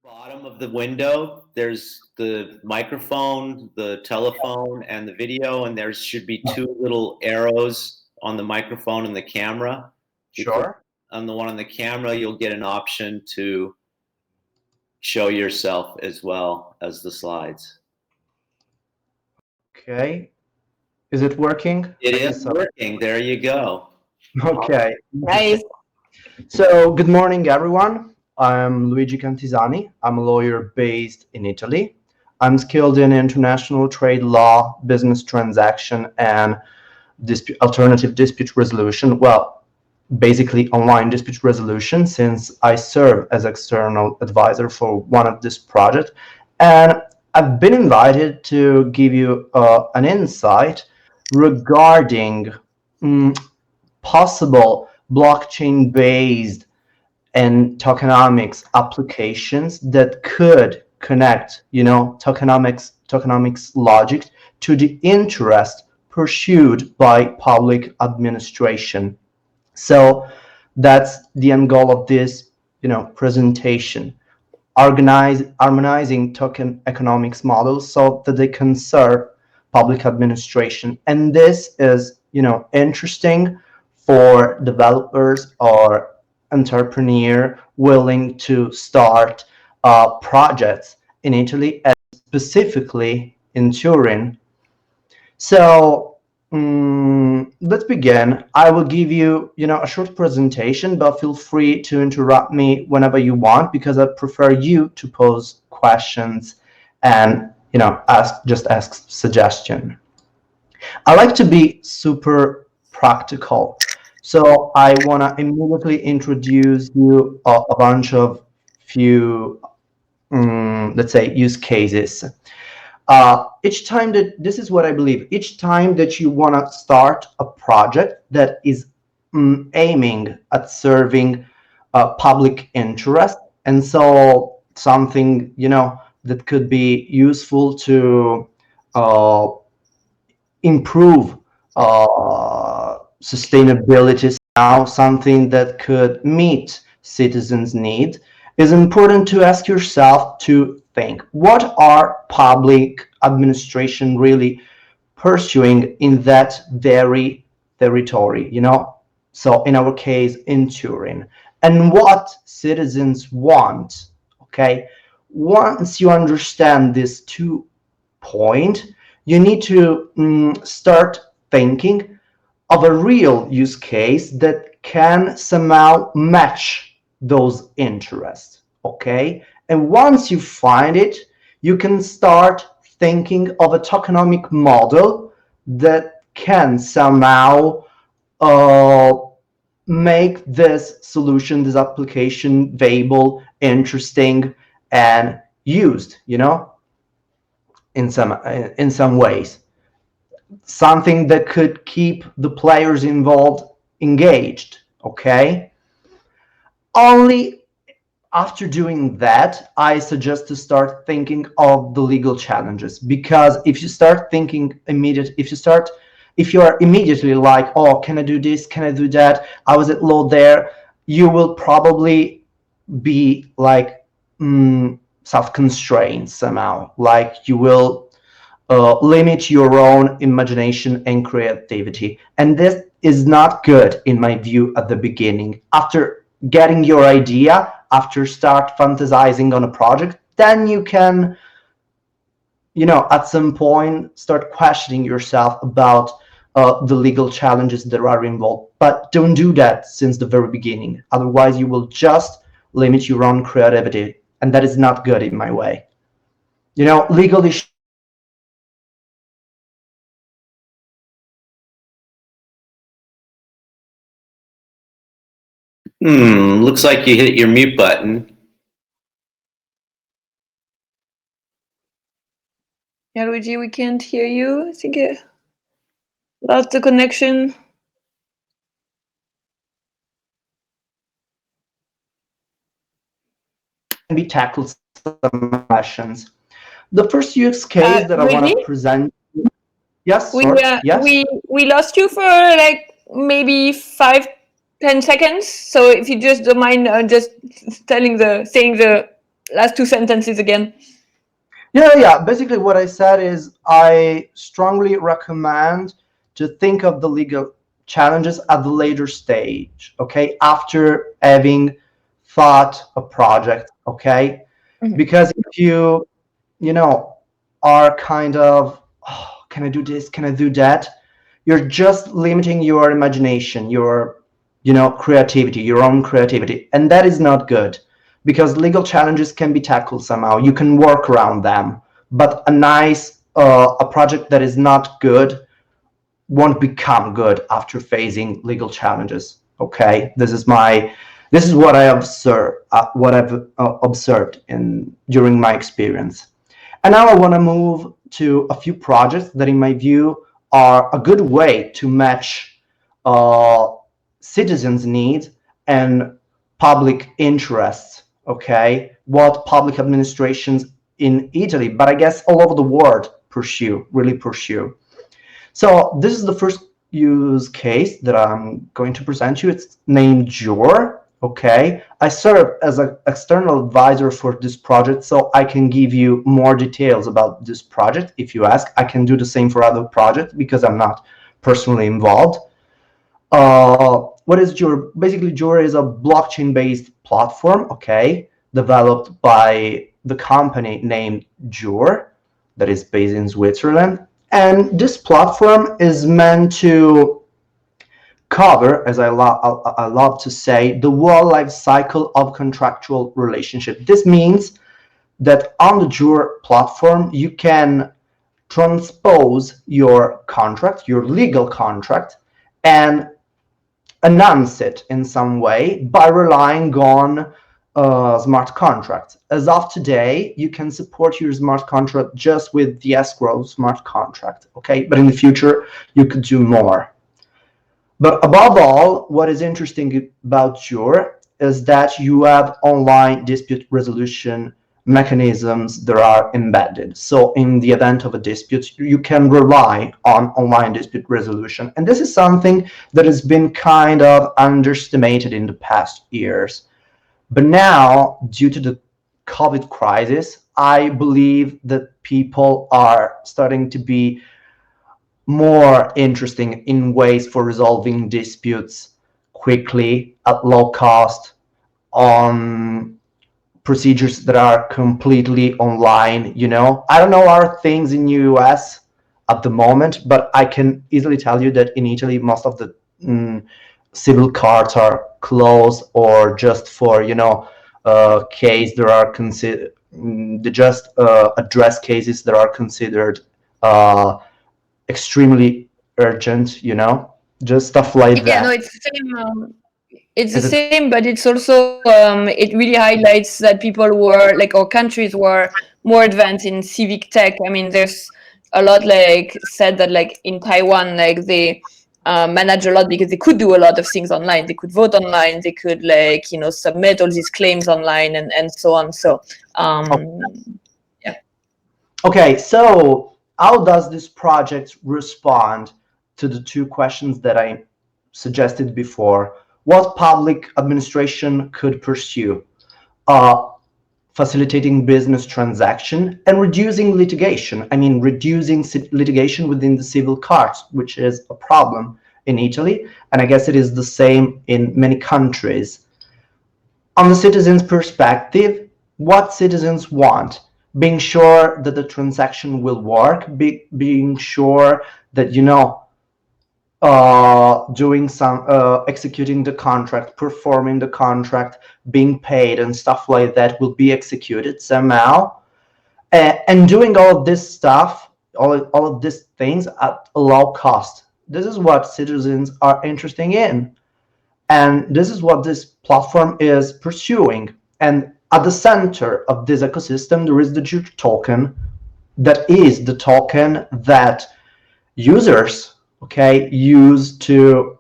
Bottom of the window, there's the microphone, the telephone, and the video, and there should be two little arrows on the microphone and the camera. If you click on the one on the camera, you'll get an option to show yourself as well as the slides. Okay. Is it working? It is working. There you go. Okay. Nice. So, good morning, everyone. I'm Luigi Cantisani. I'm a lawyer based in Italy. I'm skilled in international trade law, business transaction, and alternative dispute resolution. Well, basically online dispute resolution, since I serve as external advisor for one of this project. And I've been invited to give you an insight regarding possible blockchain-based and tokenomics applications that could connect, tokenomics logic to the interest pursued by public administration. So that's the end goal of this, presentation. Harmonizing token economics models so that they can serve public administration. And this is, interesting for developers or entrepreneur willing to start projects in Italy, and specifically in Turin. So let's begin. I will give you, a short presentation, but feel free to interrupt me whenever you want, because I prefer you to pose questions and, ask suggestion. I like to be super practical. So I want to immediately introduce you a bunch of few, let's say, use cases. Each time this is what I believe, each time that you want to start a project that is aiming at serving public interest, and so something, that could be useful to improve sustainability, now something that could meet citizens' needs, is important to ask yourself to think, what are public administration really pursuing in that very territory, so in our case in Turin, and what citizens want. Okay, once you understand this 2 point, you need to start thinking of a real use case that can somehow match those interests. Okay, and once you find it, you can start thinking of a tokenomic model that can somehow make this solution, this application viable, interesting, and used, in some ways. Something that could keep the players involved engaged. Okay, only after doing that, I suggest to start thinking of the legal challenges, because if you start thinking if you are immediately like, oh, can I do this, can I do that, I was at law there, you will probably be like self-constrained somehow, like you will limit your own imagination and creativity, and this is not good in my view at the beginning. After getting your idea, after start fantasizing on a project, then you can, at some point start questioning yourself about the legal challenges that are involved. But don't do that since the very beginning, otherwise you will just limit your own creativity, and that is not good in my way. Legal issues. Looks like you hit your mute button. Yeah, Luigi, we can't hear you. I think you lost the connection. Be tackled some questions. The first use case that I want to present. Yes, yes. We lost you for like maybe 5-10 seconds. So if you just don't mind just saying the last two sentences again. Yeah. Basically, what I said is I strongly recommend to think of the legal challenges at the later stage, okay, after having thought a project, okay? Because if you know, are kind of, oh, can I do this? Can I do that? You're just limiting your imagination, your, creativity, your own creativity. And that is not good because legal challenges can be tackled somehow. You can work around them. But a project that is not good won't become good after facing legal challenges. Okay, this is what I observe, what I've observed during my experience. And now I want to move to a few projects that, in my view, are a good way to match citizens' needs and public interests. Okay, what public administrations in Italy, but I guess all over the world, really pursue. So this is the first use case that I'm going to present you. It's named JUR. Okay, I serve as an external advisor for this project, so I can give you more details about this project if you ask. I can do the same for other projects because I'm not personally involved. What is JUR? Basically, JUR is a blockchain-based platform, okay, developed by the company named JUR, that is based in Switzerland. And this platform is meant to cover, as I love to say, the whole life cycle of contractual relationship. This means that on the JUR platform, you can transpose your contract, your legal contract, and announce it in some way by relying on smart contracts. As of today, you can support your smart contract just with the escrow smart contract, okay? But in the future, you could do more. But above all, what is interesting about JUR is that you have online dispute resolution mechanisms that are embedded. So in the event of a dispute, you can rely on online dispute resolution. And this is something that has been kind of underestimated in the past years. But now, due to the COVID crisis, I believe that people are starting to be more interesting in ways for resolving disputes quickly at low cost on procedures that are completely online. I don't know our things in US at the moment, but I can easily tell you that in Italy most of the civil courts are closed, or just for case there are considered just address cases that are considered extremely urgent, just stuff like that. Yeah, no, it's the same. It's the same, but it's also it really highlights that people were like, or countries were more advanced in civic tech. I mean, there's a lot like said that like in Taiwan, like they manage a lot because they could do a lot of things online. They could vote online. They could submit all these claims online and so on. So yeah. Okay, so how does this project respond to the two questions that I suggested before? What public administration could pursue? Facilitating business transaction and reducing litigation. I mean, reducing litigation within the civil courts, which is a problem in Italy, and I guess it is the same in many countries. On the citizen's perspective, what citizens want? Being sure that the transaction will work, being sure that, executing the contract, performing the contract, being paid and stuff like that will be executed somehow, and doing all of this stuff, all of these things at a low cost. This is what citizens are interested in, and this is what this platform is pursuing. And at the center of this ecosystem, there is the JUR token. That is the token that users use to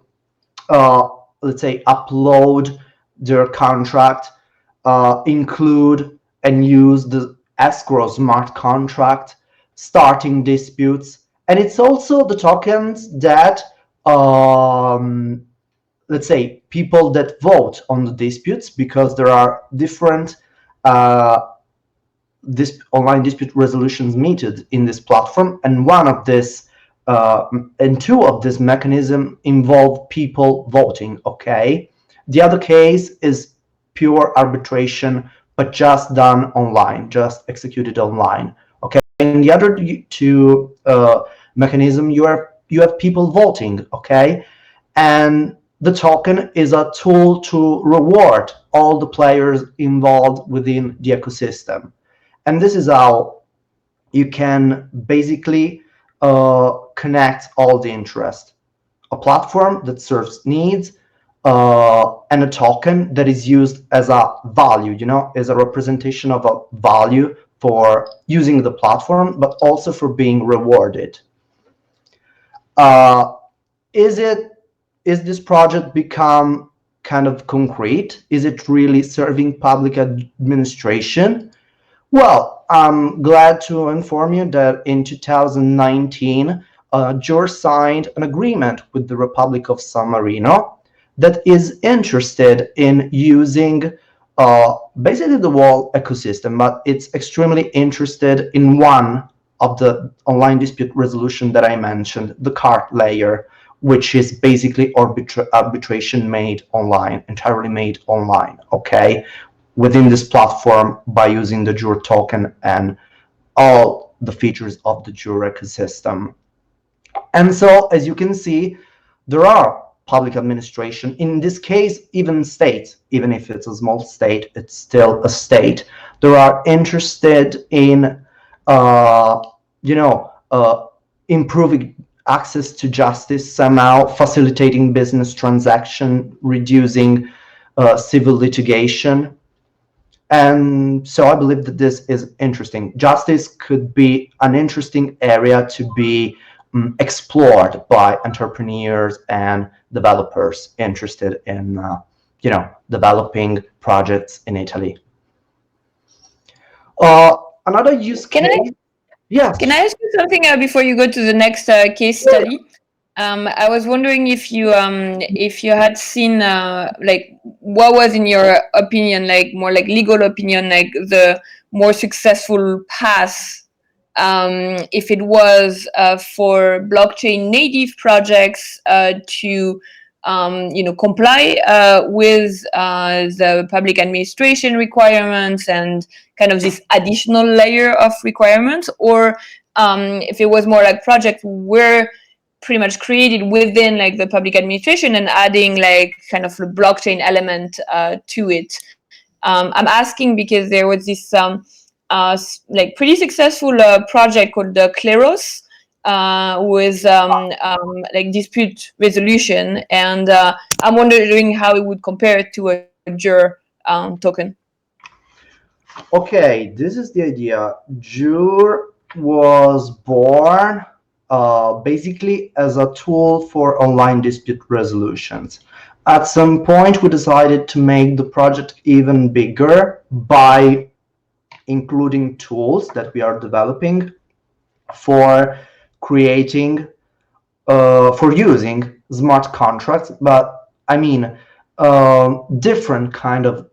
let's say upload their contract, include and use the escrow smart contract, starting disputes. And it's also the tokens that let's say people that vote on the disputes, because there are different this online dispute resolutions methods in this platform, and one of this and two of this mechanism involve people voting. Okay, the other case is pure arbitration, but just done online, just executed online. Okay, in the other two mechanism, you have people voting. Okay, and the token is a tool to reward all the players involved within the ecosystem. And this is how you can basically connect all the interest. A platform that serves needs, and a token that is used as a value, as a representation of a value for using the platform, but also for being rewarded. Is this project become kind of concrete? Is it really serving public administration? Well, I'm glad to inform you that in 2019, JUR signed an agreement with the Republic of San Marino that is interested in using basically the whole ecosystem, but it's extremely interested in one of the online dispute resolution that I mentioned, the cart layer, which is basically arbitration made online, entirely made online, okay, within this platform by using the JUR token and all the features of the JUR ecosystem. And so, as you can see, there are public administration, in this case, even states, even if it's a small state, it's still a state. They are interested in, improving access to justice somehow, facilitating business transaction, reducing civil litigation. And so I believe that this is interesting. Justice could be an interesting area to be explored by entrepreneurs and developers interested in, developing projects in Italy. Another use case. Yes. Can I ask you something before you go to the next case study? I was wondering if you had seen what was, in your opinion, more legal opinion, the more successful path, if it was for blockchain native projects to comply with the public administration requirements and kind of this additional layer of requirements, or if it was more like projects were pretty much created within the public administration and adding kind of a blockchain element to it. I'm asking because there was this pretty successful project called the Kleros, with dispute resolution, and I'm wondering how it would compare to a JUR token. Okay, this is the idea. JUR was born basically as a tool for online dispute resolutions. At some point, we decided to make the project even bigger by including tools that we are developing for creating, for using smart contracts, but I mean different kind of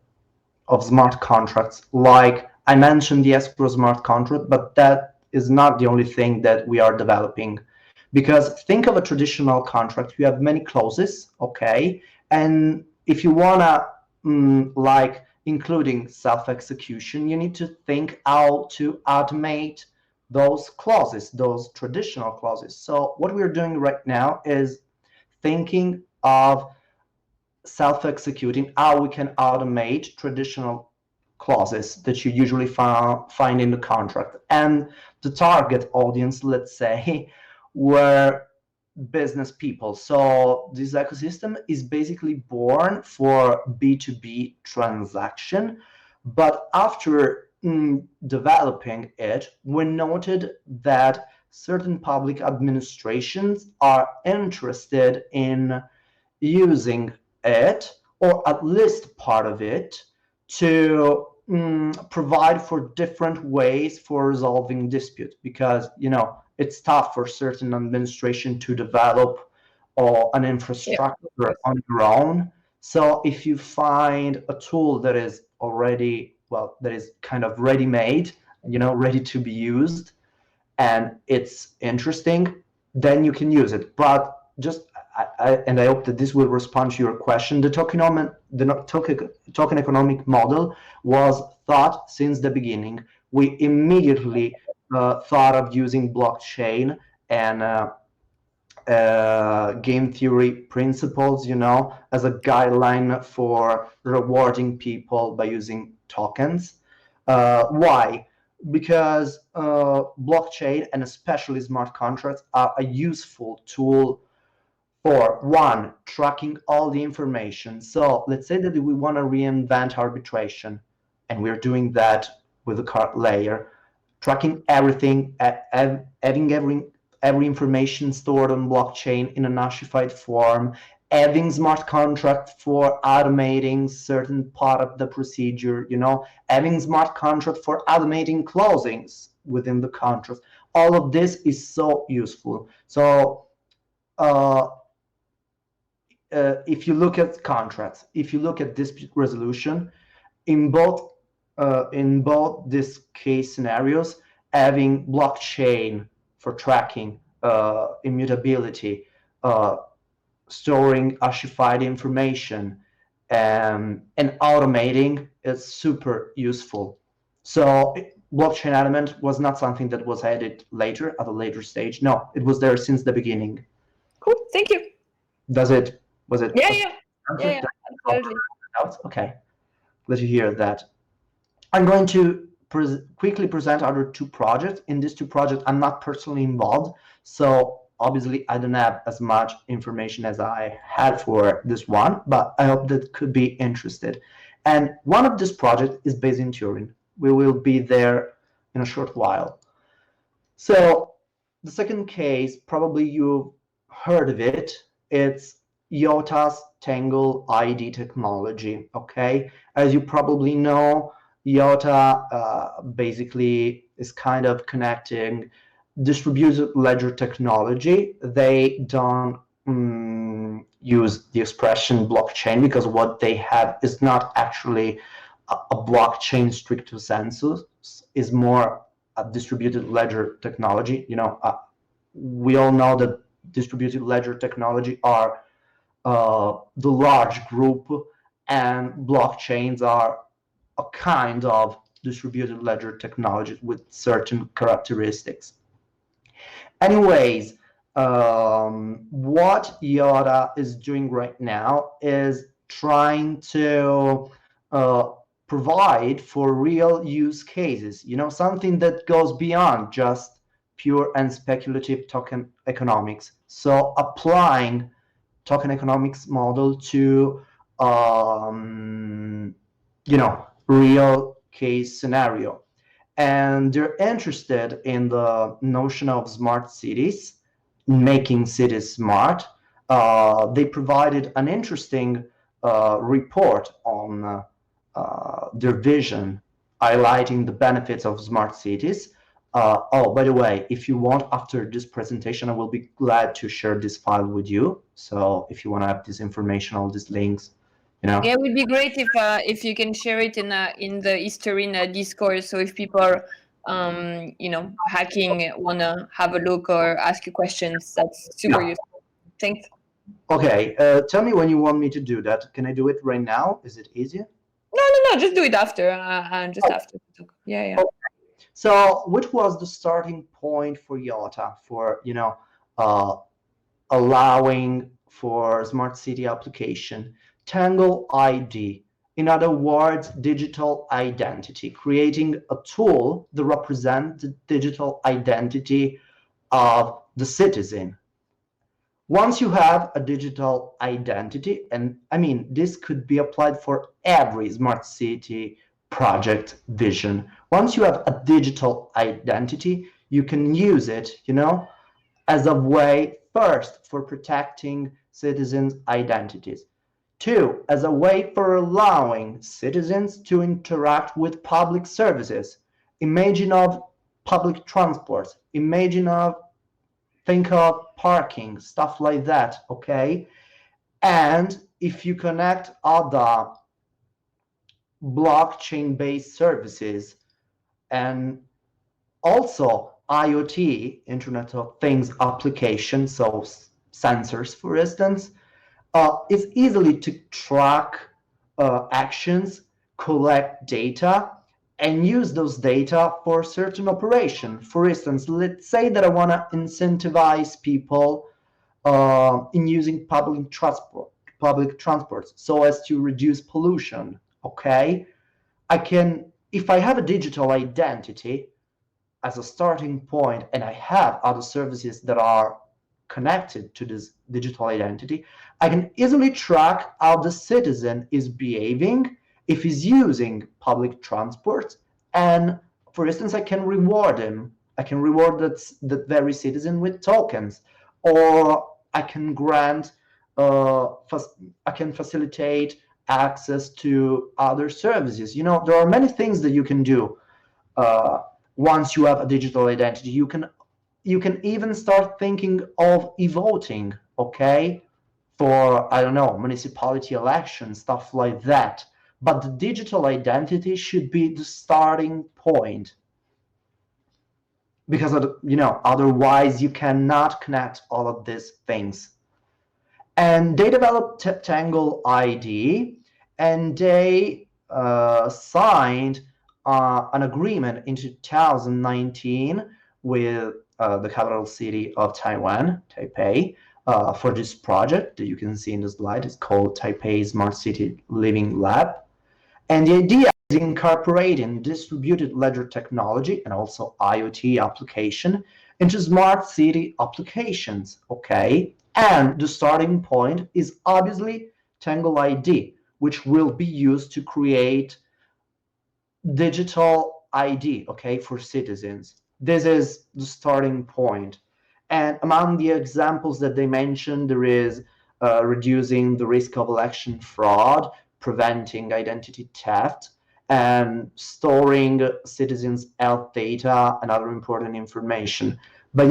smart contracts. Like I mentioned the escrow smart contract, but that is not the only thing that we are developing. Because think of a traditional contract, you have many clauses, okay? And if you wanna including self-execution, you need to think how to automate those clauses, those traditional clauses. So what we're doing right now is thinking of self-executing, how we can automate traditional clauses that you usually find in the contract. And the target audience, let's say, were business people. So this ecosystem is basically born for B2B transaction. But after developing it, we noted that certain public administrations are interested in using it, or at least part of it, to provide for different ways for resolving disputes, because it's tough for certain administration to develop an infrastructure on your own. So if you find a tool that is already, that is kind of ready-made, ready to be used, and it's interesting, then you can use it. But just and I hope that this will respond to your question. The token economic model was thought since the beginning. We immediately thought of using blockchain and game theory principles, as a guideline for rewarding people by using tokens. Why? Because blockchain and especially smart contracts are a useful tool for, one, tracking all the information. So let's say that we want to reinvent arbitration, and we're doing that with the card layer, tracking everything, having every information stored on blockchain in a hashified form, having smart contract for automating certain part of the procedure, having smart contract for automating closings within the contract. All of this is so useful. So if you look at contracts, if you look at dispute resolution, in both these case scenarios, having blockchain for tracking immutability, storing hashified information, and automating is super useful. So blockchain element was not something that was added later at a later stage. No, it was there since the beginning. Cool, thank you. Was it? Yeah, absolutely. Okay, glad to hear that. I'm going to quickly present other two projects. In these two projects, I'm not personally involved, so obviously I don't have as much information as I had for this one, but I hope that could be interested. And one of this project is based in Turin. We will be there in a short while. So the second case, probably you've heard of it. It's IOTA's Tangle ID technology. Okay, as you probably know, IOTA basically is kind of connecting distributed ledger technology. They don't use the expression blockchain because what they have is not actually a blockchain stricto sensu, is more a distributed ledger technology. We all know that distributed ledger technology are the large group, and blockchains are a kind of distributed ledger technology with certain characteristics. Anyways, what IOTA is doing right now is trying to provide for real use cases, something that goes beyond just pure and speculative token economics. So applying token economics model to real case scenario. And they're interested in the notion of smart cities, making cities smart. They provided an interesting report on their vision, highlighting the benefits of smart cities. By the way, if you want, after this presentation, I will be glad to share this file with you. So if you want to have this information, all these links, Yeah, it would be great if you can share it in the TURIN Discord. So if people are, hacking, wanna have a look or ask you questions, that's super useful. Thanks. Okay, tell me when you want me to do that. Can I do it right now? Is it easier? No, just do it after. After. Yeah. Okay. So, which was the starting point for IOTA for allowing for smart city application? Tangle ID, in other words, digital identity, creating a tool that represents the digital identity of the citizen. Once you have a digital identity, and I mean, this could be applied for every smart city project vision. Once you have a digital identity, you can use it, as a way, first, for protecting citizens' identities. Two, as a way for allowing citizens to interact with public services. Imagine of public transport. Think of parking, stuff like that, okay? And if you connect other blockchain-based services and Also, IoT, Internet of Things application, so sensors, for instance, is easily to track actions, collect data, and use those data for certain operation. For instance, let's say that I want to incentivize people in using public transport, so as to reduce pollution. Okay, if I have a digital identity as a starting point, and I have other services that are connected to this digital identity, I can easily track how the citizen is behaving if he's using public transport. And for instance, I can reward him. I can reward that very citizen with tokens, or I can grant, I can facilitate access to other services. There are many things that you can do once you have a digital identity. You can even start thinking of e-voting, okay, for, I don't know, municipality elections, stuff like that. But the digital identity should be the starting point, because otherwise you cannot connect all of these things. And they developed Tangle ID, and they signed an agreement in 2019 with the capital city of Taiwan, Taipei, for this project that you can see in the slide. It's called Taipei Smart City Living Lab. And the idea is incorporating distributed ledger technology and also IoT application into smart city applications, okay? And the starting point is obviously Tangle ID, which will be used to create digital ID, okay, for citizens. This is the starting point. And among the examples that they mentioned, there is reducing the risk of election fraud, preventing identity theft, and storing citizens' health data and other important information. But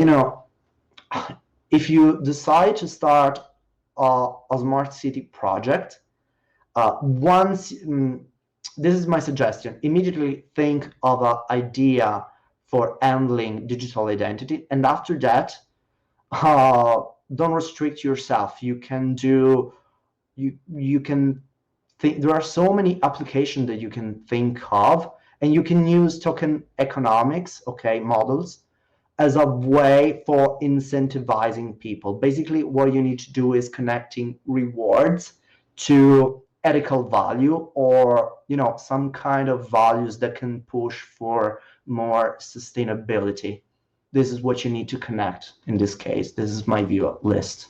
if you decide to start a smart city project, this is my suggestion: immediately think of an idea for handling digital identity, and after that, don't restrict yourself. You can think. There are so many applications that you can think of, and you can use token economics, okay, models, as a way for incentivizing people. Basically, what you need to do is connecting rewards to ethical value, or some kind of values that can push for more sustainability. This is what you need to connect in this case. This is my view list.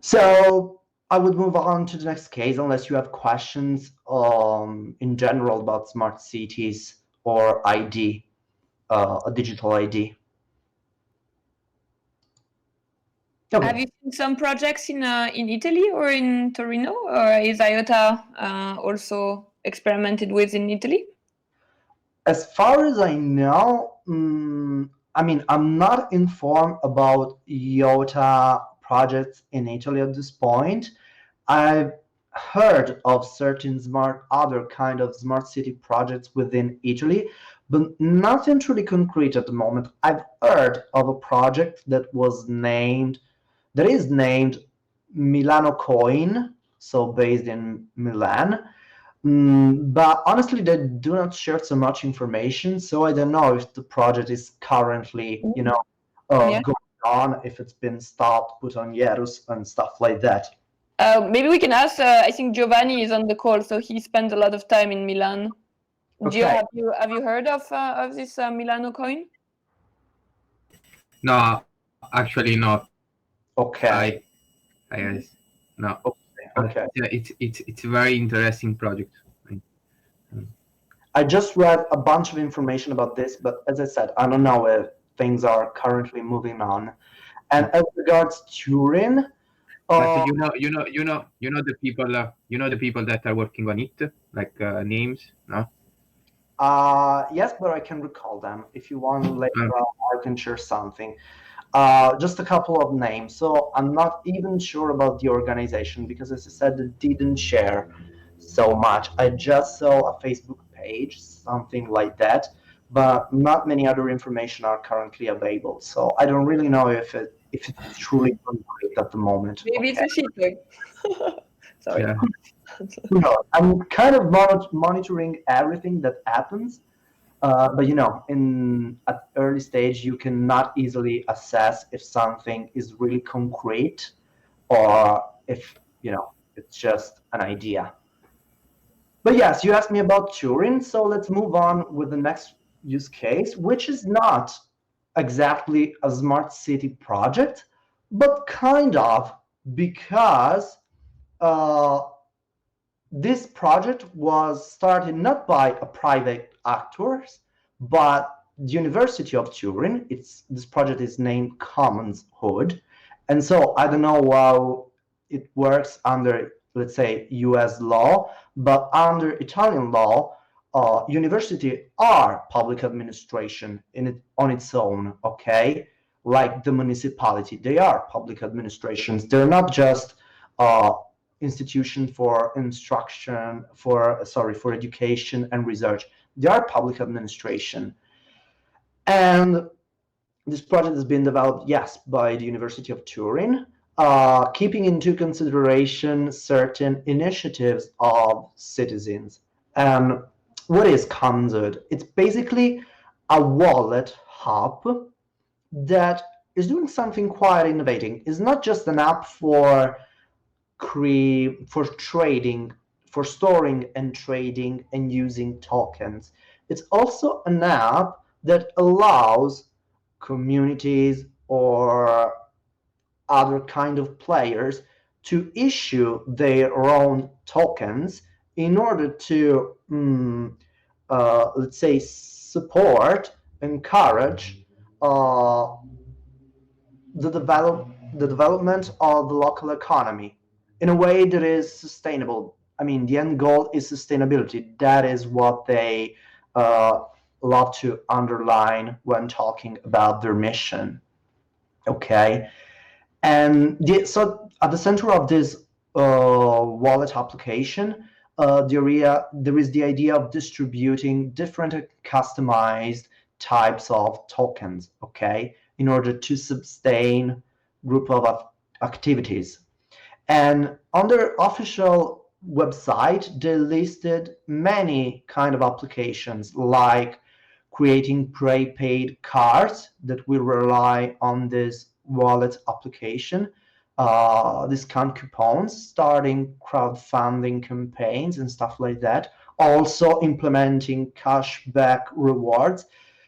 So I would move on to the next case, unless you have questions in general about smart cities or ID, a digital ID. Okay. Have you seen some projects in Italy or in Torino, or is IOTA also experimented with in Italy? As far as I know, I'm not informed about IOTA projects in Italy at this point. I've heard of certain other kind of smart city projects within Italy, but nothing truly concrete at the moment. I've heard of a project that is named Milano Coin, so based in Milan. But honestly, they do not share so much information, so I don't know if the project is currently, going on, if it's been stopped, put on hiatus, and stuff like that. Maybe we can ask. I think Giovanni is on the call, so he spent a lot of time in Milan. Okay. Gio, have you heard of this Milano Coin? No, actually not. Okay. No. Okay. It's a very interesting project. I just read a bunch of information about this, but as I said, I don't know if things are currently moving on. And as regards TURIN, you know the people that are working on it, like names, no? Yes, but I can recall them. If you want later, I can share something. Just a couple of names. So I'm not even sure about the organization, because as I said, it didn't share so much. I just saw a Facebook page, something like that. But not many other information are currently available. So I don't really know if it's truly concrete at the moment. Maybe Okay. it's a shit like. Sorry. Yeah. Who knows? I'm kind of monitoring everything that happens. But in at early stage, you cannot easily assess if something is really concrete or if it's just an idea. But yes, you asked me about Turin, so let's move on with the next use case, which is not exactly a smart city project, but kind of, because uh, this project was started not by a private actors, but the University of Turin. This project is named Commonshood, and so I don't know how it works under, let's say, U.S. law, but under Italian law, university are public administration on its own. Okay, like the municipality, they are public administrations. They're not just institution for instruction, for education and research. They are public administration. And this project has been developed, yes, by the University of Turin, keeping into consideration certain initiatives of citizens. And what is Conzud? It's basically a wallet hub that is doing something quite innovating. It's not just an app for trading, for storing and trading and using tokens. It's also an app that allows communities or other kind of players to issue their own tokens in order to let's say support, encourage uh, the development of the local economy in a way that is sustainable. I mean, the end goal is sustainability. That is what they love to underline when talking about their mission. Okay, and so at the center of this wallet application, there is the idea of distributing different customized types of tokens. Okay, in order to sustain group of activities. And on their official website, they listed many kind of applications, like creating prepaid cards that will rely on this wallet application, discount coupons, starting crowdfunding campaigns and stuff like that, also implementing cashback rewards.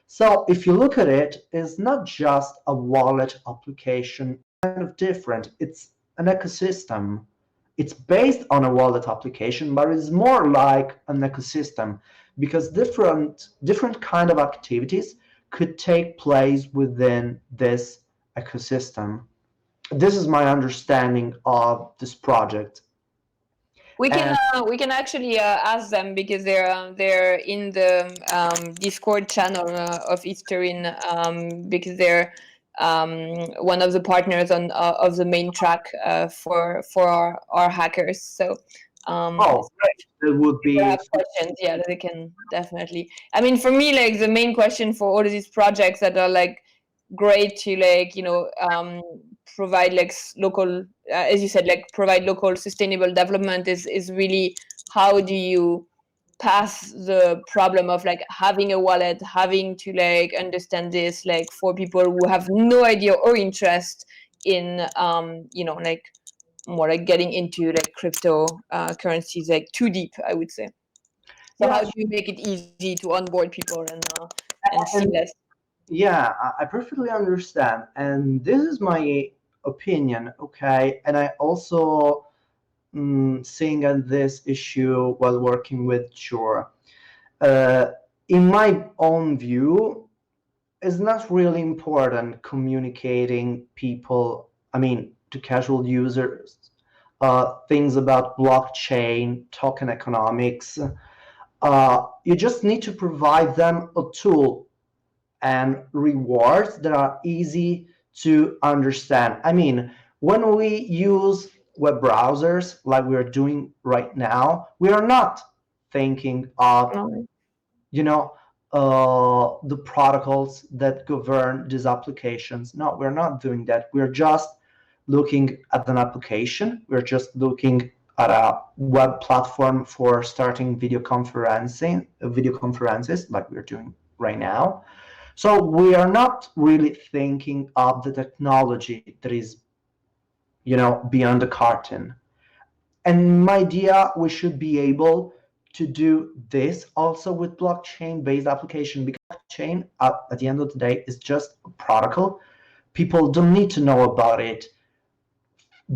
So if you look at it, it's not just a wallet application, kind of different. It's an ecosystem. It's based on a wallet application, but it's more like an ecosystem, because different kind of activities could take place within this ecosystem. This is my understanding of this project. We can actually ask them, because they're in the Discord channel of TURIN, because they're one of the partners on of the main track for our hackers. So It would be questions. Yeah, they can definitely. I mean, for me, like, the main question for all of these projects that are like great to, like, provide like local, as you said, like provide local sustainable development is really, how do you pass the problem of like having a wallet, having to like understand this, like for people who have no idea or interest in like more like getting into like crypto currencies, like too deep, I would say. So how do you make it easy to onboard people and seamless? Yeah, I perfectly understand, and this is my opinion. Okay, and I also seeing at this issue while working with Shure. In my own view, it's not really important communicating people, I mean, to casual users, things about blockchain, token economics. You just need to provide them a tool and rewards that are easy to understand. I mean, when we use web browsers like we're doing right now, we are not thinking of the protocols that govern these applications. No, we're not doing that. We're just looking at an application. We're just looking at a web platform for starting video conferences like we're doing right now. So we are not really thinking of the technology that is, beyond the curtain. And my idea, we should be able to do this also with blockchain-based application, because blockchain, at the end of the day, is just a protocol. People don't need to know about it.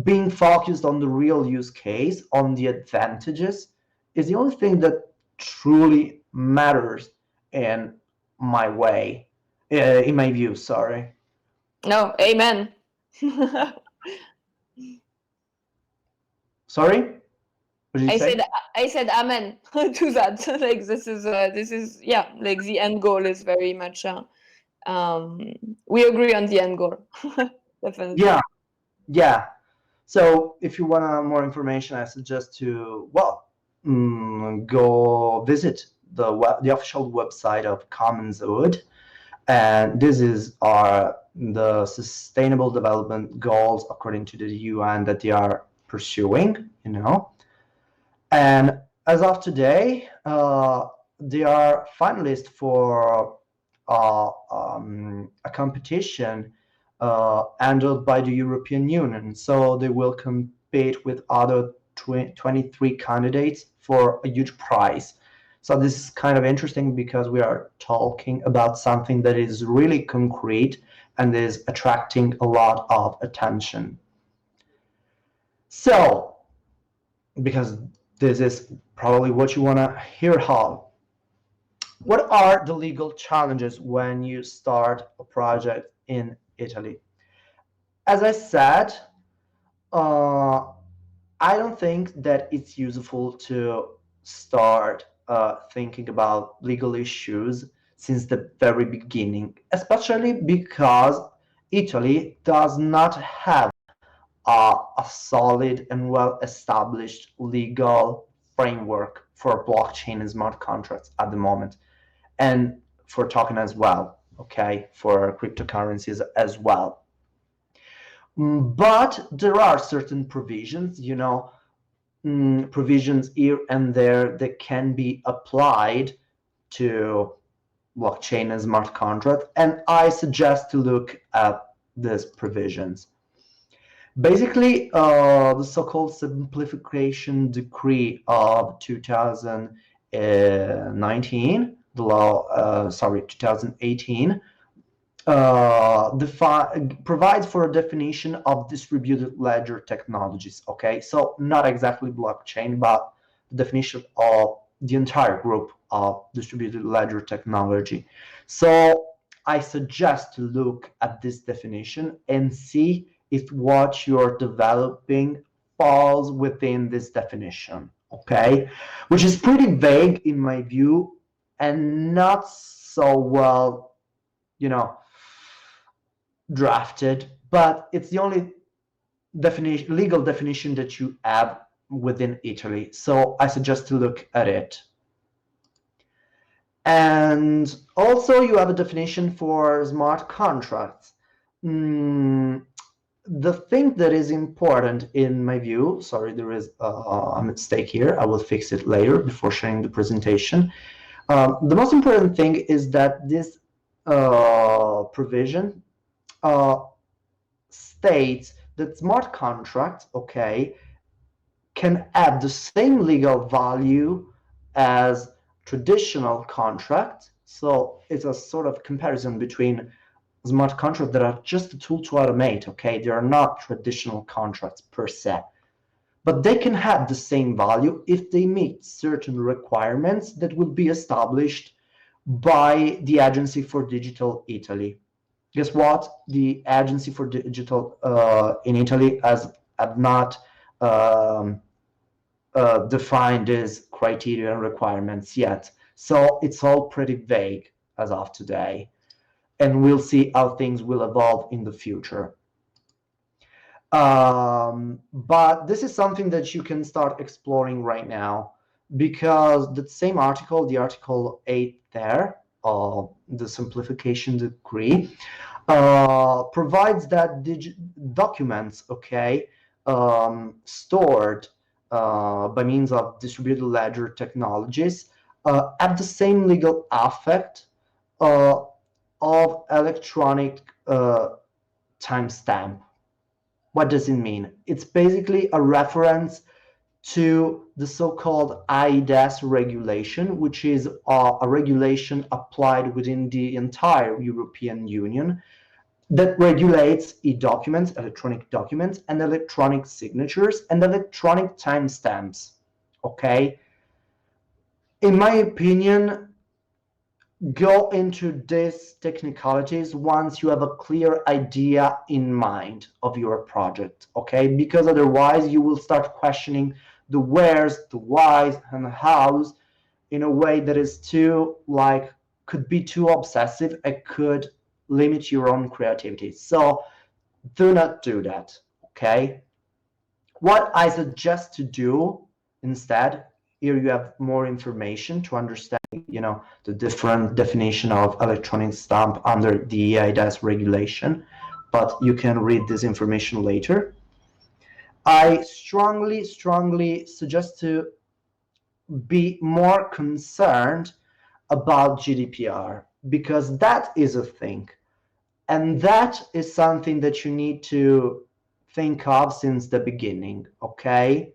Being focused on the real use case, on the advantages, is the only thing that truly matters in my way, in my view, sorry. No, amen. Sorry? What did you say? I said amen to that. Like this is yeah, like the end goal is very much we agree on the end goal. Definitely. Yeah. So if you want more information, I suggest to go visit the official website of Commonswood, and this is the sustainable development goals according to the UN that they are pursuing. And as of today, they are finalists for a competition handled by the European Union. So they will compete with other 23 candidates for a huge prize. So this is kind of interesting because we are talking about something that is really concrete and is attracting a lot of attention. So, because this is probably what you want to hear, Hal, what are the legal challenges when you start a project in Italy? As I said, I don't think that it's useful to start thinking about legal issues since the very beginning, especially because Italy does not have a solid and well-established legal framework for blockchain and smart contracts at the moment, and for token as well, okay, for cryptocurrencies as well. But there are certain provisions, provisions here and there that can be applied to blockchain and smart contract, and I suggest to look at these provisions. Basically, the so-called simplification decree of 2019, the law, 2018, provides for a definition of distributed ledger technologies. Okay, so not exactly blockchain, but the definition of the entire group of distributed ledger technology. So I suggest to look at this definition and see if what you're developing falls within this definition, okay? Which is pretty vague in my view and not so well, drafted, but it's the only legal definition that you have within Italy. So I suggest to look at it. And also you have a definition for smart contracts. The thing that is important in my view, sorry, there is a mistake here. I will fix it later before sharing the presentation. The most important thing is that this provision states that smart contracts, okay, can have the same legal value as traditional contracts. So it's a sort of comparison between smart contracts that are just a tool to automate, okay? They are not traditional contracts per se, but they can have the same value if they meet certain requirements that would be established by the Agency for Digital Italy. Guess what? The Agency for Digital in Italy have not defined these criteria and requirements yet. So it's all pretty vague as of today. And we'll see how things will evolve in the future. But this is something that you can start exploring right now. because the same article, the article 8 there, the simplification decree, provides that documents, okay, stored by means of distributed ledger technologies have the same legal effect of electronic timestamp. What does it mean? It's basically a reference to the so-called ETH regulation, which is a regulation applied within the entire European Union that regulates e-documents, electronic documents, and electronic signatures and electronic timestamps. Okay? In my opinion, go into these technicalities once you have a clear idea in mind of your project, okay? Because otherwise you will start questioning the wheres, the whys, and the hows in a way that is too, like, could be too obsessive and could limit your own creativity. So do not do that, okay? What I suggest to do instead, here you have more information to understand, the different definition of electronic stamp under the EIDAS regulation, but you can read this information later. I strongly suggest to be more concerned about GDPR, because that is a thing, and that is something that you need to think of since the beginning, okay?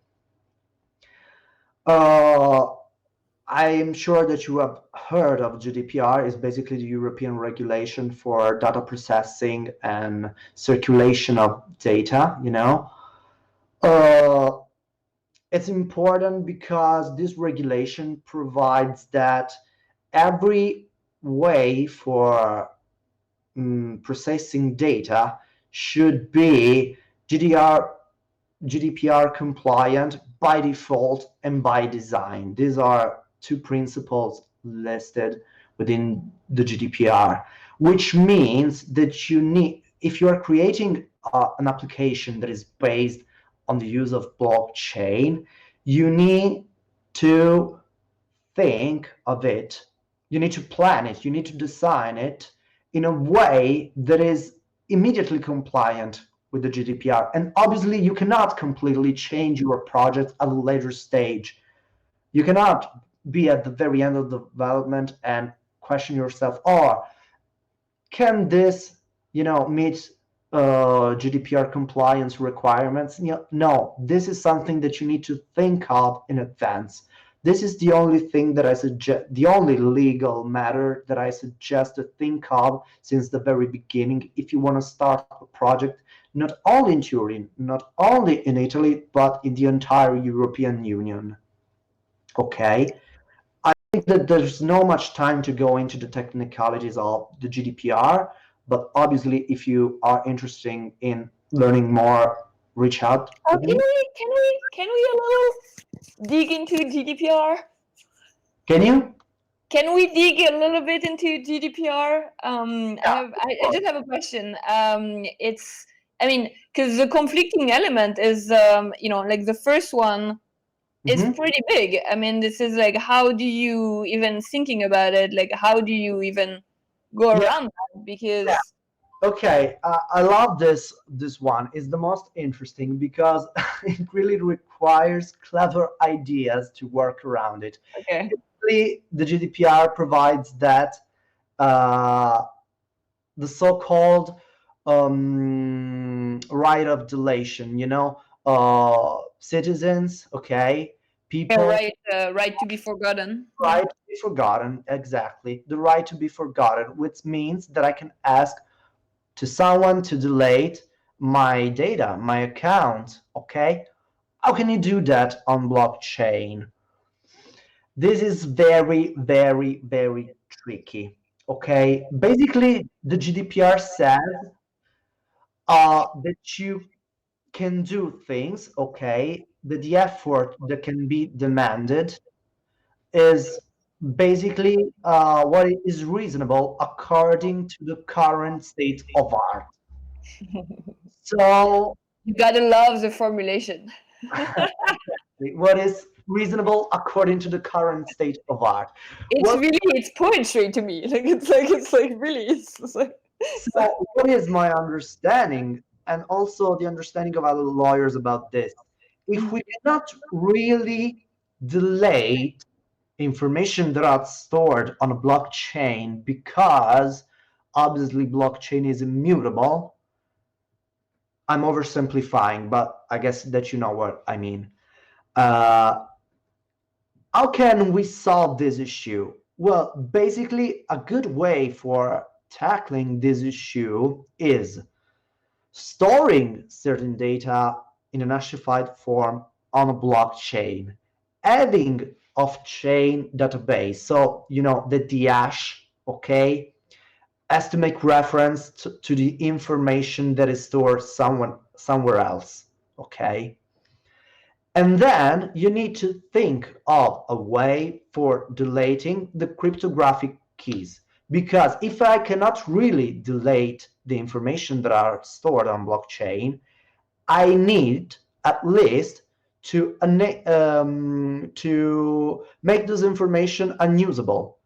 I am sure that you have heard of GDPR. Is basically the European regulation for data processing and circulation of data, It's important because this regulation provides that every way for processing data should be GDPR compliant by default and by design. These are two principles listed within the GDPR, which means that you need, if you are creating an application that is based on the use of blockchain, you need to think of it, you need to plan it, you need to design it in a way that is immediately compliant with the GDPR. And obviously you cannot completely change your project at a later stage. You cannot be at the very end of the development and question yourself, oh, can this, meet GDPR compliance requirements? No, this is something that you need to think of in advance. This is the only thing that I suggest, the only legal matter that I suggest to think of since the very beginning if you want to start a project, not only in Turin, not only in Italy, but in the entire European Union. Okay? I think that there's no much time to go into the technicalities of the GDPR, but obviously if you are interested in learning more, reach out. Can we a little dig into GDPR? Can we dig a little bit into GDPR? I just have a question. Because the conflicting element is, like the first one is pretty big. I mean, this is like, how do you even thinking about it? Like, how do you even go around that? Because okay, I love this one. It's the most interesting because it really requires clever ideas to work around it. Okay. Basically, the GDPR provides that the so-called right of deletion, citizens, okay, people, right to be forgotten. Right to be forgotten, exactly. The right to be forgotten, which means that I can ask to someone to delete my data, my account, okay? How can you do that on blockchain? This is very, very, very tricky, okay? Basically, the GDPR says that you can do things, okay, that the effort that can be demanded is basically what is reasonable according to the current state of art. So you gotta love the formulation. what is reasonable according to the current state of art. It's poetry to me. It's like really. It's like. So what is my understanding, and also the understanding of other lawyers about this? If we cannot really delete information that are stored on a blockchain, because obviously blockchain is immutable. I'm oversimplifying, but I guess that you know what I mean. How can we solve this issue? Well, basically, a good way for tackling this issue is storing certain data in an hashified form on a blockchain, adding off-chain database. So, the hash, okay, has to make reference to the information that is stored somewhere else, okay? And then you need to think of a way for deleting the cryptographic keys. Because if I cannot really delete the information that are stored on blockchain, I need at least to make this information unusable.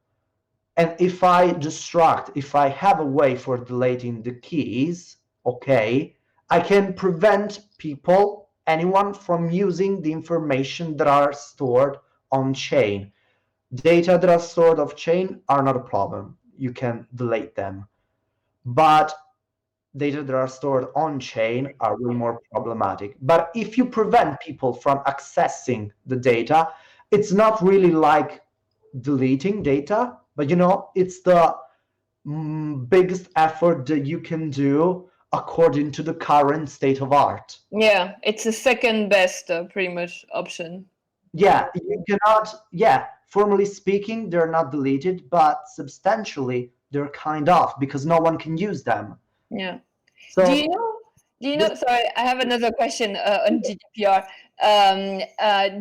And if I have a way for deleting the keys, okay, I can prevent anyone from using the information that are stored on chain. Data that are stored off chain are not a problem. You can delete them. But data that are stored on chain are way more problematic. But if you prevent people from accessing the data, it's not really like deleting data, but it's the biggest effort that you can do according to the current state of art. Yeah, it's the second best pretty much option. Yeah, you cannot, formally speaking, they're not deleted, but substantially they're kind of, because no one can use them. Yeah. So do you know, sorry, I have another question on GDPR.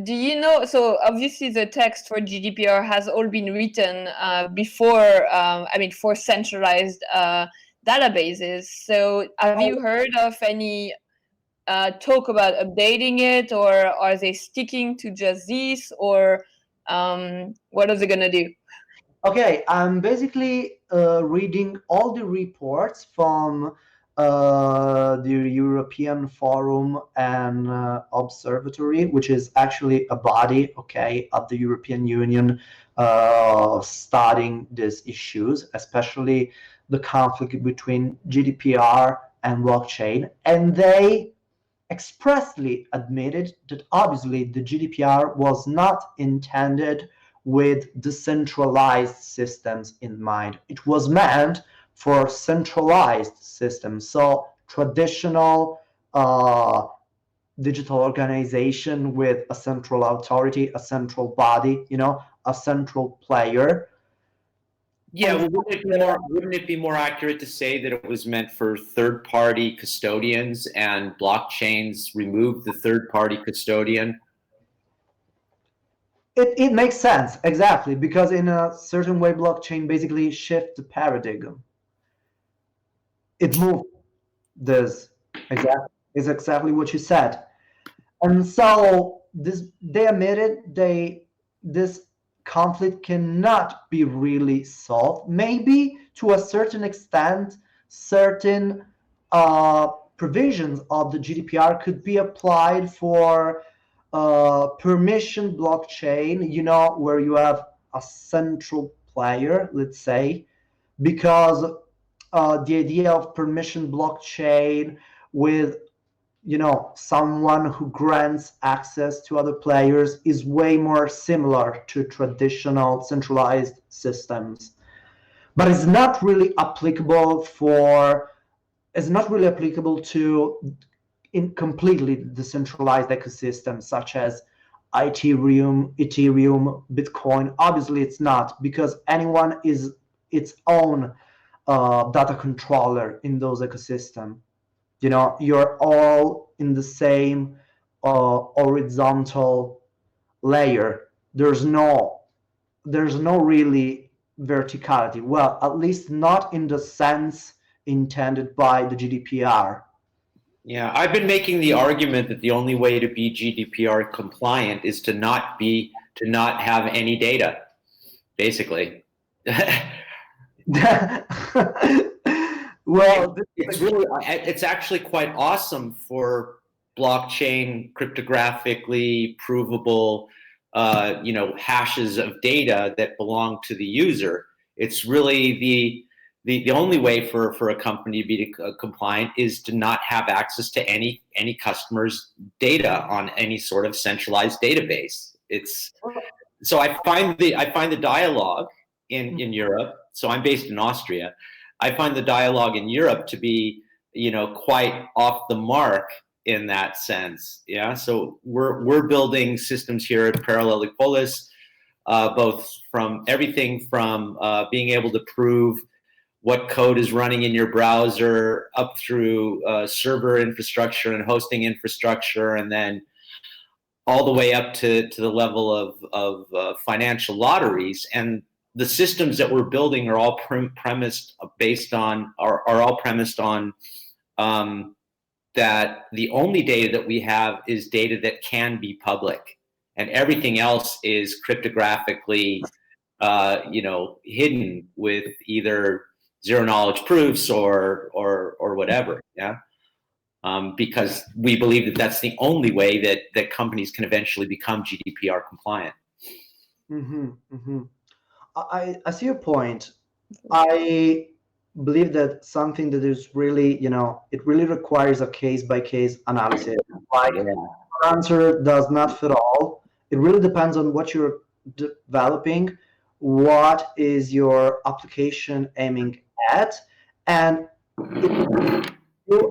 Do you know, so obviously the text for GDPR has all been written before, for centralized databases. So have you heard of any talk about updating it, or are they sticking to just this, or what are they going to do? Okay, I'm basically reading all the reports from the European Forum and Observatory, which is actually a body, okay, of the European Union studying these issues, especially the conflict between GDPR and blockchain. And they expressly admitted that obviously the GDPR was not intended with decentralized systems in mind. It was meant for centralized systems. So traditional digital organization with a central authority, a central body, a central player. Yeah, well, wouldn't it be more accurate to say that it was meant for third-party custodians, and blockchains removed the third-party custodian? It makes sense, exactly, because in a certain way, blockchain basically shifts the paradigm. It moved this. Exactly, is exactly what you said. And so they admitted this conflict cannot be really solved. Maybe to a certain extent, certain provisions of the GDPR could be applied for permission blockchain, where you have a central player, let's say, because the idea of permission blockchain with someone who grants access to other players is way more similar to traditional centralized systems, but it's not really applicable to in completely decentralized ecosystems such as Ethereum, Bitcoin. Obviously it's not, because anyone is its own data controller in those ecosystems. You're all in the same horizontal layer. There's no really verticality. Well, at least not in the sense intended by the GDPR. Yeah, I've been making the argument that the only way to be GDPR compliant is to not have any data, basically. Well, it's actually quite awesome for blockchain cryptographically provable, hashes of data that belong to the user. It's really the only way for a company to be compliant is to not have access to any customer's data on any sort of centralized database. So I find the dialogue in Europe. So I'm based in Austria. I find the dialogue in Europe to be, quite off the mark in that sense. Yeah. So we're building systems here at Parallelipolis, both from everything from being able to prove what code is running in your browser up through server infrastructure and hosting infrastructure, and then all the way up to the level of financial lotteries. And the systems that we're building are all premised on that the only data that we have is data that can be public, and everything else is cryptographically hidden with either zero knowledge proofs or whatever. Yeah. Because we believe that that's the only way that companies can eventually become GDPR compliant. I see your point. I believe that something that is really, it really requires a case-by-case analysis. Like, answer does not fit all. It really depends on what you're developing, what is your application aiming at, and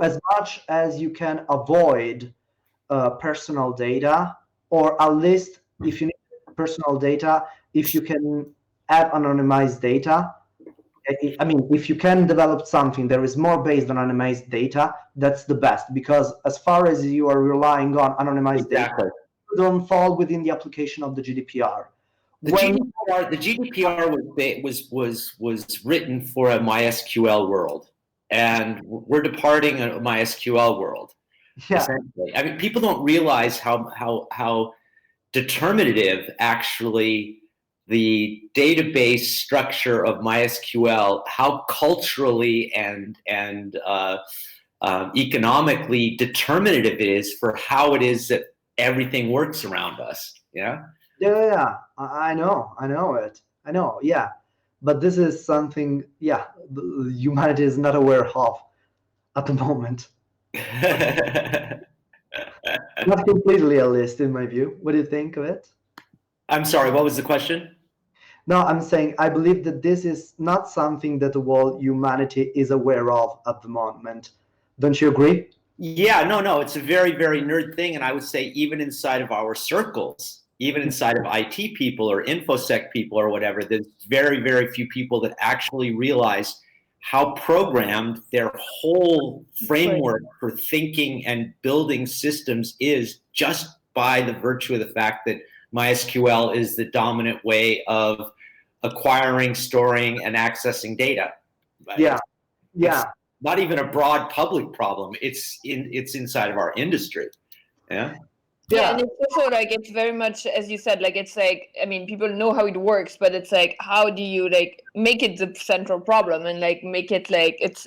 as much as you can avoid personal data, or at least if you need personal data, if you can add anonymized data. I mean, if you can develop something that is more based on anonymized data, that's the best, because as far as you are relying on anonymized data, you don't fall within the application of the GDPR. The GDPR was written for a MySQL world, and we're departing a MySQL world. Yeah. Essentially. I mean, people don't realize how determinative actually the database structure of MySQL, how culturally and economically determinative it is for how it is that everything works around us. Yeah. Yeah, I know it. I know, yeah. But this is something, humanity is not aware of at the moment. Not completely, at least, in my view. What do you think of it? I'm sorry, what was the question? No, I'm saying I believe that this is not something that the whole humanity is aware of at the moment. Don't you agree? Yeah, no, it's a very, very nerd thing. And I would say even inside of our circles, even inside of IT people or InfoSec people or whatever, there's very, very few people that actually realize how programmed their whole framework for thinking and building systems is, just by the virtue of the fact that MySQL is the dominant way of acquiring, storing, and accessing data. Yeah. It's not even a broad public problem. It's inside of our industry. Yeah. Yeah, and it's also like, it's very much, as you said, like, it's like, I mean, people know how it works, but it's like, how do you like make it the central problem and like make it like it's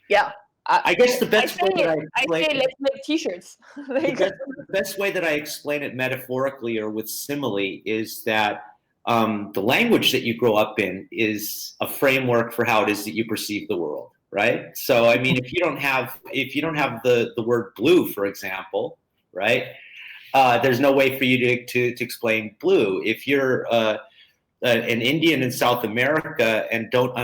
yeah. I guess the best way that I say let's make t-shirts. Like, the best way that I explain it metaphorically or with simile is that the language that you grow up in is a framework for how it is that you perceive the world, right? So I mean, if you don't have the word blue, for example, right? There's no way for you to explain blue. If you're an Indian in South America and don't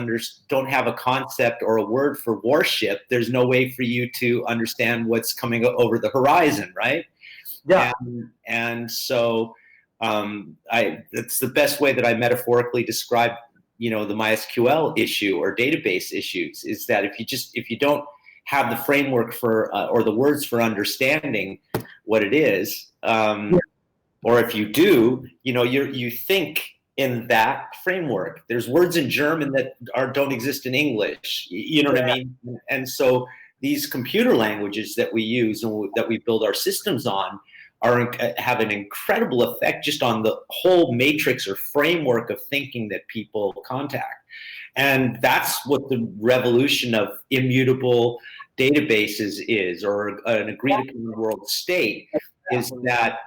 have a concept or a word for warship, there's no way for you to understand what's coming over the horizon, right? Yeah. And so that's the best way that I metaphorically describe, the MySQL issue or database issues, is that if you don't have the framework for or the words for understanding what it is, or if you do, you think in that framework. There's words in German that don't exist in English. You know what I mean? And so these computer languages that we use and that we build our systems on have an incredible effect just on the whole matrix or framework of thinking that people contact. And that's what the revolution of immutable databases is, or an agreed upon world state, is that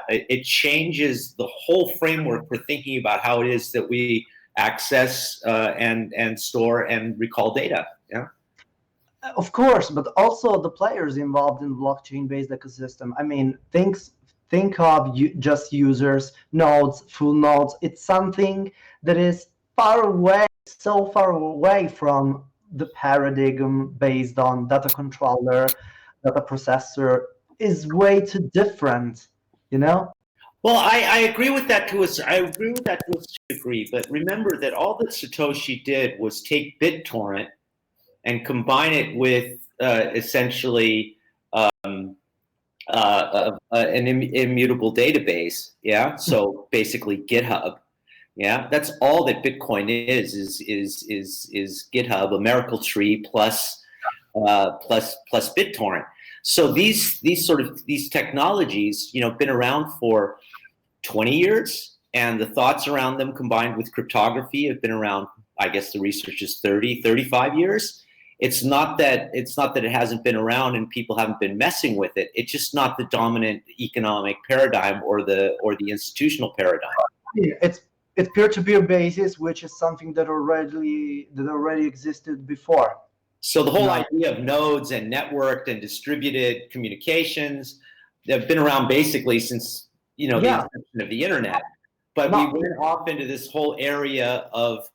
it changes the whole framework for thinking about how it is that we access and store and recall data. Yeah. Of course, but also the players involved in blockchain-based ecosystem. I mean, think of just users, nodes, full nodes. It's something that is far away, so far away from the paradigm based on data controller, data processor, is way too different, you know? Well, I agree with that to a degree, but remember that all that Satoshi did was take BitTorrent and combine it with essentially an immutable database. Yeah. So basically GitHub. Yeah. That's all that Bitcoin is GitHub, a Miracle Tree plus BitTorrent. So these technologies, been around for 20 years, and the thoughts around them combined with cryptography have been around, I guess the research is 30, 35 years. It's not that it hasn't been around and people haven't been messing with it. It's just not the dominant economic paradigm or the institutional paradigm. Yeah, it's peer-to-peer basis, which is something that already existed before. So the whole idea of nodes and networked and distributed communications, they've been around basically since the inception of the internet. But we went off into this whole area of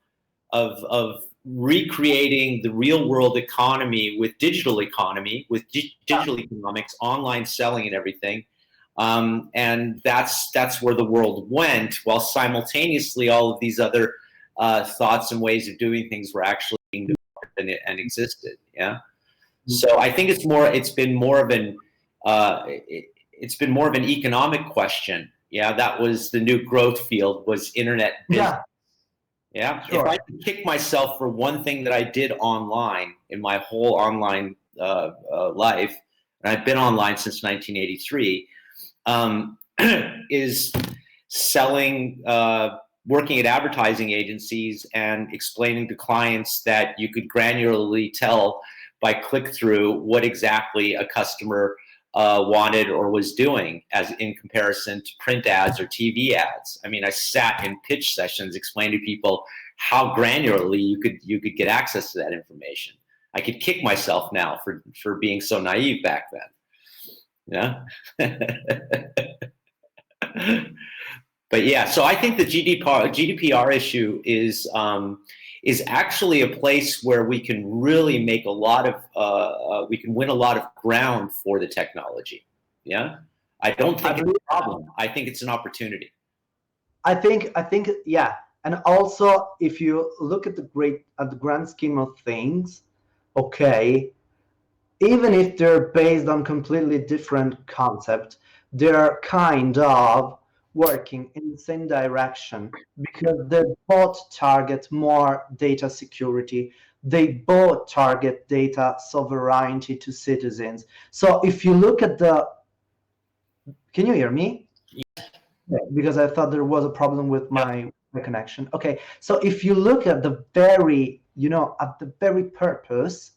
recreating the real world economy with digital economy, with digital economics, online selling and everything. And that's where the world went, while simultaneously all of these other thoughts and ways of doing things were actually being developed and existed. Yeah. So I think it's been more of an economic question. Yeah, that was the new growth field, was internet business. Yeah. Sure. If I could kick myself for one thing that I did online in my whole online life, and I've been online since 1983, is selling, working at advertising agencies and explaining to clients that you could granularly tell by click-through what exactly a customer wanted or was doing, as in comparison to print ads or TV ads. I mean, I sat in pitch sessions explaining to people how granularly you could get access to that information. I could kick myself now for being so naive back then. Yeah. But yeah, so I think the GDPR issue is actually a place where we can really make a lot of we can win a lot of ground for the technology. Yeah, I don't think it's a problem. I think it's an opportunity. I think yeah, and also if you look at the grand scheme of things, okay, even if they're based on completely different concept, they're kind of working in the same direction, because they both target more data security. They both target data sovereignty to citizens. So if you look at can you hear me? Yes. Because I thought there was a problem with my connection. Okay, so if you look at the very, at the very purpose,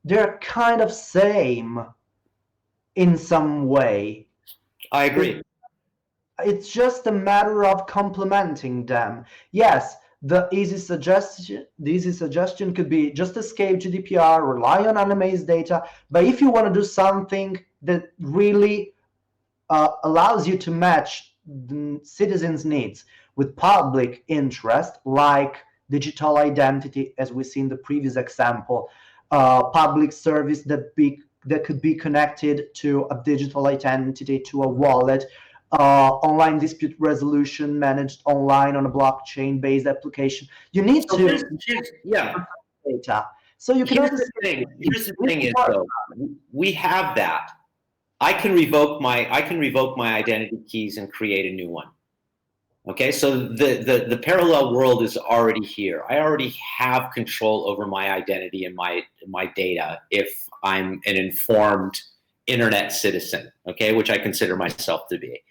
they're kind of same in some way. I agree. It's just a matter of complementing them. Yes, the easy suggestion could be just escape GDPR, rely on anonymized data. But if you want to do something that really allows you to match the citizens' needs with public interest, like digital identity, as we see in the previous example, public service that could be connected to a digital identity, to a wallet, online dispute resolution managed online on a blockchain-based application. You need data. So you can. Here's the thing is, though, we have that. I can revoke my identity keys and create a new one. Okay, so the parallel world is already here. I already have control over my identity and my data if I'm an informed internet citizen, okay, which I consider myself to be.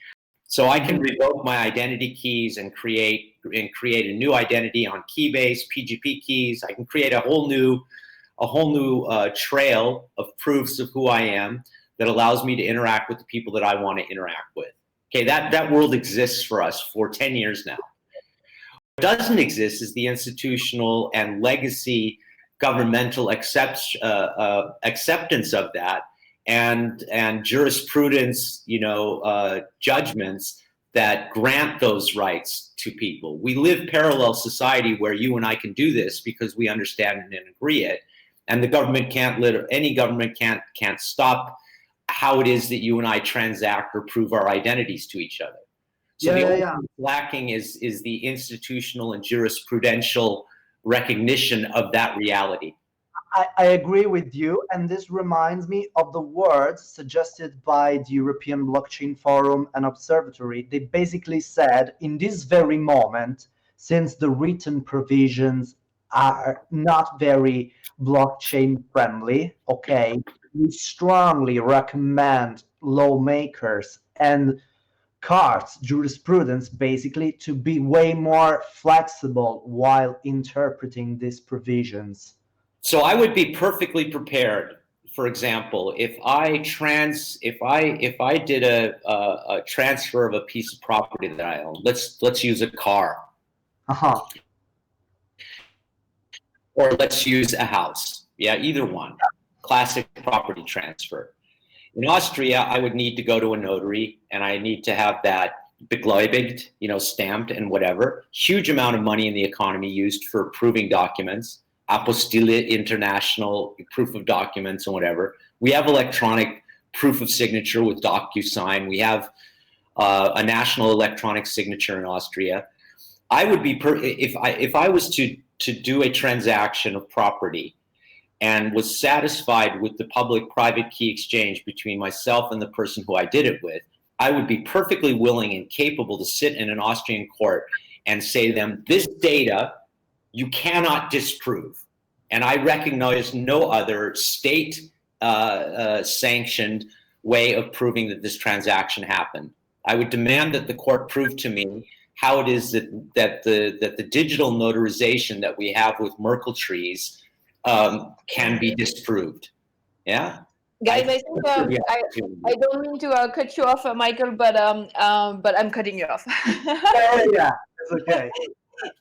So I can revoke my identity keys and create a new identity on Keybase, PGP keys. I can create a whole new trail of proofs of who I am that allows me to interact with the people that I want to interact with. Okay, that world exists for us for 10 years now. What doesn't exist is the institutional and legacy governmental acceptance of that, and jurisprudence, judgments that grant those rights to people. We live parallel society where you and I can do this because we understand and agree it, and the government any government can't stop how it is that you and I transact or prove our identities to each other. So the only thing lacking is the institutional and jurisprudential recognition of that reality. I agree with you, and this reminds me of the words suggested by the European Blockchain Forum and Observatory. They basically said, in this very moment, since the written provisions are not very blockchain friendly, okay, we strongly recommend lawmakers and courts, jurisprudence, basically, to be way more flexible while interpreting these provisions. So I would be perfectly prepared. For example, if I did a transfer of a piece of property that I own, let's use a car, or let's use a house. Yeah, either one. Classic property transfer. In Austria, I would need to go to a notary, and I need to have that beglaubigt, stamped and whatever. Huge amount of money in the economy used for approving documents. Apostille international proof of documents and whatever. We have electronic proof of signature with DocuSign. We have a national electronic signature in Austria. I would be if I was to do a transaction of property and was satisfied with the public-private key exchange between myself and the person who I did it with, I would be perfectly willing and capable to sit in an Austrian court and say to them, this data you cannot disprove. And I recognize no other state sanctioned way of proving that this transaction happened. I would demand that the court prove to me how it is that the digital notarization that we have with Merkle trees can be disproved. Yeah? Guys, I think I don't mean to cut you off, Michael, but I'm cutting you off. Yeah, it's okay.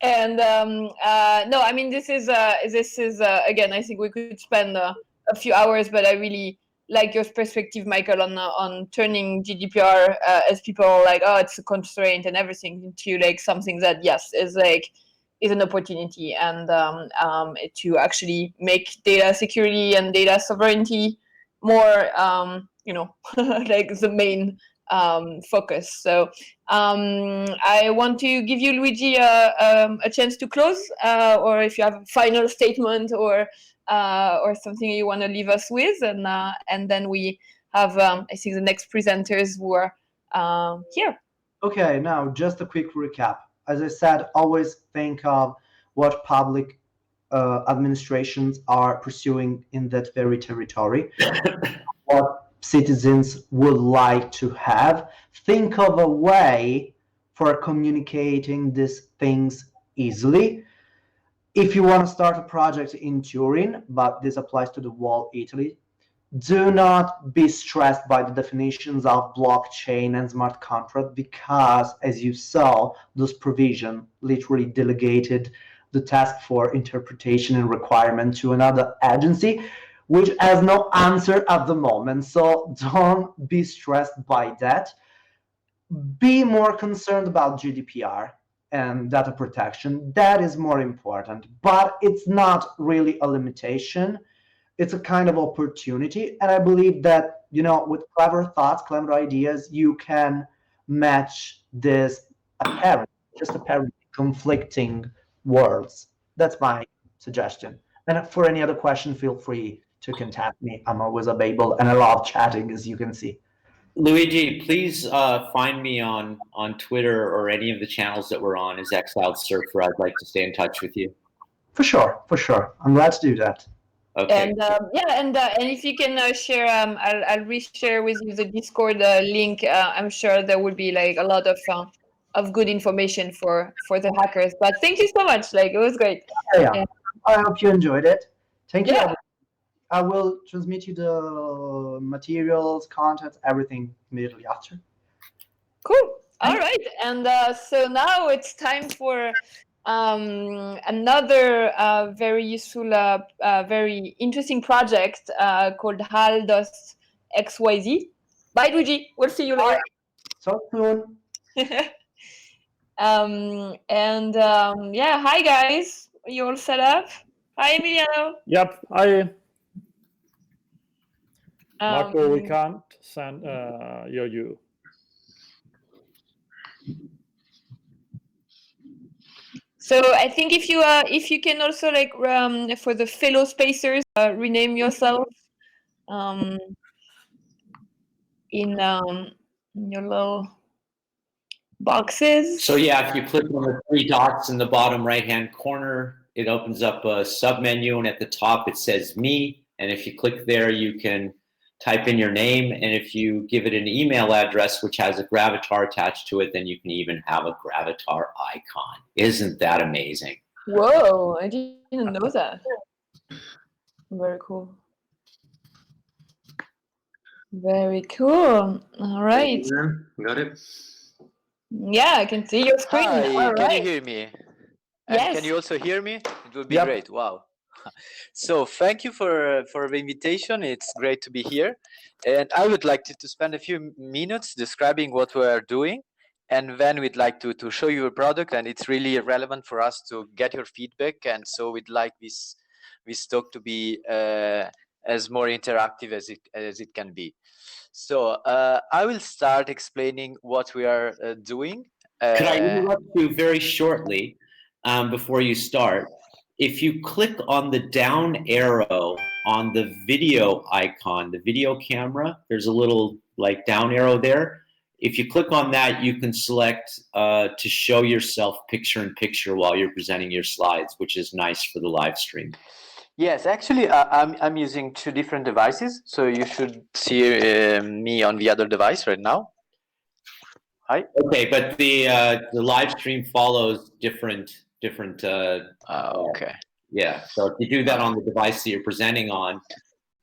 And no, I mean this is again, I think we could spend a few hours, but I really like your perspective, Michael, on turning GDPR as people are like, oh, it's a constraint and everything, into like something that is an opportunity, and to actually make data security and data sovereignty more like the main focus. So I want to give you, Luigi, a chance to close, or if you have a final statement or something you want to leave us with, and then we have I think the next presenters who are here. Okay, now just a quick recap. As I said, always think of what public administrations are pursuing in that very territory, what citizens would like to have. Think of a way for communicating these things easily. If you want to start a project in Turin, but this applies to the whole Italy, do not be stressed by the definitions of blockchain and smart contract, because as you saw, those provisions literally delegated the task for interpretation and requirement to another agency, which has no answer at the moment. So don't be stressed by that. Be more concerned about GDPR and data protection. That is more important, but it's not really a limitation. It's a kind of opportunity, and I believe that with clever thoughts, clever ideas, you can match this apparent conflicting worlds. That's my suggestion. And for any other question, feel free to contact me. I'm always available, and I love chatting, as you can see. Luigi, please find me on Twitter or any of the channels that we're on as Exiled Surfer. I'd like to stay in touch with you. For sure, for sure. I'm glad to do that. Okay. And and if you can share, I'll reshare with you the Discord link. I'm sure there will be like a lot of good information for the hackers. But thank you so much. Like it was great. Yeah. I hope you enjoyed it. Thank you. Yeah. I will transmit you the materials, contents, everything immediately after. Cool. All right. And so now it's time for another very useful, very interesting project called HAL.xyz. Bye, Luigi. We'll see you later. Talk soon. Yeah, hi guys. You all set up? Hi, Emiliano. Yep. Marco, we can't send hear you. So I think if you can also like for the fellow spacers rename yourself in your little boxes. So yeah, if you click on the three dots in the bottom right-hand corner, it opens up a sub-menu, and at the top it says Me. And if you click there, you can type in your name, and if you give it an email address which has a gravatar attached to it, then you can even have a gravatar icon. Isn't that amazing? Whoa, I didn't know that. Very cool. Very cool. All right. Got it? Yeah, I can see your screen. Hi, can you hear me? And Yes. can you also hear me? It would be Yep. great. Wow. So thank you for the invitation. It's great to be here. And I would like to spend a few minutes describing what we are doing. And then we'd like to show you a product, and it's really relevant for us to get your feedback. And so we'd like this talk to be as more interactive as it can be. So I will start explaining what we are doing. Could I interrupt you very shortly before you start? If you click on the down arrow on the video icon, the video camera, there's a little like down arrow there. If you click on that, you can select to show yourself picture-in-picture while you're presenting your slides, which is nice for the live stream. Yes, actually, I'm using two different devices, so you should see me on the other device right now. Hi. Okay, but the live stream follows different. Okay. Yeah, so if you do that on the device that you're presenting on,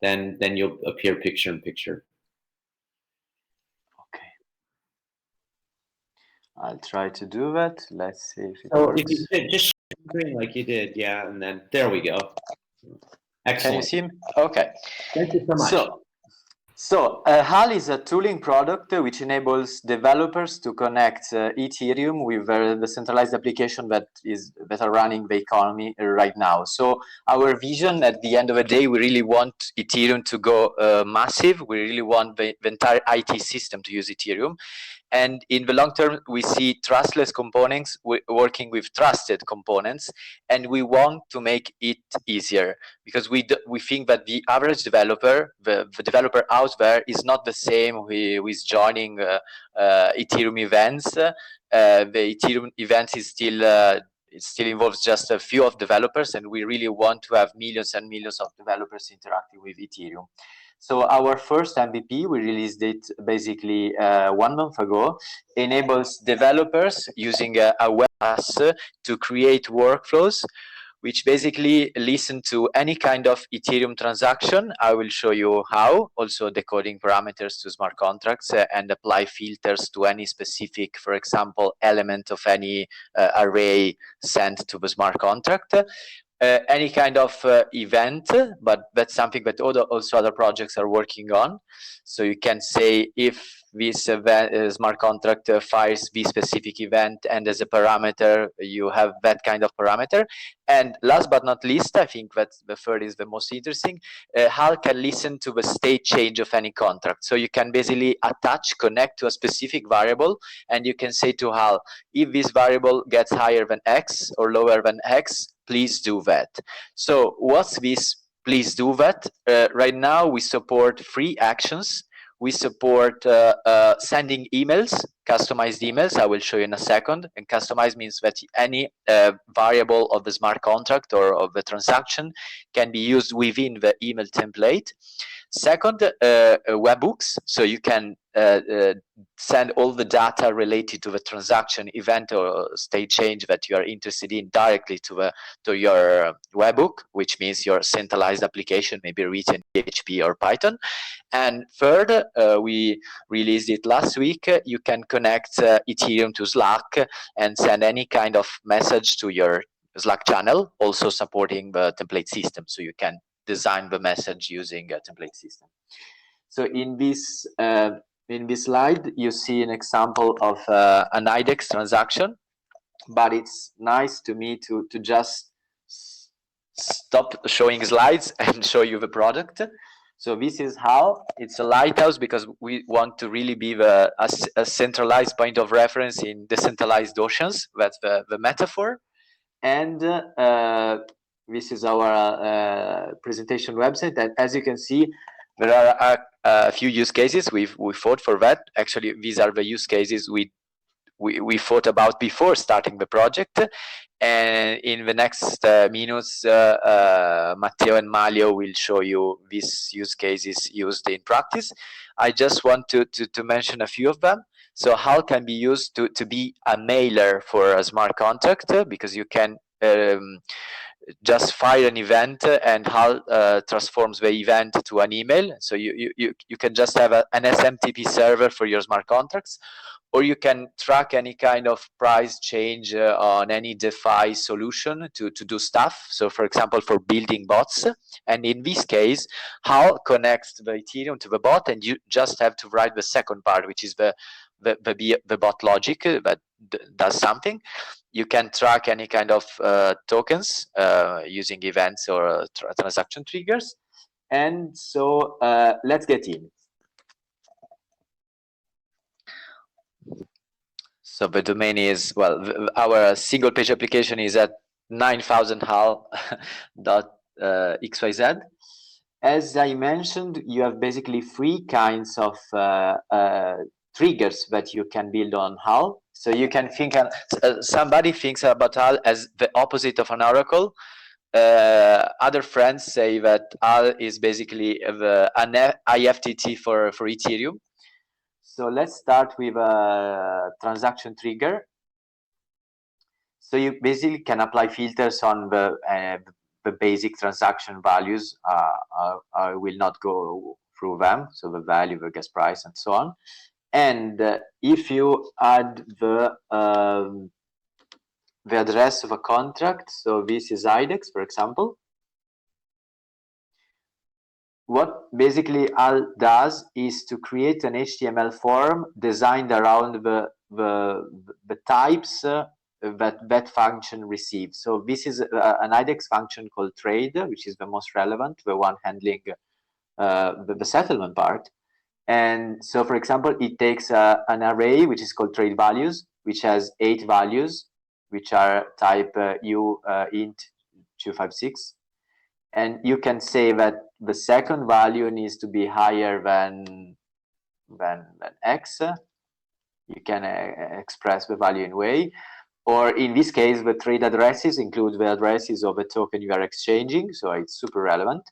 then you'll appear picture-in-picture. Okay. I'll try to do that. Let's see if it So works. if you just share the screen like you did, yeah, and then there we go. Excellent. Can you see me? Okay. Thank you so much. So HAL is a tooling product which enables developers to connect Ethereum with the centralized application that are running the economy right now. So our vision at the end of the day, we really want Ethereum to go massive. We really want the entire IT system to use Ethereum. And in the long term, we see trustless components working with trusted components, and we want to make it easier because we think that the average developer, the developer out there, is not the same who is joining Ethereum events. The Ethereum events is still it still involves just a few of developers, and we really want to have millions and millions of developers interacting with Ethereum. So our first MVP, we released it basically 1 month ago, enables developers using a web pass to create workflows which basically listen to any kind of Ethereum transaction. I will show you how, also decoding parameters to smart contracts and apply filters to any specific, for example, element of any array sent to the smart contract. Any kind of event, but that's something that also other projects are working on. So you can say if this event, smart contract fires this specific event, and as a parameter, you have that kind of parameter. And last but not least, I think that the third is the most interesting, HAL can listen to the state change of any contract. So you can basically connect to a specific variable, and you can say to HAL, if this variable gets higher than X or lower than X, please do that. So what's this please do that? Right now we support 3 actions we support sending emails, customized emails. I will show you in a second. And customized means that any variable of the smart contract or of the transaction can be used within the email template. Second, webhooks, so you can send all the data related to the transaction, event, or state change that you are interested in directly to your webhook, which means your centralized application, maybe written in PHP or Python. And third, we released it last week. You can connect Ethereum to Slack and send any kind of message to your Slack channel, also supporting the template system, so you can design the message using a template system. So in this slide, you see an example of an IDEX transaction, but it's nice to me to just stop showing slides and show you the product. So this is how it's a lighthouse, because we want to really be a centralized point of reference in decentralized oceans. That's the metaphor. And this is our presentation website. And as you can see, there are a few use cases. We fought for that. Actually, these are the use cases we thought about before starting the project. And in the next minutes, Matteo and Malio will show you these use cases used in practice. I just want to mention a few of them. So HAL can be used to be a mailer for a smart contract, because you can just fire an event and HAL transforms the event to an email. So you can just have an SMTP server for your smart contracts, or you can track any kind of price change on any DeFi solution to do stuff. So for example, for building bots. And in this case, HAL connects the Ethereum to the bot, and you just have to write the second part, which is the bot logic that does something. You can track any kind of tokens using events or transaction triggers. And so let's get in. So the domain is, well, our single page application is at 9000hal.xyz. As I mentioned, you have basically three kinds of triggers that you can build on HAL. So you can think, somebody thinks about HAL as the opposite of an oracle. Other friends say that HAL is basically an IFTT for Ethereum. So let's start with a transaction trigger. So you basically can apply filters on the basic transaction values. I will not go through them. So the value, the gas price, and so on. And if you add the address of a contract, so this is IDEX, for example. What basically HAL does is to create an HTML form designed around the types that function receives. So this is an IDEX function called trade, which is the most relevant, the one handling the settlement part. And so, for example, it takes an array which is called trade values, which has 8 values, which are type int 256. And you can say that the second value needs to be higher than x. You can express the value in way. Or in this case, the trade addresses include the addresses of the token you are exchanging. So it's super relevant.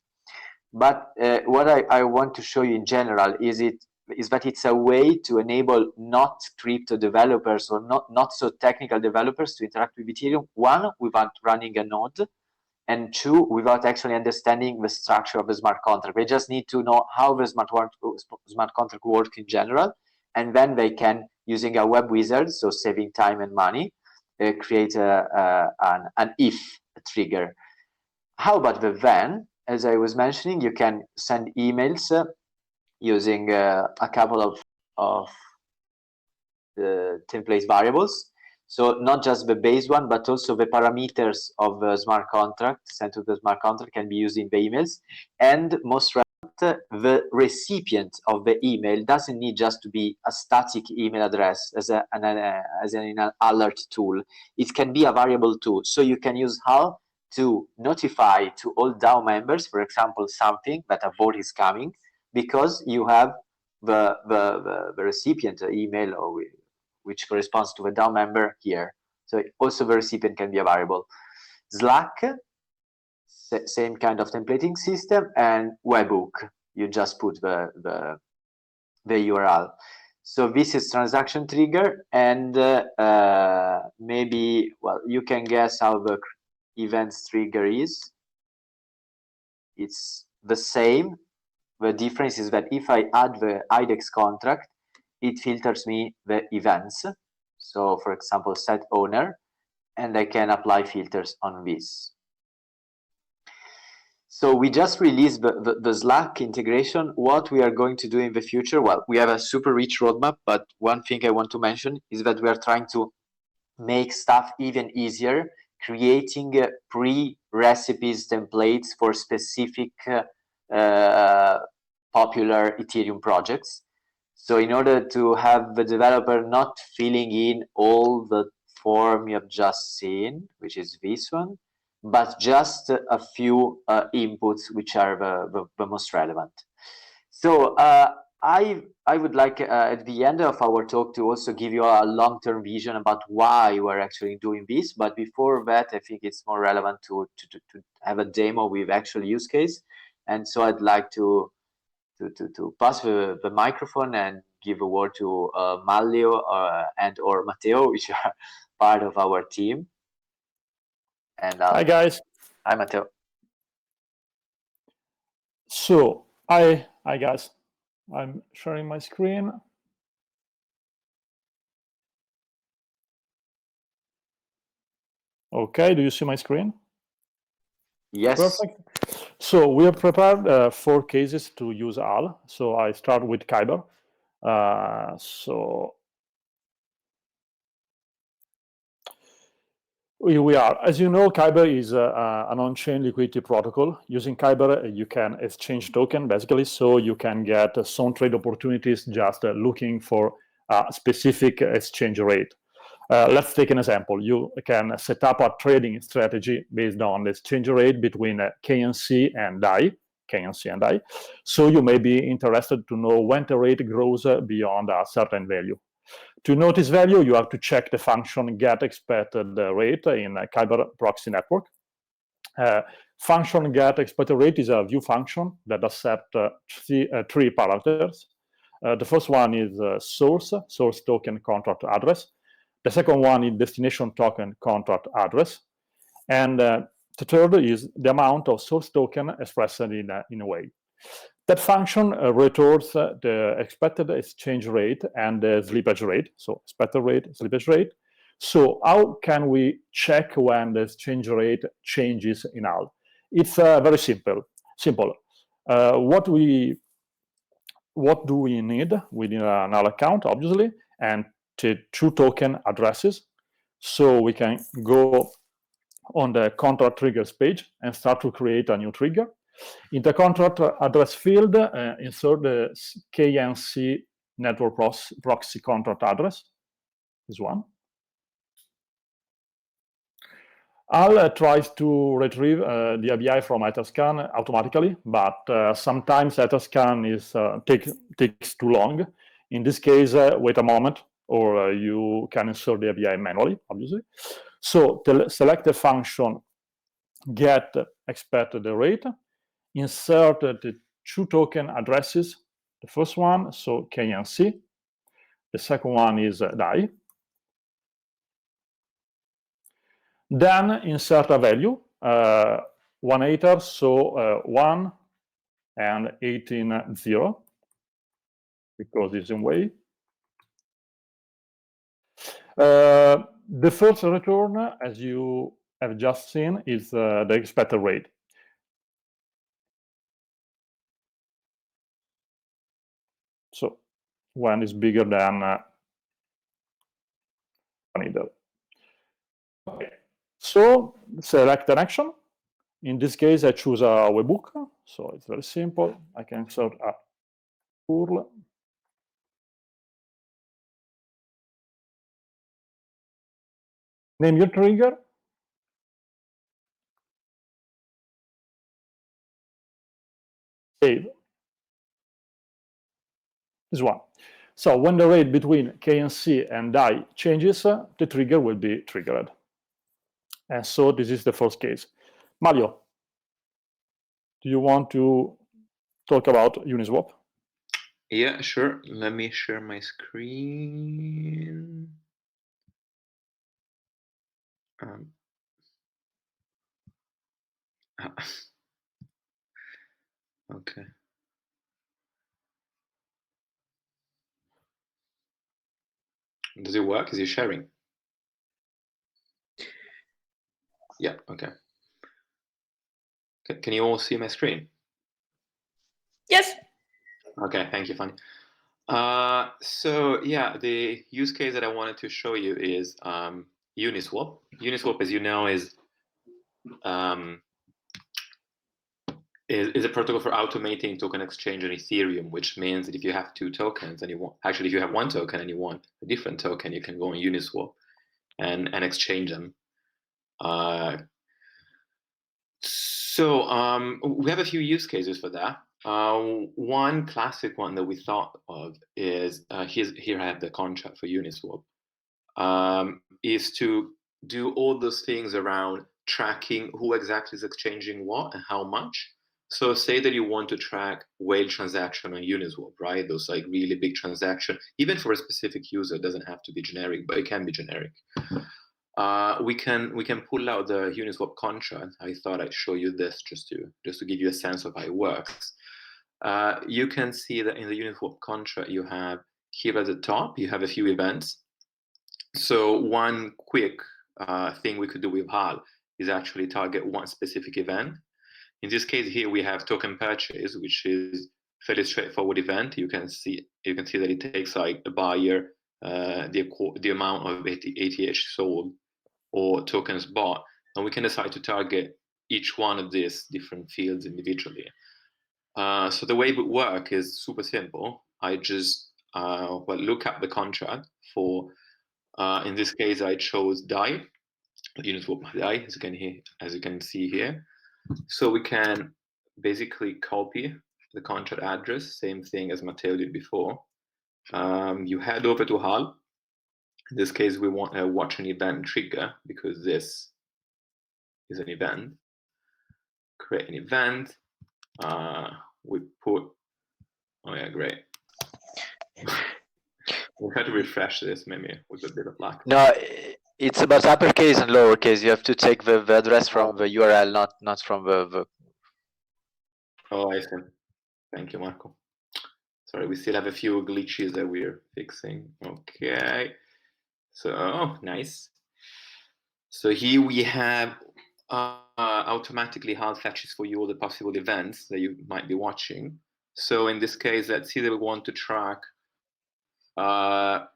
But what I want to show you in general is that it's a way to enable not crypto developers or not so technical developers to interact with Ethereum, one, without running a node, and two, without actually understanding the structure of the smart contract. They just need to know how the smart contract works in general, and then they can, using a web wizard, so saving time and money, create an if trigger. How about the then? As I was mentioning, you can send emails using a couple of template variables. So not just the base one, but also the parameters of the smart contract sent to the smart contract can be used in the emails. And most relevant, the recipient of the email doesn't need just to be a static email address as an alert tool. It can be a variable too. So you can use HAL to notify to all DAO members, for example, something that a vote is coming, because you have the recipient email or which corresponds to the DAO member here. So also the recipient can be a variable. Slack, same kind of templating system, and webhook. You just put the URL. So this is transaction trigger, and maybe, well, you can guess how the events trigger is. It's the same. The difference is that if I add the IDEX contract, it filters me the events. So for example, set owner, and I can apply filters on this. So we just released the Slack integration. What we are going to do in the future, well, we have a super rich roadmap, but one thing I want to mention is that we are trying to make stuff even easier, creating pre-recipes templates for specific popular Ethereum projects. So in order to have the developer not filling in all the form you have just seen, which is this one, but just a few inputs which are the most relevant. So I would like at the end of our talk to also give you a long-term vision about why we're actually doing this. But before that, I think it's more relevant to have a demo with actual use case. And so I'd like to pass the microphone and give a word to Maglio and or Matteo, which are part of our team. And hi guys. Hi Matteo. So hi guys. I'm sharing my screen. Okay, do you see my screen? Yes. Perfect. So we have prepared 4 cases to use AL. So I start with Kyber. So we are, as you know, Kyber is an on-chain liquidity protocol. Using Kyber, you can exchange token, basically, so you can get some trade opportunities just looking for a specific exchange rate. Let's take an example. You can set up a trading strategy based on the exchange rate between KNC and DAI. So you may be interested to know when the rate grows beyond a certain value. To notice value, you have to check the function get expected rate in a Kyber proxy network. Function get expected rate is a view function that accepts 3 parameters. The first one is source token contract address. The second one is destination token contract address. And the third is the amount of source token expressed in a way. That function returns the expected exchange rate and the slippage rate. So expected rate, slippage rate. So how can we check when the exchange rate changes in AL? It's very simple. What do we need? We need an AL account, obviously, and 2 token addresses. So we can go on the contract triggers page and start to create a new trigger. In the contract address field, insert the KNC network proxy contract address, this one. AL tries to retrieve the API from Etherscan automatically, but sometimes Etherscan takes too long. In this case, wait a moment, or you can insert the API manually, obviously. So select the function get expected rate, insert the 2 token addresses. The first one, so KNC. The second one is DAI. Then insert a value, 1 Ether, so 1 and 18.0, because it's in way. The first return, as you have just seen, is the expected rate. So 1 is bigger than 1 Ether. Okay. So select an action. In this case, I choose a webhook. So it's very simple. I can insert a URL. Name your trigger. Save. This one. So when the rate between K and C and DAI changes, the trigger will be triggered. And so this is the first case. Mario, do you want to talk about Uniswap? Yeah, sure. Let me share my screen. Okay. Does it work? Is it sharing? Yeah, okay. Can you all see my screen? Yes. Okay, thank you, Fanny. So yeah, the use case that I wanted to show you is Uniswap. Uniswap, as you know, is a protocol for automating token exchange on Ethereum, which means that if you have two tokens and you want, actually, if you have one token and you want a different token, you can go on Uniswap and exchange them. So we have a few use cases for that. One classic one that we thought of is here I have the contract for Uniswap. Is to do all those things around tracking who exactly is exchanging what and how much. So say that you want to track whale transaction on Uniswap, right? Those like really big transaction, even for a specific user, it doesn't have to be generic, but it can be generic. We can pull out the Uniswap contract. I thought I'd show you this just to give you a sense of how it works. You can see that in the Uniswap contract, you have here at the top, you have a few events. So one quick thing we could do with HAL is actually target one specific event. In this case here, we have token purchase, which is fairly straightforward event. You can see that it takes like a buyer, the amount of ETH sold or tokens bought, and we can decide to target each one of these different fields individually. So the way it would work is super simple. I just look up the contract for. In this case, I chose DAI, Uniswap DAI, as you can see here. So we can basically copy the contract address, same thing as Matteo did before. You head over to HAL. In this case, we want to watch an event trigger because this is an event. Create an event. We put, oh yeah, great. We'll have to refresh this maybe with a bit of luck. No, it's about uppercase and lowercase. You have to take the address from the URL, not from the. Oh, I see. Thank you, Marco. Sorry, we still have a few glitches that we're fixing. Okay. So, nice. So here we have automatically HAL fetches for you all the possible events that you might be watching. So in this case, let's see that we want to track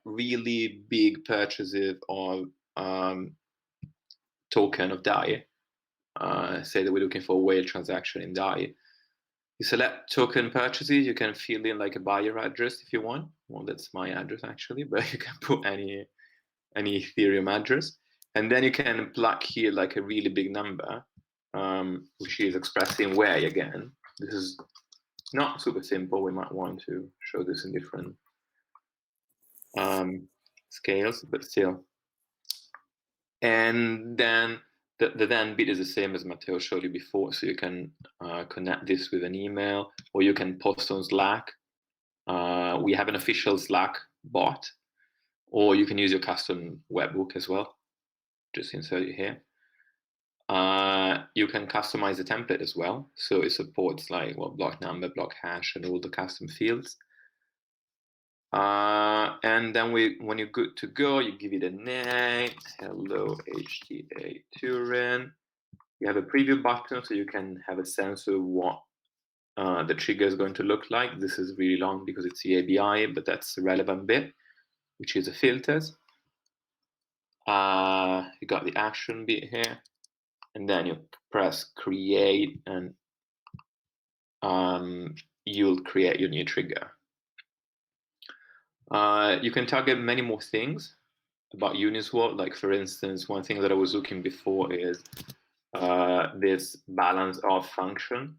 really big purchases of token of DAI. Say that we're looking for a whale transaction in DAI. You select token purchases. You can fill in like a buyer address if you want. Well, that's my address actually, but you can put any Ethereum address, and then you can plug here like a really big number, which is expressed in way again. This is not super simple. We might want to show this in different scales, but still. And then the then bit is the same as Matteo showed you before. So you can connect this with an email, or you can post on Slack. We have an official Slack bot, or you can use your custom webhook as well. Just insert it here. You can customize the template as well. So it supports like block number, block hash, and all the custom fields. And then when you're good to go, you give it a name. Hello, HTA TURIN. You have a preview button so you can have a sense of what the trigger is going to look like. This is really long because it's the ABI, but that's the relevant bit, which is the filters. You got the action bit here, and then you press create, and you'll create your new trigger. You can target many more things about Uniswap. Like for instance, one thing that I was looking before is this balance of function.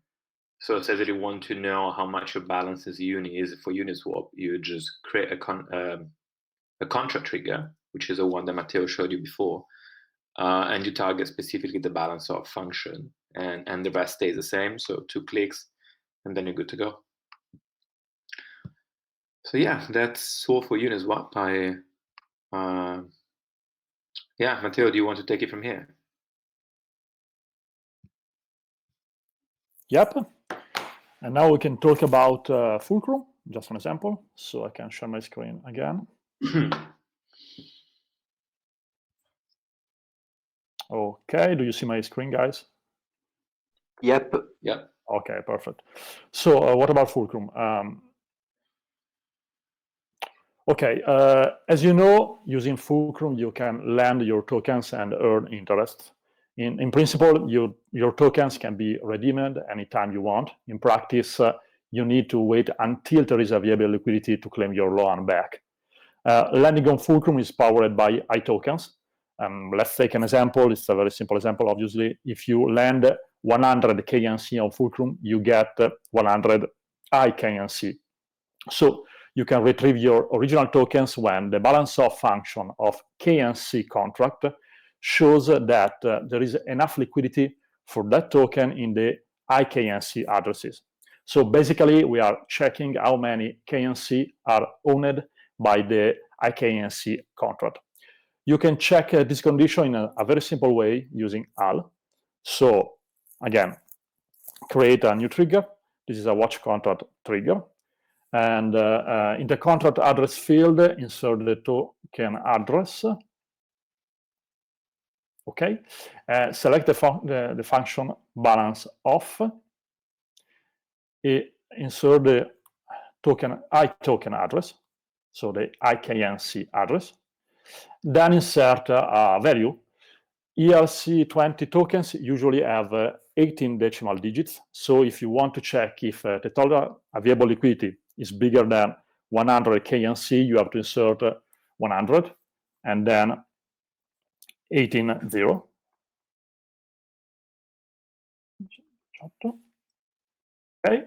So it says that you want to know how much your balance is for Uniswap, you just create a contract trigger, which is the one that Matteo showed you before, and you target specifically the balance of function, and the rest stays the same. So 2 clicks, and then you're good to go. So yeah, that's all for Uniswap. Yeah, Matteo, do you want to take it from here? Yep. And now we can talk about Fulcrum, just an example. So I can share my screen again. Okay, do you see my screen, guys? Yep. Yep. Okay, perfect. So what about Fulcrum? Okay, as you know, using Fulcrum, you can lend your tokens and earn interest. In principle, your tokens can be redeemed anytime you want. In practice, you need to wait until there is available liquidity to claim your loan back. Lending on Fulcrum is powered by iTokens. Let's take an example. It's a very simple example, obviously. If you lend 100 KNC on Fulcrum, you get 100 iKNC. So you can retrieve your original tokens when the balance of function of KNC contract shows that there is enough liquidity for that token in the iKNC addresses. So basically, we are checking how many KNC are owned by the iKNC contract. You can check this condition in a very simple way using AL. So again, create a new trigger. This is a watch contract trigger. And in the contract address field, insert the token address. Okay. Select the function balance off. Insert the iToken address, so the iKNC address. Then insert a value. ERC20 tokens usually have 18 decimal digits. So if you want to check if the total available liquidity is bigger than 100 KNC, you have to insert 100 and then 18.0. Okay.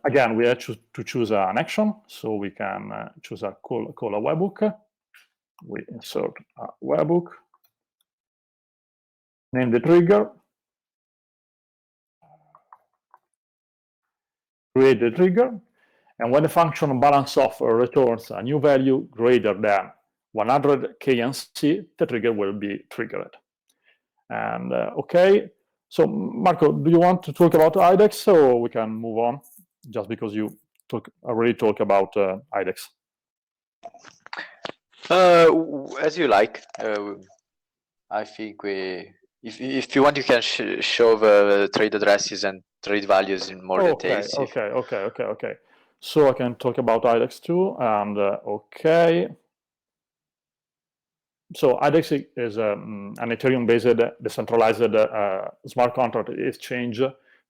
Again, we have to choose an action, so we can choose a call a webhook. We insert a webhook, name the trigger, create the trigger, and when the function balance offer returns a new value greater than 100 KNC, the trigger will be triggered. And okay, so Marco, do you want to talk about IDEX, or we can move on, just because you already talked about IDEX? As you like. I think if you want, you can show the trade addresses and trade values in more details. Okay. So I can talk about IDEX too, and okay. So IDEX is an Ethereum-based decentralized smart contract exchange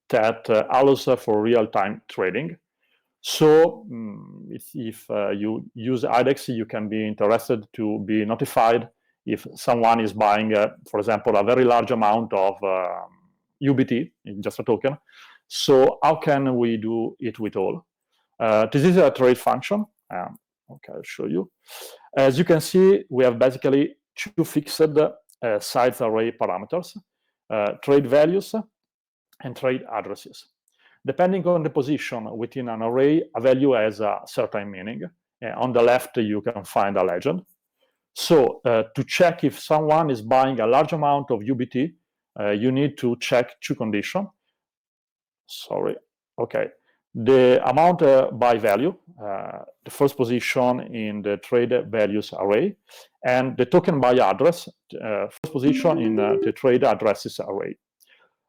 that allows for real-time trading. So if you use IDEX, you can be interested to be notified if someone is buying, for example, a very large amount of UBT, just a token. So how can we do it with all? This is a trade function. Okay, I'll show you. As you can see, we have basically 2 fixed size array parameters, trade values and trade addresses. Depending on the position within an array, a value has a certain meaning. On the left, you can find a legend. So to check if someone is buying a large amount of UBT, you need to check 2 conditions. Sorry. Okay. The amount by value, the first position in the trade values array, and the token by address, first position in the trade addresses array.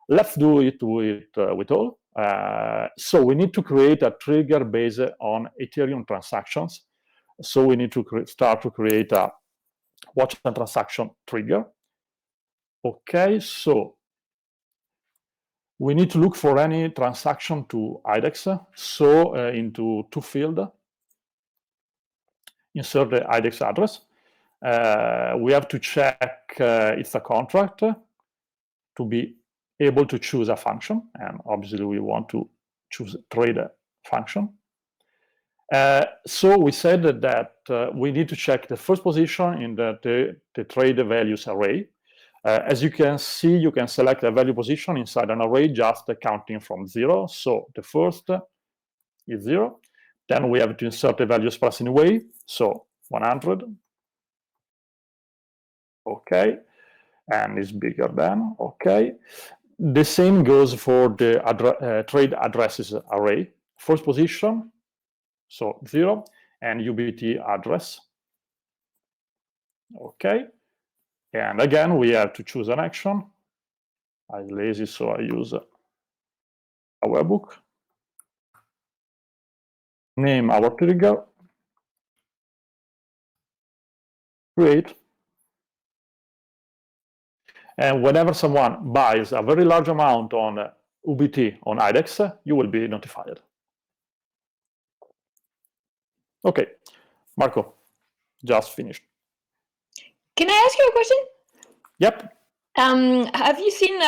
Let's do it with all. So we need to create a trigger based on Ethereum transactions. So we need to start to create a watch and transaction trigger. Okay, so we need to look for any transaction to IDEX. So into to field, insert the IDEX address. We have to check it's a contract to be able to choose a function, and obviously we want to choose trade function. So we said that we need to check the first position in the trade values array. As you can see, you can select a value position inside an array just counting from 0. So the first is 0. Then we have to insert the values plus anyway. So 100. Okay. And it's bigger than. Okay. The same goes for the trade addresses array. First position, so 0, and UBT address. Okay. And again, we have to choose an action. I'm lazy, so I use a webhook. Name our trigger. Create. And whenever someone buys a very large amount on UBT on IDEX, you will be notified. Okay, Marco, just finished. Can I ask you a question? Yep. Have you seen,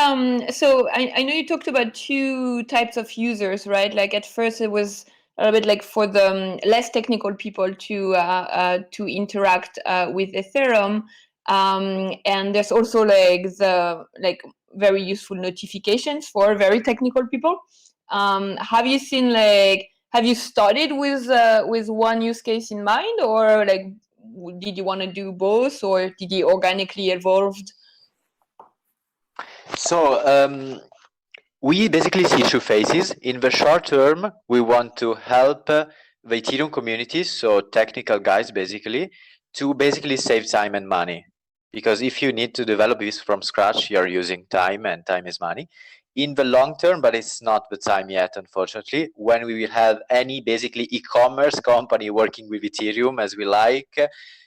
so I know you talked about two types of users, right? Like at first it was a little bit like for the less technical people to interact with Ethereum. And there's also like the very useful notifications for very technical people. Have you seen have you started with one use case in mind, or like did you want to do both, or did you organically evolved? So we basically see two phases. In the short term, we want to help the Ethereum community, so technical guys basically, to basically save time and money. Because if you need to develop this from scratch, you're using time, and time is money. In the long term, but it's not the time yet, unfortunately, when we will have any basically e-commerce company working with Ethereum as we like,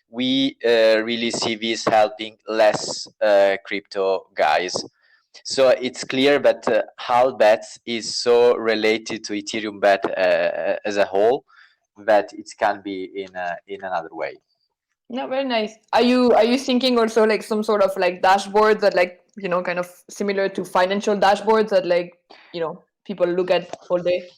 we really see this helping less crypto guys. So it's clear that HAL bets is so related to Ethereum bet as a whole that it can be in another way. No, very nice. Are you thinking also like some sort of like dashboard that kind of similar to financial dashboards that people look at all day?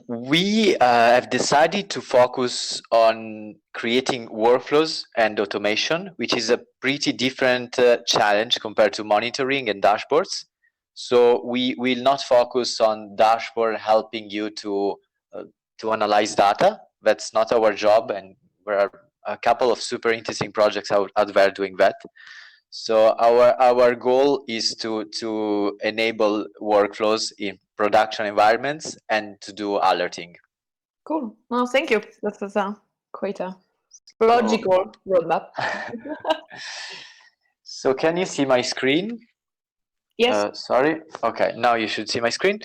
We have decided to focus on creating workflows and automation, which is a pretty different challenge compared to monitoring and dashboards. So we will not focus on dashboard helping you to analyze data. That's not our job, and there are a couple of super interesting projects out there doing that. So our goal is to enable workflows in production environments and to do alerting. Cool. Well, thank you. That was quite a logical roadmap. So can you see my screen? Yes. Sorry. Okay, now you should see my screen.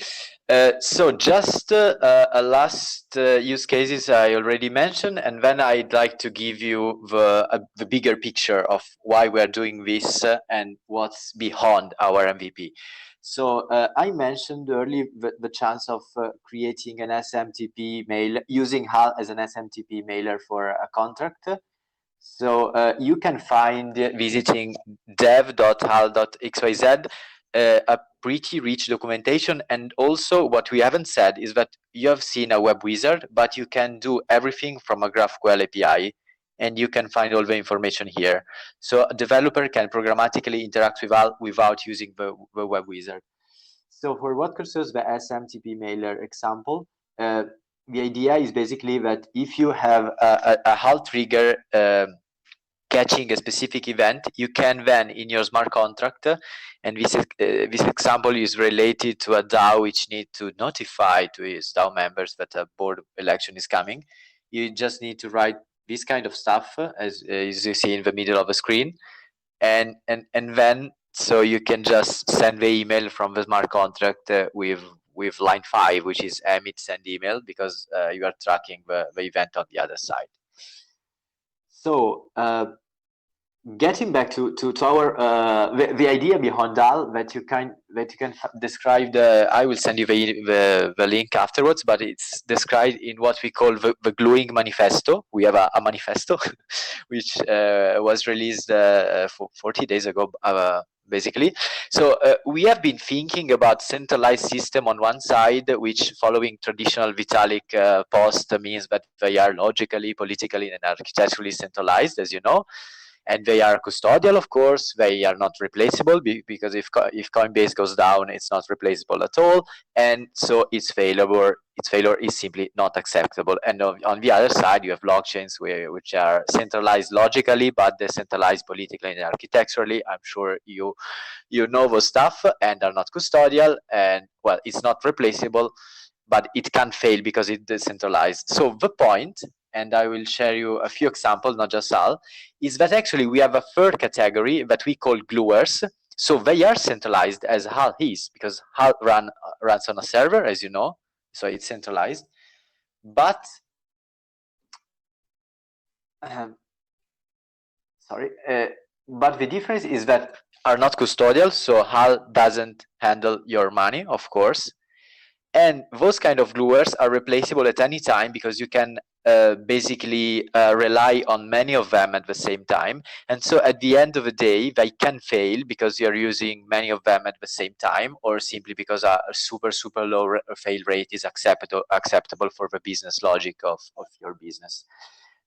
So just a last use cases I already mentioned, and then I'd like to give you the bigger picture of why we're doing this and what's behind our MVP. So I mentioned earlier the chance of creating an SMTP mail, using HAL as an SMTP mailer for a contract. So you can find visiting dev.hal.xyz a pretty rich documentation. And also what we haven't said is that you have seen a web wizard, but you can do everything from a GraphQL API, and you can find all the information here. So a developer can programmatically interact with HAL without using the web wizard. So for what concerns the SMTP mailer example, the idea is basically that if you have a HAL trigger catching a specific event, you can then in your smart contract, and this example is related to a DAO which need to notify to its DAO members that a board election is coming. You just need to write this kind of stuff as you see in the middle of the screen, and then so you can just send the email from the smart contract with line 5, which is emit send email, because you are tracking the event on the other side. So getting back to our the idea behind HAL that you can describe I will send you the link afterwards, but it's described in what we call the gluing manifesto. We have a manifesto which was released 40 days ago basically. So we have been thinking about centralized system on one side, which following traditional Vitalik post means that they are logically, politically, and architecturally centralized, as you know. And they are custodial, of course. They are not replaceable because if Coinbase goes down, it's not replaceable at all, and so its failure is simply not acceptable. And on the other side, you have blockchains which are centralized logically but decentralized politically and architecturally. I'm sure you know those stuff, and are not custodial, and well, it's not replaceable, but it can fail because it's decentralized. So the point, and I will share you a few examples, not just HAL, is that actually we have a third category that we call gluers. So they are centralized as HAL is, because HAL runs on a server, as you know, so it's centralized. But but the difference is that are not custodial, so HAL doesn't handle your money, of course. And those kind of gluers are replaceable at any time because you can basically rely on many of them at the same time. And so at the end of the day, they can fail because you're using many of them at the same time, or simply because a super low fail rate is acceptable for the business logic of your business.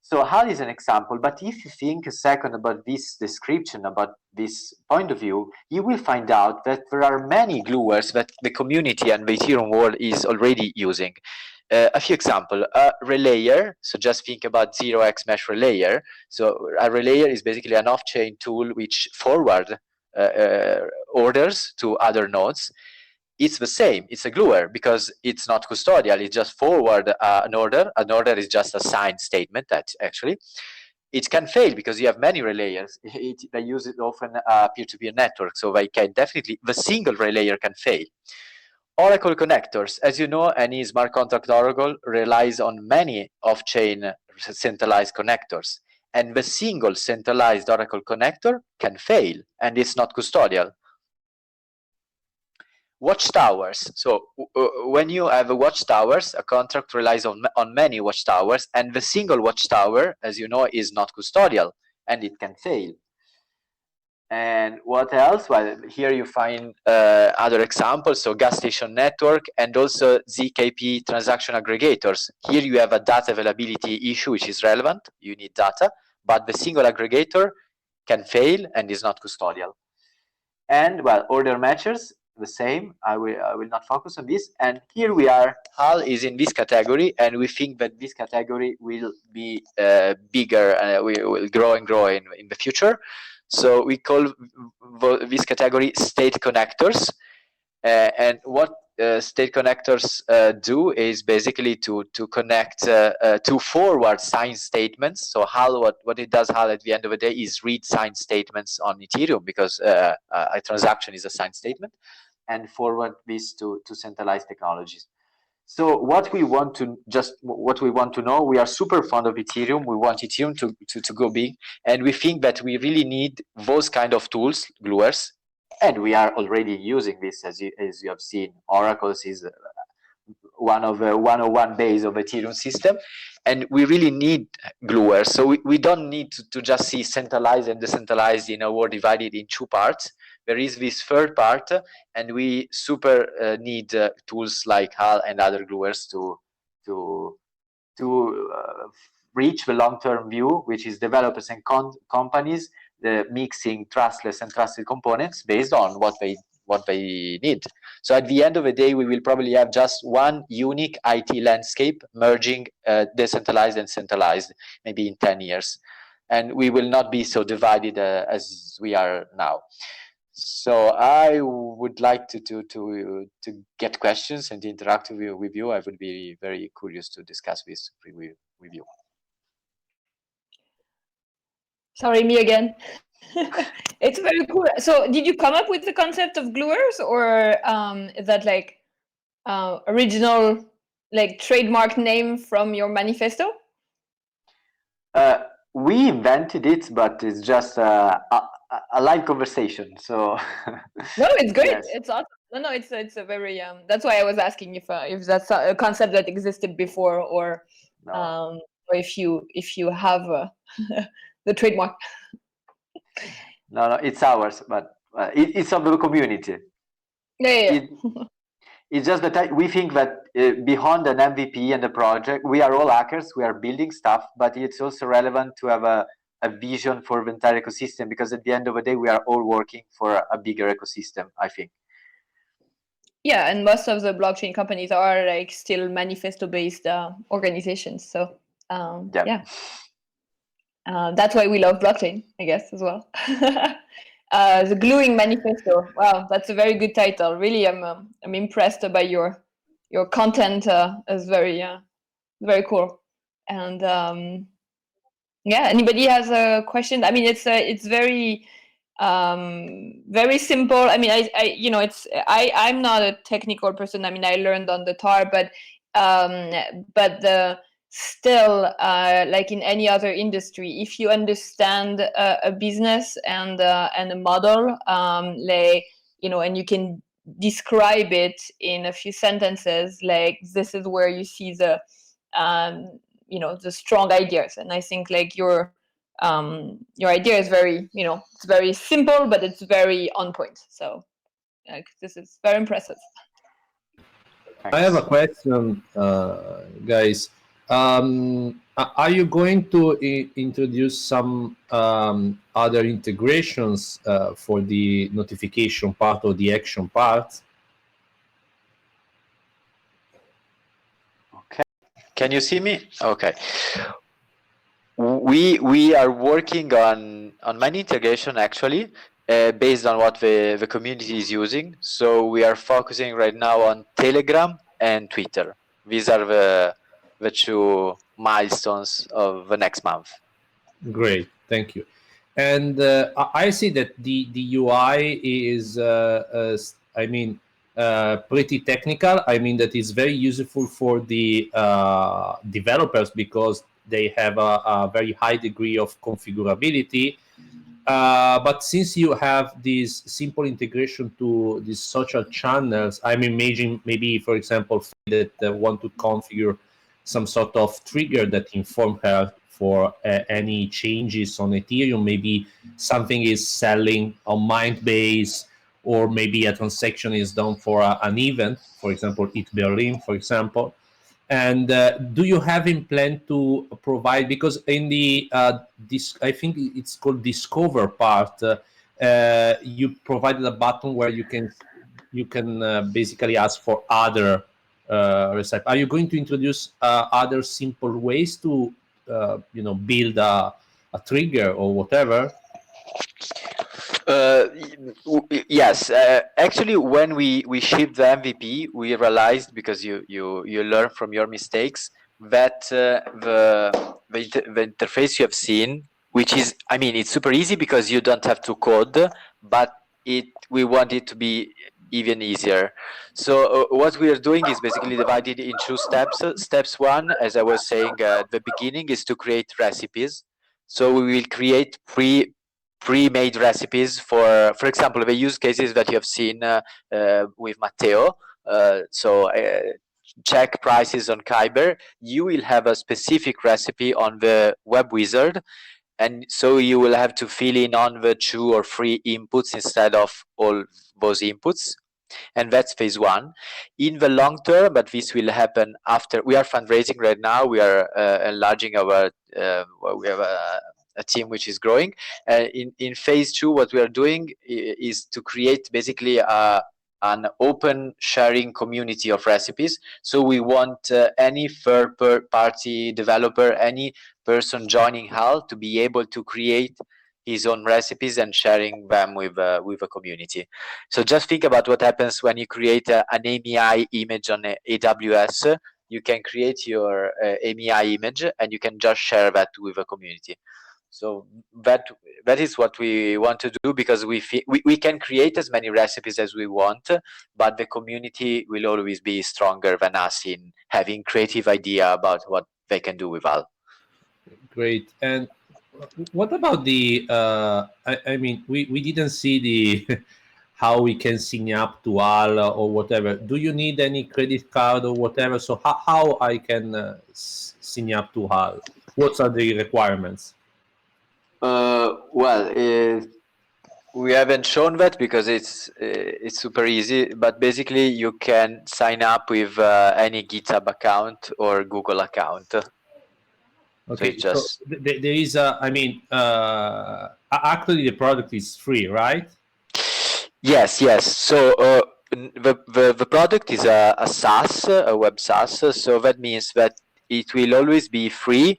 So HAL is an example, but if you think a second about this description, about this point of view, you will find out that there are many gluers that the community and the Ethereum world is already using. A few examples, a relayer, so just think about 0x mesh relayer. So a relayer is basically an off-chain tool which forward orders to other nodes. It's the same, it's a gluer because it's not custodial, it just forward an order. An order is just a signed statement that actually it can fail because you have many relayers. They use it often peer-to-peer network, so they can definitely, the single relayer can fail. Oracle connectors, as you know, any smart contract Oracle relies on many off-chain centralized connectors, and the single centralized Oracle connector can fail, and it's not custodial. Watchtowers. So when you have a watchtowers, a contract relies on many watchtowers, and the single watchtower, as you know, is not custodial, and it can fail. And what else? Well, here you find other examples, so gas station network and also ZKP transaction aggregators. Here you have a data availability issue which is relevant, you need data, but the single aggregator can fail and is not custodial. And well, order matchers, the same. I will not focus on this. And here we are, HAL is in this category, and we think that this category will be bigger and will grow and grow in the future. So we call this category state connectors. And what state connectors do is basically to connect to forward signed statements. So HAL, what it does, HAL at the end of the day is read signed statements on Ethereum, because a transaction is a signed statement, and forward this to centralized technologies. So what we want to know, we are super fond of Ethereum. We want Ethereum to go big, and we think that we really need those kind of tools, gluers, and we are already using this, as you have seen. Oracles is one of the 101 base of Ethereum system, and we really need gluers. So we don't need to just see centralized and decentralized in a world divided in two parts. There is this third part, and we super need tools like HAL and other gluers to reach the long-term view, which is developers and companies mixing trustless and trusted components based on what they need. So at the end of the day, we will probably have just one unique IT landscape merging decentralized and centralized, maybe in 10 years. And we will not be so divided as we are now. So I would like to get questions and interact with you. I would be very curious to discuss this with you. Sorry, me again. It's very cool. So did you come up with the concept of gluers, or is that like original, like trademark name from your manifesto? We invented it, but it's just a live conversation. So no, it's great. Yes. It's awesome. No, it's a very that's why I was asking if that's a concept that existed before, or No. or if you have the trademark. No, it's ours, but it's of the community. Yeah. It's just that we think that beyond an MVP and a project, we are all hackers, we are building stuff, but it's also relevant to have a vision for the entire ecosystem, because at the end of the day, we are all working for a bigger ecosystem, I think. Yeah, and most of the blockchain companies are like still manifesto-based organizations. So yeah. That's why we love blockchain, I guess, as well. The Gluing Manifesto. Wow, that's a very good title. Really, I'm impressed by your content. Is very very cool. And yeah, anybody has a question? I mean, it's very very simple. I mean, I'm not a technical person. I mean, I learned on the TAR, but still, like in any other industry, if you understand a business and a model, like, and you can describe it in a few sentences, like this is where you see the the strong ideas. And I think like your idea is very, it's very simple, but it's very on point. So like this is very impressive. I have a question, guys. Are you going to introduce some other integrations for the notification part or the action part? Okay. Can you see me? Okay. We are working on many integration actually, based on what the community is using. So we are focusing right now on Telegram and Twitter. These are the two milestones of the next month. Great, thank you. And I see that the UI is, pretty technical. I mean that is very useful for the developers because they have a very high degree of configurability. But since you have this simple integration to these social channels, I'm imagining maybe, for example, that want to configure some sort of trigger that inform her for any changes on Ethereum. Maybe something is selling on Mindbase, or maybe a transaction is done for an event, for example, ETH Berlin, for example. And do you have in plan to provide, because in the I think it's called Discover part, you provided a button where you can basically ask for other recipes. Are you going to introduce other simple ways to build a trigger or whatever? Yes, actually, when we shipped the MVP, we realized, because you learn from your mistakes, that the interface you have seen, which is, I mean, it's super easy because you don't have to code, but we want it to be even easier. So what we are doing is basically divided in two steps. Steps one, as I was saying at the beginning, is to create recipes. So we will create pre-made recipes for example, the use cases that you have seen with Matteo. Check prices on Kyber. You will have a specific recipe on the web wizard, and so you will have to fill in on the 2 or 3 inputs instead of all those inputs. And that's phase one. In the long term, but this will happen after we are fundraising right now. We are enlarging our we have a team which is growing. In phase two, what we are doing is to create basically an open sharing community of recipes. So we want any third party developer, any person joining HAL to be able to create his own recipes and sharing them with a community. So just think about what happens when you create an AMI image on AWS. You can create your AMI image and you can just share that with a community. So that is what we want to do, because we can create as many recipes as we want, but the community will always be stronger than us in having creative idea about what they can do with HAL. Great. And what about the I mean, we didn't see the how we can sign up to HAL or whatever. Do you need any credit card or whatever? So how I can sign up to HAL? What are the requirements? We haven't shown that because it's super easy, but basically you can sign up with any GitHub account or Google account. Okay, So so there is a, I mean, actually the product is free, right? Yes. So the product is a SaaS, a web SaaS. So that means that it will always be free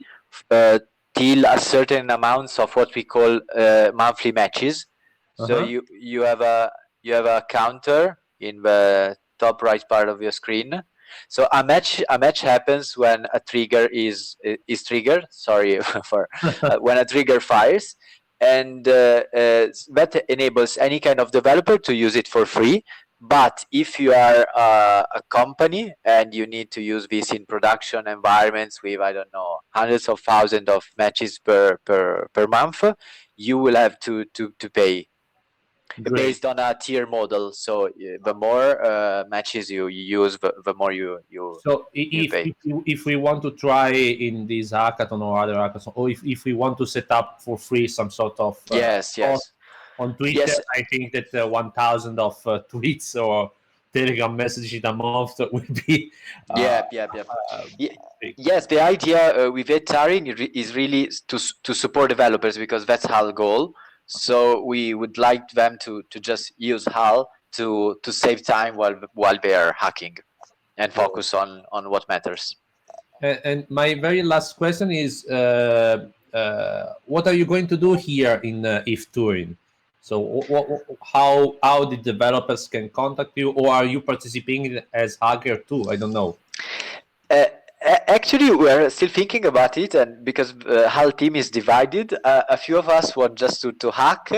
till a certain amounts of what we call monthly matches. So you have a counter in the top right part of your screen. So a match happens when a trigger is triggered. Sorry for when a trigger fires, and that enables any kind of developer to use it for free. But if you are a company and you need to use this in production environments with, I don't know, hundreds of thousands of matches per month, you will have to pay. Great. Based on a tier model. So the more matches you use, the more you So pay. if we want to try in this hackathon or other hackathon, or if we want to set up for free some sort of yes. On Twitter, I think that 1,000 of tweets or Telegram messages a month would be Yes, the idea with TURIN is really to support developers, because that's HAL goal. So we would like them to just use HAL to save time while they are hacking and focus on what matters. And my very last question is, what are you going to do here in ETH TURIN? So how the developers can contact you, or are you participating as hacker too? I don't know. Actually, we're still thinking about it, and because the HAL team is divided, a few of us want just to hack,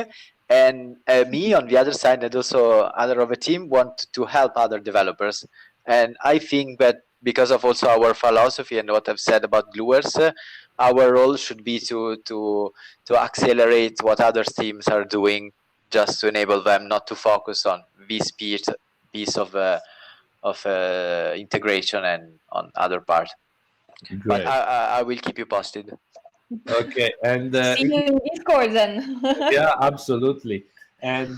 and me on the other side, and also other of the team want to help other developers. And I think that because of also our philosophy and what I've said about gluers, our role should be to accelerate what other teams are doing, just to enable them not to focus on this piece of integration and on other part. Great. But I will keep you posted. Okay, and see you in Discord then. yeah, absolutely. And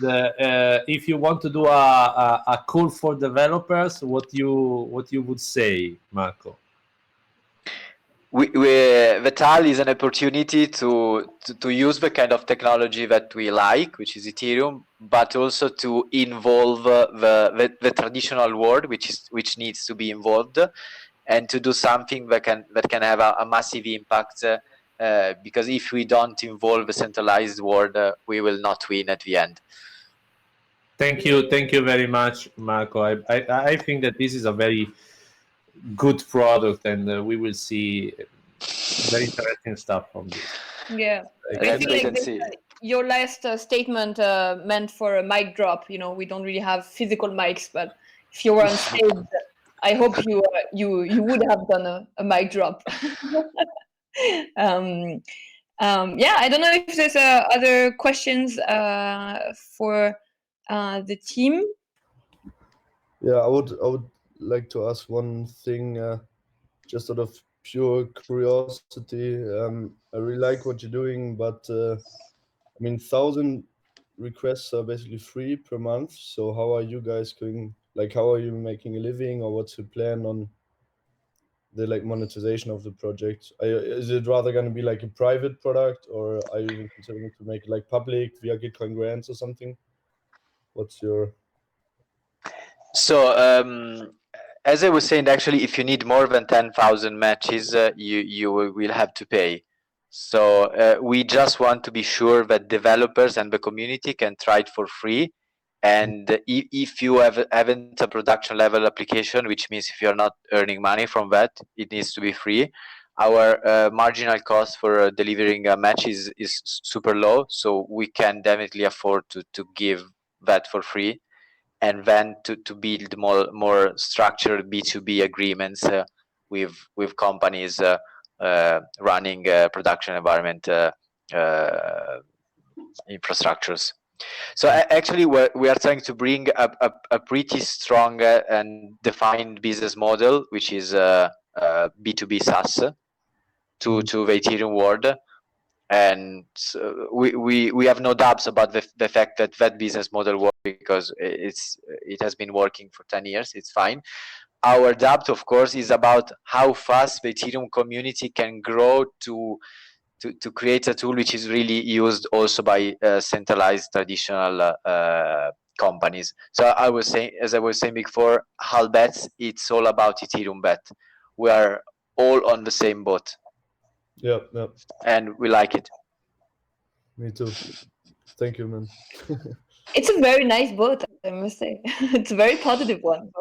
if you want to do a call for developers, what you would say, Marco? The TAL is an opportunity to use the kind of technology that we like, which is Ethereum, but also to involve the traditional world, which needs to be involved, and to do something that can have a massive impact. Because if we don't involve the centralized world, we will not win at the end. Thank you very much, Marco. I think that this is a very good product, and we will see very interesting stuff from this. Yeah, I think your last statement meant for a mic drop. You know, we don't really have physical mics, but if you were on stage, I hope you would have done a mic drop. Yeah, I don't know if there's other questions for the team. Yeah, I would like to ask one thing, just out of pure curiosity. I really like what you're doing, but I mean, 1,000 requests are basically free per month. So how are you guys going? Like, how are you making a living, or what's your plan on the monetization of the project? Is it rather going to be like a private product, or are you even considering to make it public via Gitcoin grants or something? What's your... So as I was saying, actually, if you need more than 10,000 matches, you will have to pay. So we just want to be sure that developers and the community can try it for free. And if you haven't a production level application, which means if you're not earning money from that, it needs to be free. Our marginal cost for delivering a match is super low, so we can definitely afford to give that for free, and then to build more structured B2B agreements with companies running production environment infrastructures. So actually, we are trying to bring a pretty strong and defined business model, which is B2B SaaS to the Ethereum world. And so we have no doubts about the fact that that business model works, because it has been working for 10 years. It's fine. Our doubt, of course, is about how fast the Ethereum community can grow to create a tool which is really used also by centralized traditional companies. So I was saying, as I was saying before, HAL bets, it's all about Ethereum bet. We are all on the same boat. Yep, yep. And we like it. Me too. Thank you, man. It's a very nice boat, I must say. It's a very positive one.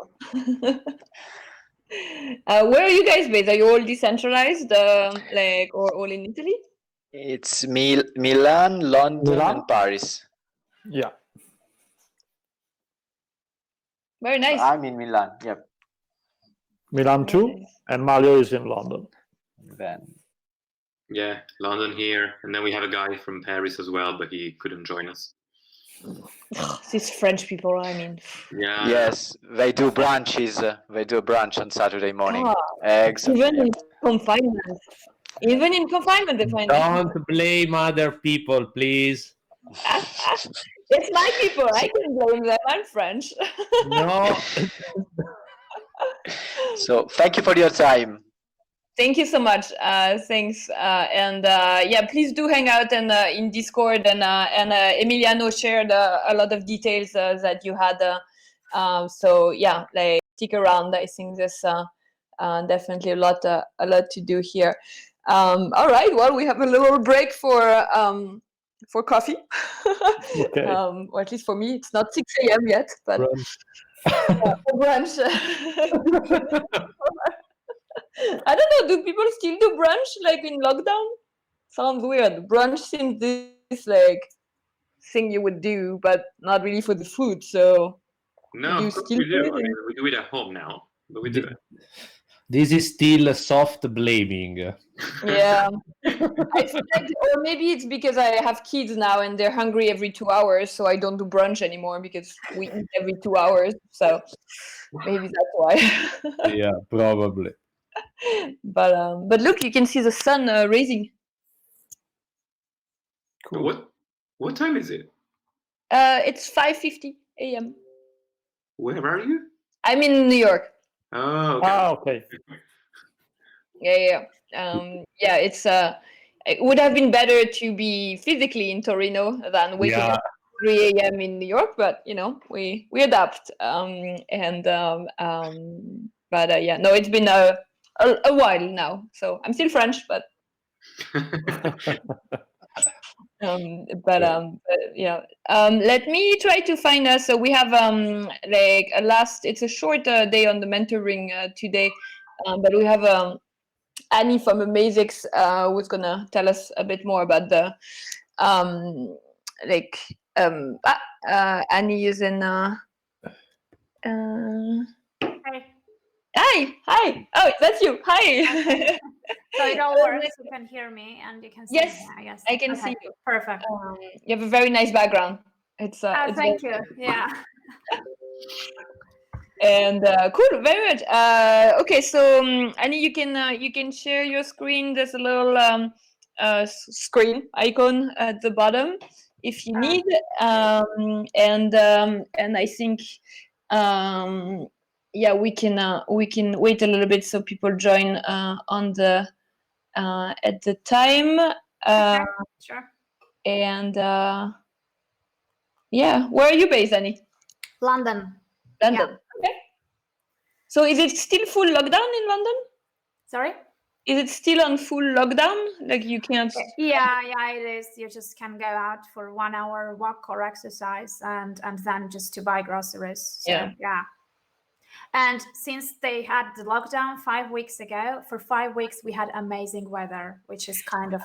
Where are you guys based? Are you all decentralized, or all in Italy? It's Milan, London, and Paris. Yeah. Very nice. So I'm in Milan. Yep. Milan too, and Mario is in London. Then. Yeah, London here, and then we have a guy from Paris as well, but he couldn't join us. These French people, I mean. Yeah. Yes, they do brunches. They do a brunch on Saturday morning. Exactly. Even in confinement. Even in confinement, they find. Don't blame other people, please. It's my people. I can blame them. I'm French. No. So thank you for your time. Thank you so much. Thanks. Yeah, please do hang out and in Discord. And Emiliano shared a lot of details that you had. So yeah, like stick around. I think there's definitely a lot to do here. All right. Well, we have a little break for coffee. Okay. Or at least for me, it's not 6 a.m. yet, but for brunch. I don't know. Do people still do brunch like in lockdown? Sounds weird. Brunch seems this like thing you would do, but not really for the food. So No, you of course still we do. do I it? mean, we do it at home now, but we do it. This is still a soft blaming. Yeah. I feel like, or maybe it's because I have kids now and they're hungry every 2 hours, so I don't do brunch anymore because we eat every 2 hours. So maybe that's why. Yeah, probably. But look, you can see the sun rising. Cool. What time is it? It's 5:50 a.m. Where are you? I'm in New York. Oh, okay. Okay. Yeah. Yeah, it's it would have been better to be physically in Torino than waking up at 3 a.m. in New York, but you know, we adapt. But yeah, no, it's been a while now. So I'm still French, but yeah. Let me try to find us. So we have like a last. It's a short day on the mentoring today, but we have Annie from Amazix who's gonna tell us a bit more about the Annie is in. Hi. Oh, that's you. Hi. So it all works. You can hear me and you can see Yes, me, I guess. I can Okay, see you. Perfect. You have a very nice background. It's thank you. Yeah. And cool, very much. Okay, so Annie, you can share your screen. There's a little screen icon at the bottom if you need. And I think yeah, we can wait a little bit so people join on the at the time. Okay, sure. And yeah, where are you based, Annie? London. London. Yeah. Okay. So is it still full lockdown in London? Sorry? Is it still on full lockdown? Like you can't? Yeah, it is. You just can go out for 1 hour walk or exercise and then just to buy groceries. So, yeah. And since they had the lockdown 5 weeks ago, for 5 weeks we had amazing weather, which is kind of,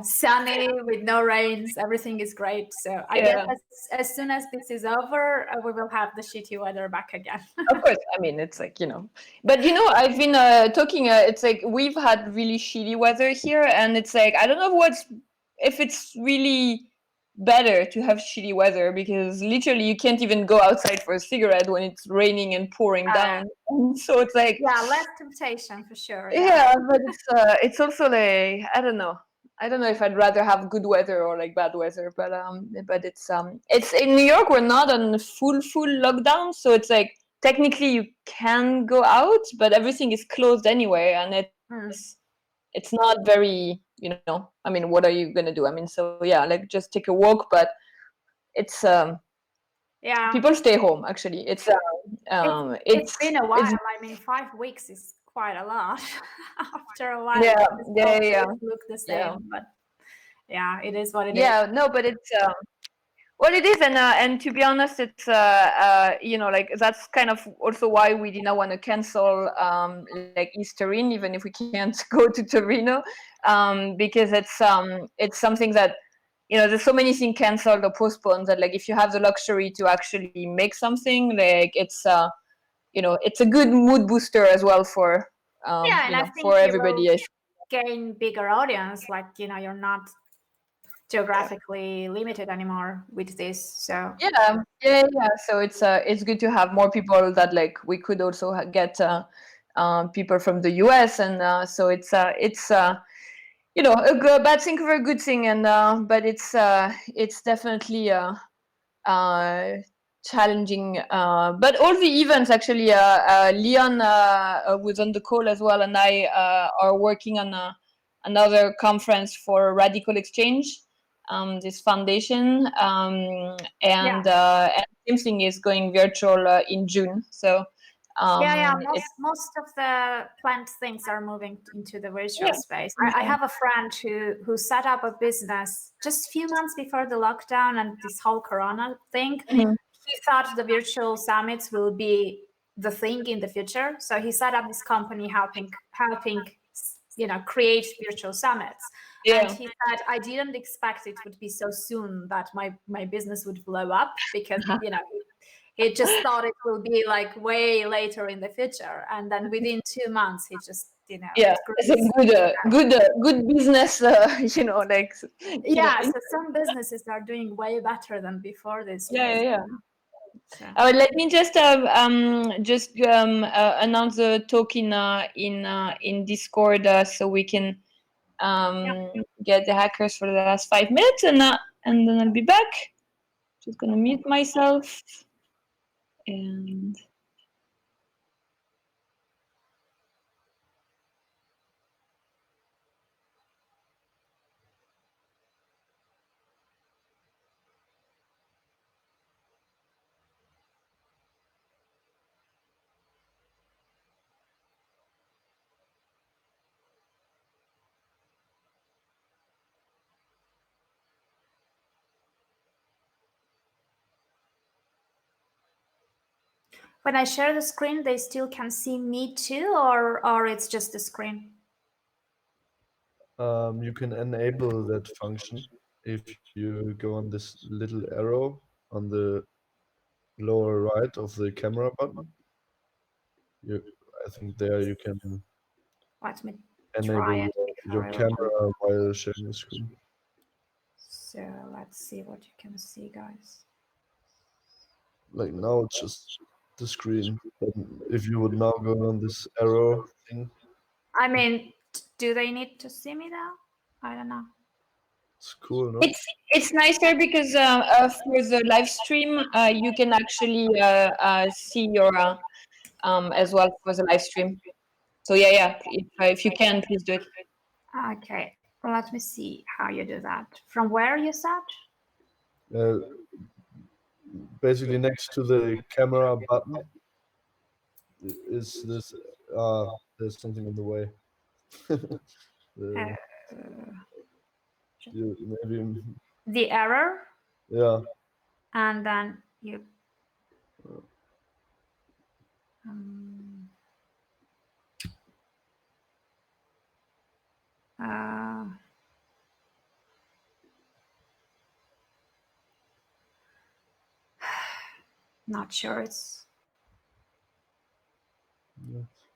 sunny with no rains. Everything is great. So I guess as soon as this is over, we will have the shitty weather back again. Of course. I mean, it's like, but I've been talking, it's like we've had really shitty weather here. And it's like, I don't know if it's really better to have shitty weather, because literally you can't even go outside for a cigarette when it's raining and pouring down. And so it's like, less temptation for sure. Yeah, but it's also like, I don't know. I don't know if I'd rather have good weather or like bad weather, but it's in New York. We're not on full lockdown, so it's like technically you can go out, but everything is closed anyway, and it's not very, I mean, what are you gonna do? I mean, so yeah, like just take a walk, but it's people stay home. Actually, it's been a while. I mean, 5 weeks is quite a lot. After a while, yeah, look the same, but yeah, it is what it is. Yeah, no, but it's what it is, and to be honest, it's like that's kind of also why we didn't want to cancel like TURIN, even if we can't go to Torino, because it's something that there's so many things canceled or postponed that like if you have the luxury to actually make something, like it's it's a good mood booster as well for and I think for everybody. Gain bigger audience, like you're not geographically limited anymore with this, so yeah. So it's good to have more people that like we could also get people from the US, and so it's a bad thing for a good thing, and but it's definitely challenging, but all the events actually, Leon was on the call as well, and I are working on another conference for Radical Exchange, this foundation, and same thing is going virtual in June, so most of the planned things are moving into the virtual space. I have a friend who set up a business just a few months before the lockdown and this whole Corona thing. He thought the virtual summits will be the thing in the future, so he set up this company helping create virtual summits. And he said, I didn't expect it would be so soon that my business would blow up, because he just thought it will be like way later in the future, and then within 2 months he just it's a good business, like so some businesses are doing way better than before this. So. Let me just announce the talk in Discord, so we can get the hackers for the last 5 minutes, and then I'll be back. Just gonna mute myself and. When I share the screen, they still can see me too, or it's just the screen? You can enable that function if you go on this little arrow on the lower right of the camera button. I think there you can enable your camera while sharing the screen. So let's see what you can see, guys. Like now it's just the screen. But if you would now go on this arrow thing. I mean, do they need to see me now? I don't know. It's cool, no? It's nicer because for the live stream, you can actually see your as well for the live stream. So yeah. If you can, please do it. Okay, let me see how you do that. From where you said? Basically next to the camera button is this. There's something in the way. Maybe the error. Yeah. And then you. Not sure it's.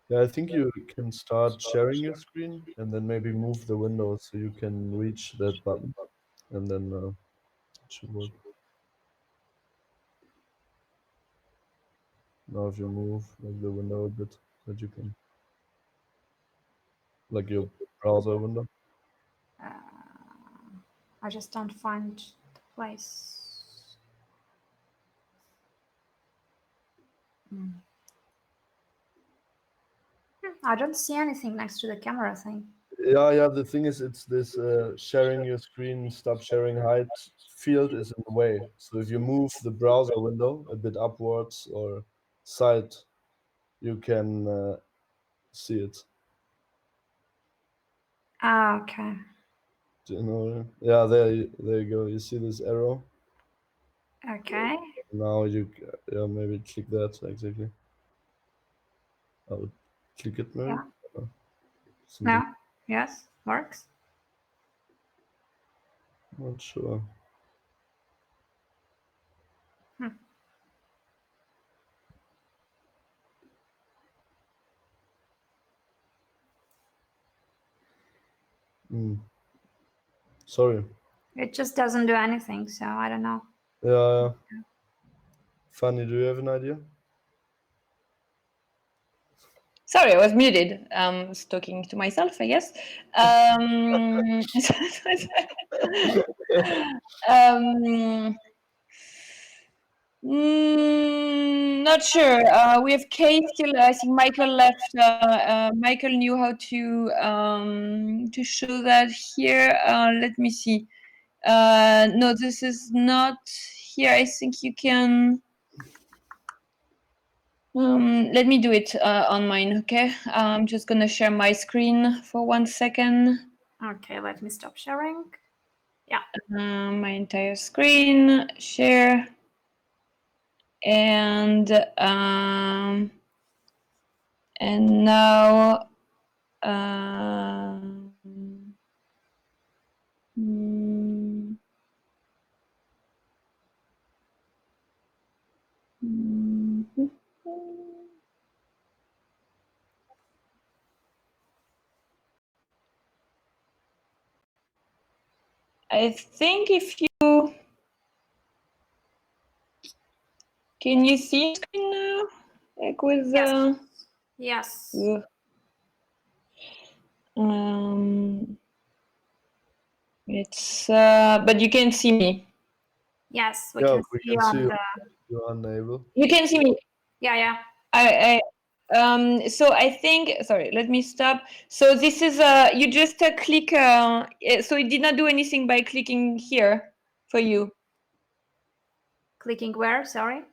Yeah, I think you can start sharing your screen and then maybe move the window so you can reach that button, and then it should work. Now if you move like the window a bit, that you can, like your browser window. I just don't find the place. I don't see anything next to the camera thing. Yeah. The thing is, it's this sharing your screen, stop sharing height field is in the way. So if you move the browser window a bit upwards or side, you can see it. Ah, okay. Do you know? Yeah, there you go. You see this arrow? Okay. Now maybe click that exactly. I would click it maybe. Yeah. Something. No. Yes. Works. Not sure. Sorry. It just doesn't do anything, so I don't know. Yeah. Fanny, do you have an idea? Sorry, I was muted. I was talking to myself, I guess. Not sure. We have Kate still. I think Michael left. Michael knew how to show that here. Let me see. No, this is not here. I think you can. Let me do it on mine. Okay. I'm just gonna share my screen for 1 second. Okay, let me stop sharing. Yeah. My entire screen. Share. And now I think if you can you see screen now? Like with Yes. It's but you can see me. Yes, we can see you on the. You're unable. You can see me. Yeah. So I think, sorry, let me stop. So this is you just click. So it did not do anything by clicking here for you. Clicking where? Sorry.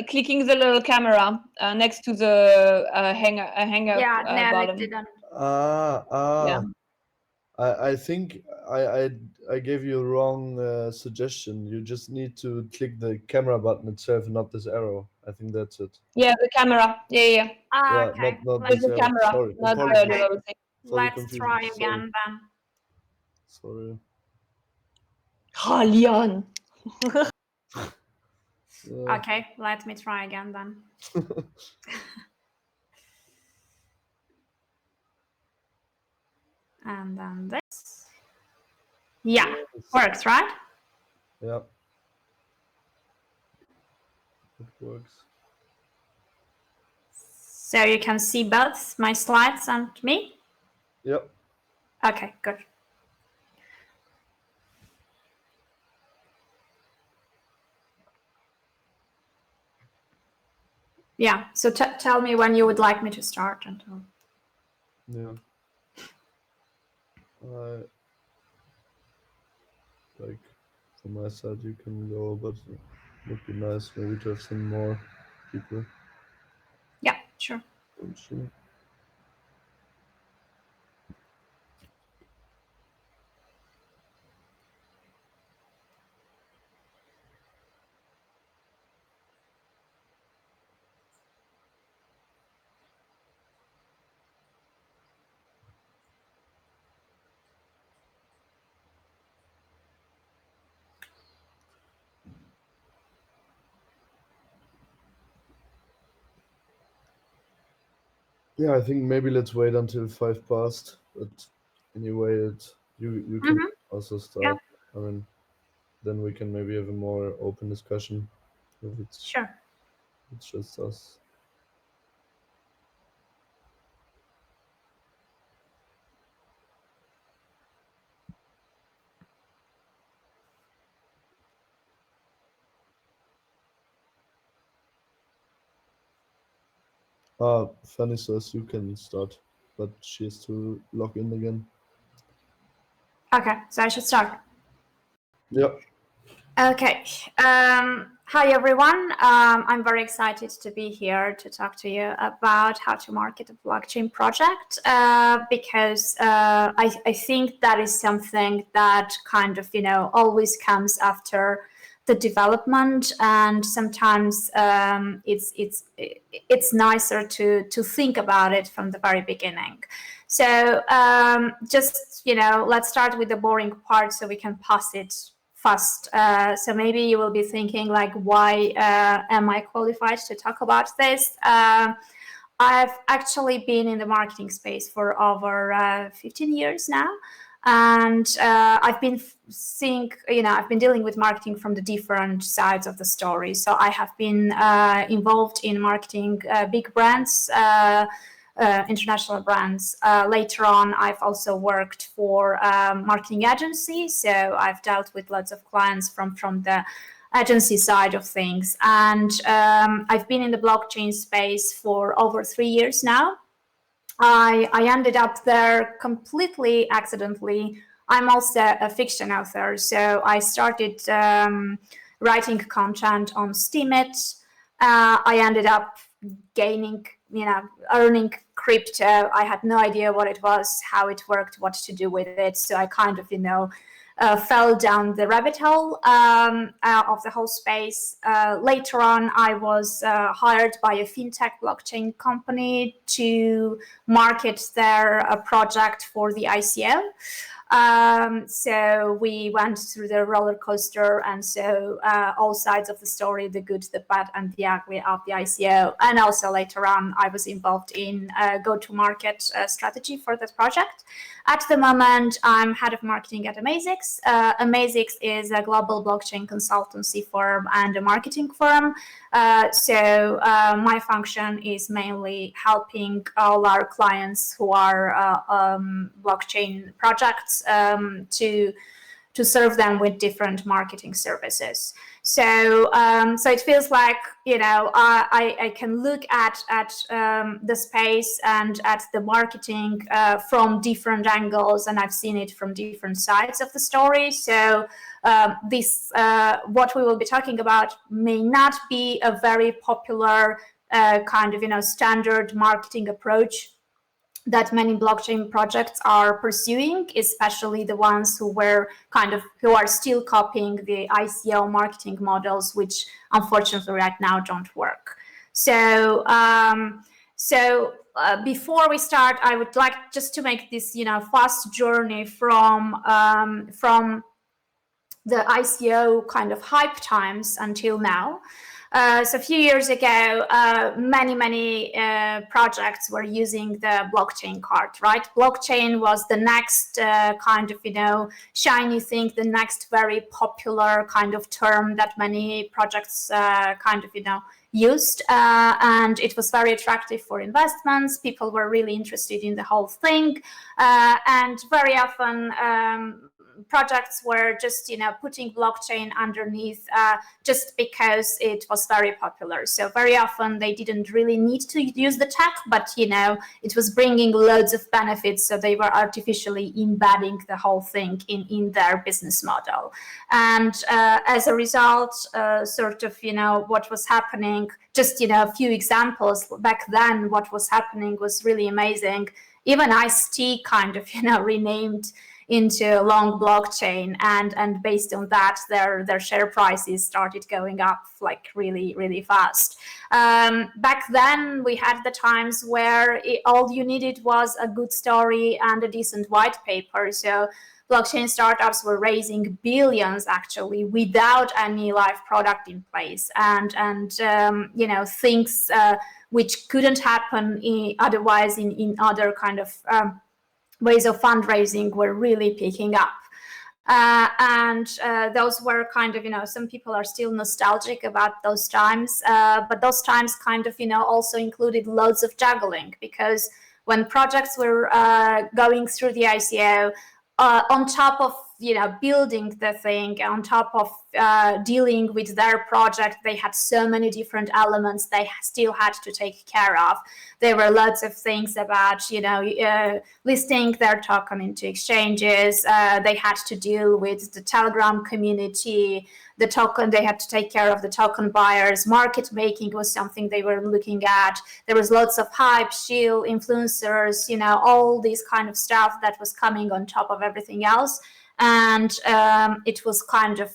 Clicking the little camera next to the hang up Yeah, no, bottom. it didn't. Yeah. I think I gave you a wrong suggestion. You just need to click the camera button itself, not this arrow. I think that's it. Yeah, the camera. Yeah. Ah, okay. Not Just this the arrow. camera, Sorry. not the Apologies. little thing. Let's try again then. Sorry. Oh, Leon. Okay, let me try again then. And then this. Yeah, works, right? Yeah. It works. So you can see both my slides and me? Yep. Okay, good. Yeah, so tell me when you would like me to start. Yeah. Like from my side, you can go, but it would be nice maybe to have some more people. Yeah, sure. Sure. Yeah, I think maybe let's wait until 5 past. But anyway, you can also start. Yeah. I mean, then we can maybe have a more open discussion. If it's just us. Fanny says you can start, but she has to log in again. Okay, so I should start. Yeah. Okay. Hi, everyone. I'm very excited to be here to talk to you about how to market a blockchain project because I think that is something that kind of, always comes after the development, and sometimes it's nicer to think about it from the very beginning. So just, let's start with the boring part so we can pass it fast. So maybe you will be thinking like, why am I qualified to talk about this? I've actually been in the marketing space for over 15 years now. And I've been seeing, I've been dealing with marketing from the different sides of the story. So I have been involved in marketing big brands, international brands. Later on, I've also worked for marketing agencies. So I've dealt with lots of clients from the agency side of things. And I've been in the blockchain space for over 3 years now. I ended up there completely accidentally. I'm also a fiction author, so I started writing content on Steemit. I ended up gaining, earning crypto. I had no idea what it was, how it worked, what to do with it. So I kind of, fell down the rabbit hole of the whole space. Later on, I was hired by a fintech blockchain company to market their project for the ICO. So we went through the roller coaster, and so all sides of the story, the good, the bad, and the ugly of the ICO. And also later on, I was involved in go-to-market strategy for that project. At the moment, I'm head of marketing at Amazix. Amazix is a global blockchain consultancy firm and a marketing firm. So my function is mainly helping all our clients who are blockchain projects to serve them with different marketing services. So so it feels like, I can look at the space and at the marketing from different angles, and I've seen it from different sides of the story. So this what we will be talking about may not be a very popular kind of standard marketing approach that many blockchain projects are pursuing, especially the ones who are still copying the ICO marketing models, which unfortunately right now don't work. So before we start, I would like just to make this fast journey from the ICO kind of hype times until now. So a few years ago, many projects were using the blockchain card, right? Blockchain was the next kind of, shiny thing, the next very popular kind of term that many projects kind of, used. And it was very attractive for investments. People were really interested in the whole thing. And very often, projects were just putting blockchain underneath just because it was very popular. So very often they didn't really need to use the tech, but it was bringing loads of benefits, so they were artificially embedding the whole thing in their business model. And as a result, sort of what was happening, just a few examples back then, what was happening was really amazing. Even Ice-T kind of renamed into long blockchain, and based on that, their share prices started going up like really fast. Back then, we had the times where all you needed was a good story and a decent white paper. So blockchain startups were raising billions actually without any live product in place, and things which couldn't happen otherwise in other kind of ways of fundraising were really picking up. And those were kind of, some people are still nostalgic about those times, but those times kind of, also included loads of juggling, because when projects were going through the ICO, on top of building the thing, on top of dealing with their project. They had so many different elements they still had to take care of. There were lots of things about listing their token into exchanges. They had to deal with the Telegram community, the token. They had to take care of the token buyers. Market making was something they were looking at. There was lots of hype, shield, influencers, all this kind of stuff that was coming on top of everything else. And it was kind of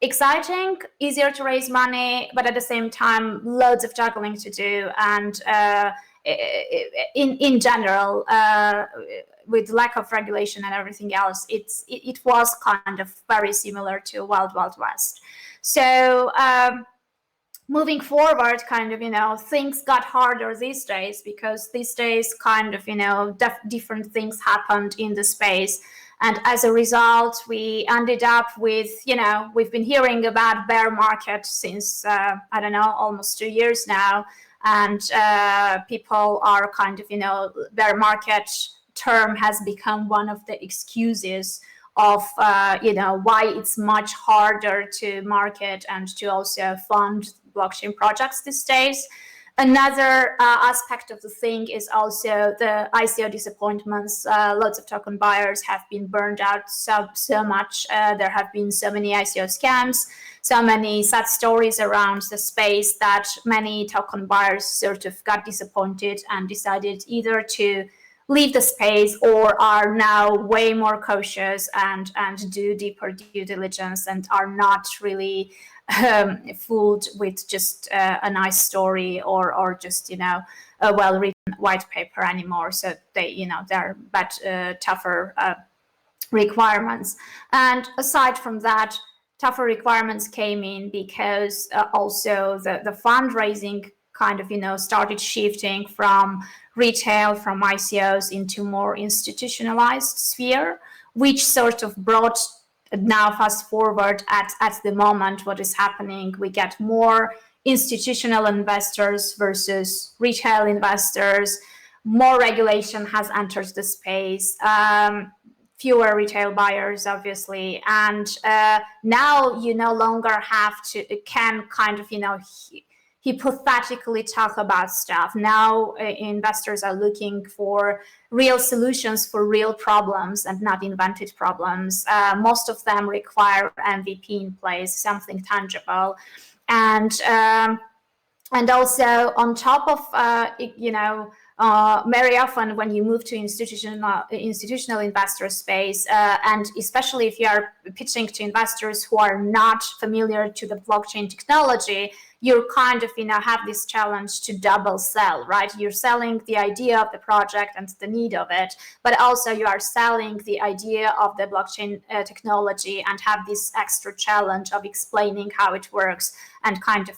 exciting, easier to raise money, but at the same time, loads of juggling to do. And in general, with lack of regulation and everything else, it was kind of very similar to Wild Wild West. So moving forward, kind of, things got harder these days, because these days kind of, different things happened in the space. And as a result, we ended up with, we've been hearing about bear market since, I don't know, almost 2 years now. And people are kind of, bear market term has become one of the excuses of, why it's much harder to market and to also fund blockchain projects these days. Another aspect of the thing is also the ICO disappointments. Lots of token buyers have been burned out so much. There have been so many ICO scams, so many sad stories around the space, that many token buyers sort of got disappointed and decided either to leave the space or are now way more cautious and do deeper due diligence and are not really fooled with just a nice story or just a well-written white paper anymore. So they they're tougher requirements. And aside from that, tougher requirements came in because also the fundraising kind of started shifting from retail, from ICOs into more institutionalized sphere, which sort of brought, now fast forward at the moment, what is happening, we get more institutional investors versus retail investors. More regulation has entered the space, fewer retail buyers, obviously. And now you no longer can kind of, hypothetically talk about stuff. Now investors are looking for real solutions for real problems and not invented problems. Most of them require MVP in place, something tangible. And also on top of, very often when you move to institutional investor space, and especially if you are pitching to investors who are not familiar to the blockchain technology, you kind of have this challenge to double sell, right? You're selling the idea of the project and the need of it, but also you are selling the idea of the blockchain technology and have this extra challenge of explaining how it works and kind of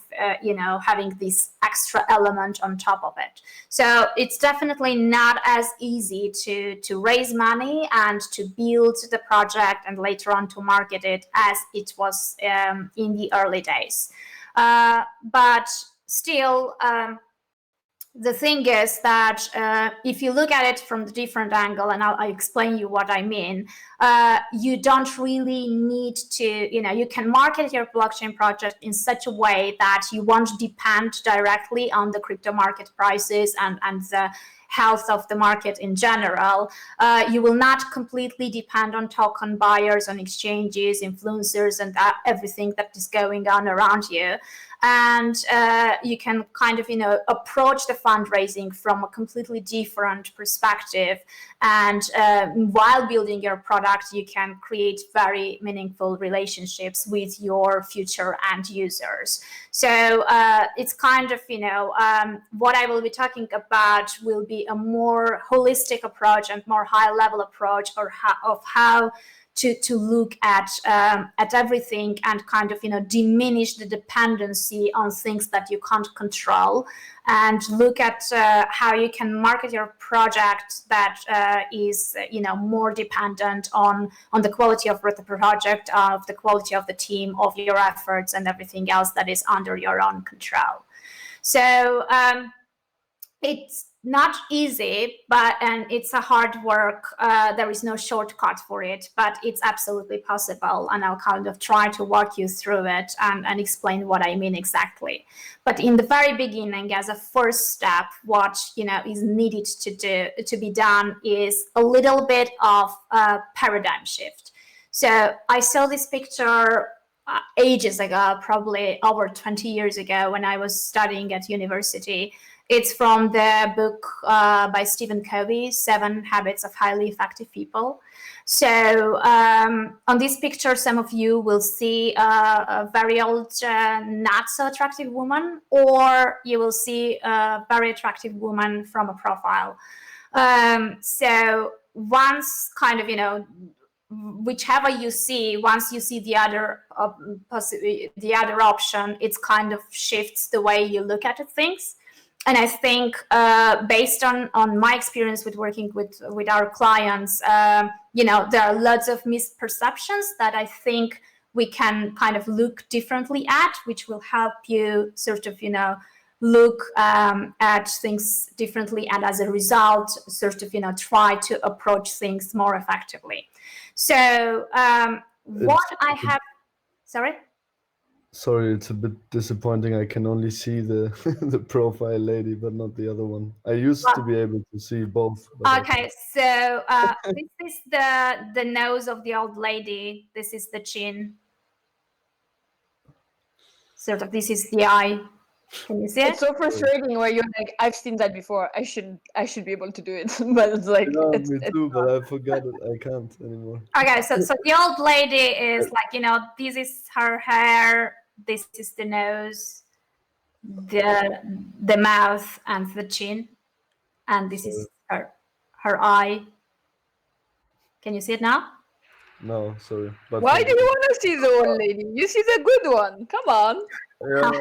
having this extra element on top of it. So it's definitely not as easy to raise money and to build the project and later on to market it as it was in the early days. But still, the thing is that if you look at it from the different angle, and I'll explain you what I mean, you don't really need to, you can market your blockchain project in such a way that you won't depend directly on the crypto market prices and the health of the market in general. You will not completely depend on token buyers, on exchanges, influencers, and everything that is going on around you. And you can kind of, approach the fundraising from a completely different perspective. And while building your product, you can create very meaningful relationships with your future end users. So it's kind of, what I will be talking about will be a more holistic approach and more high-level approach of how to look at everything and kind of diminish the dependency on things that you can't control, and look at how you can market your project that is more dependent on the quality of the project, of the quality of the team, of your efforts, and everything else that is under your own control. So it's not easy, and it's a hard work. There is no shortcut for it, but it's absolutely possible. And I'll kind of try to walk you through it and explain what I mean exactly. But in the very beginning, as a first step, what is needed to be done is a little bit of a paradigm shift. So I saw this picture ages ago, probably over 20 years ago, when I was studying at university. It's from the book by Stephen Covey, 7 Habits of Highly Effective People. So on this picture, some of you will see a very old, not so attractive woman, or you will see a very attractive woman from a profile. So once kind of, whichever you see, once you see the other option, it kind of shifts the way you look at things. And I think based on my experience with working with our clients, there are lots of misperceptions that I think we can kind of look differently at, which will help you sort of, look at things differently, and as a result, sort of, try to approach things more effectively. So what I have, sorry? Sorry, it's a bit disappointing. I can only see the the profile lady, but not the other one. I used to be able to see both. Okay, so this is the nose of the old lady. This is the chin. Sort of, this is the eye. Can you see it? It's so frustrating where you're like, I've seen that before. I should be able to do it, but it's like, yeah, me too. But I forgot it. I can't anymore. Okay, so the old lady is like, this is her hair. This is the nose, the mouth, and the chin, and this is her eye. Can you see it now? No, sorry. But why do you want to see the old lady? You see the good one. Come on. Yeah.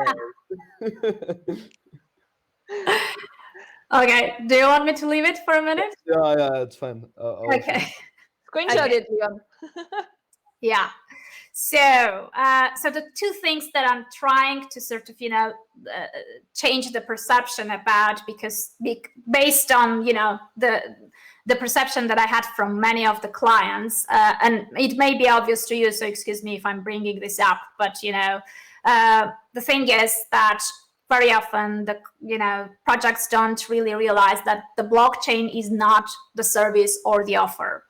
Okay. Do you want me to leave it for a minute? Yeah, it's fine. Okay. Screenshot it, Leon. Yeah. So the two things that I'm trying to sort of, change the perception about, because based on, the perception that I had from many of the clients, and it may be obvious to you, so excuse me if I'm bringing this up, but, the thing is that very often the, projects don't really realize that the blockchain is not the service or the offer.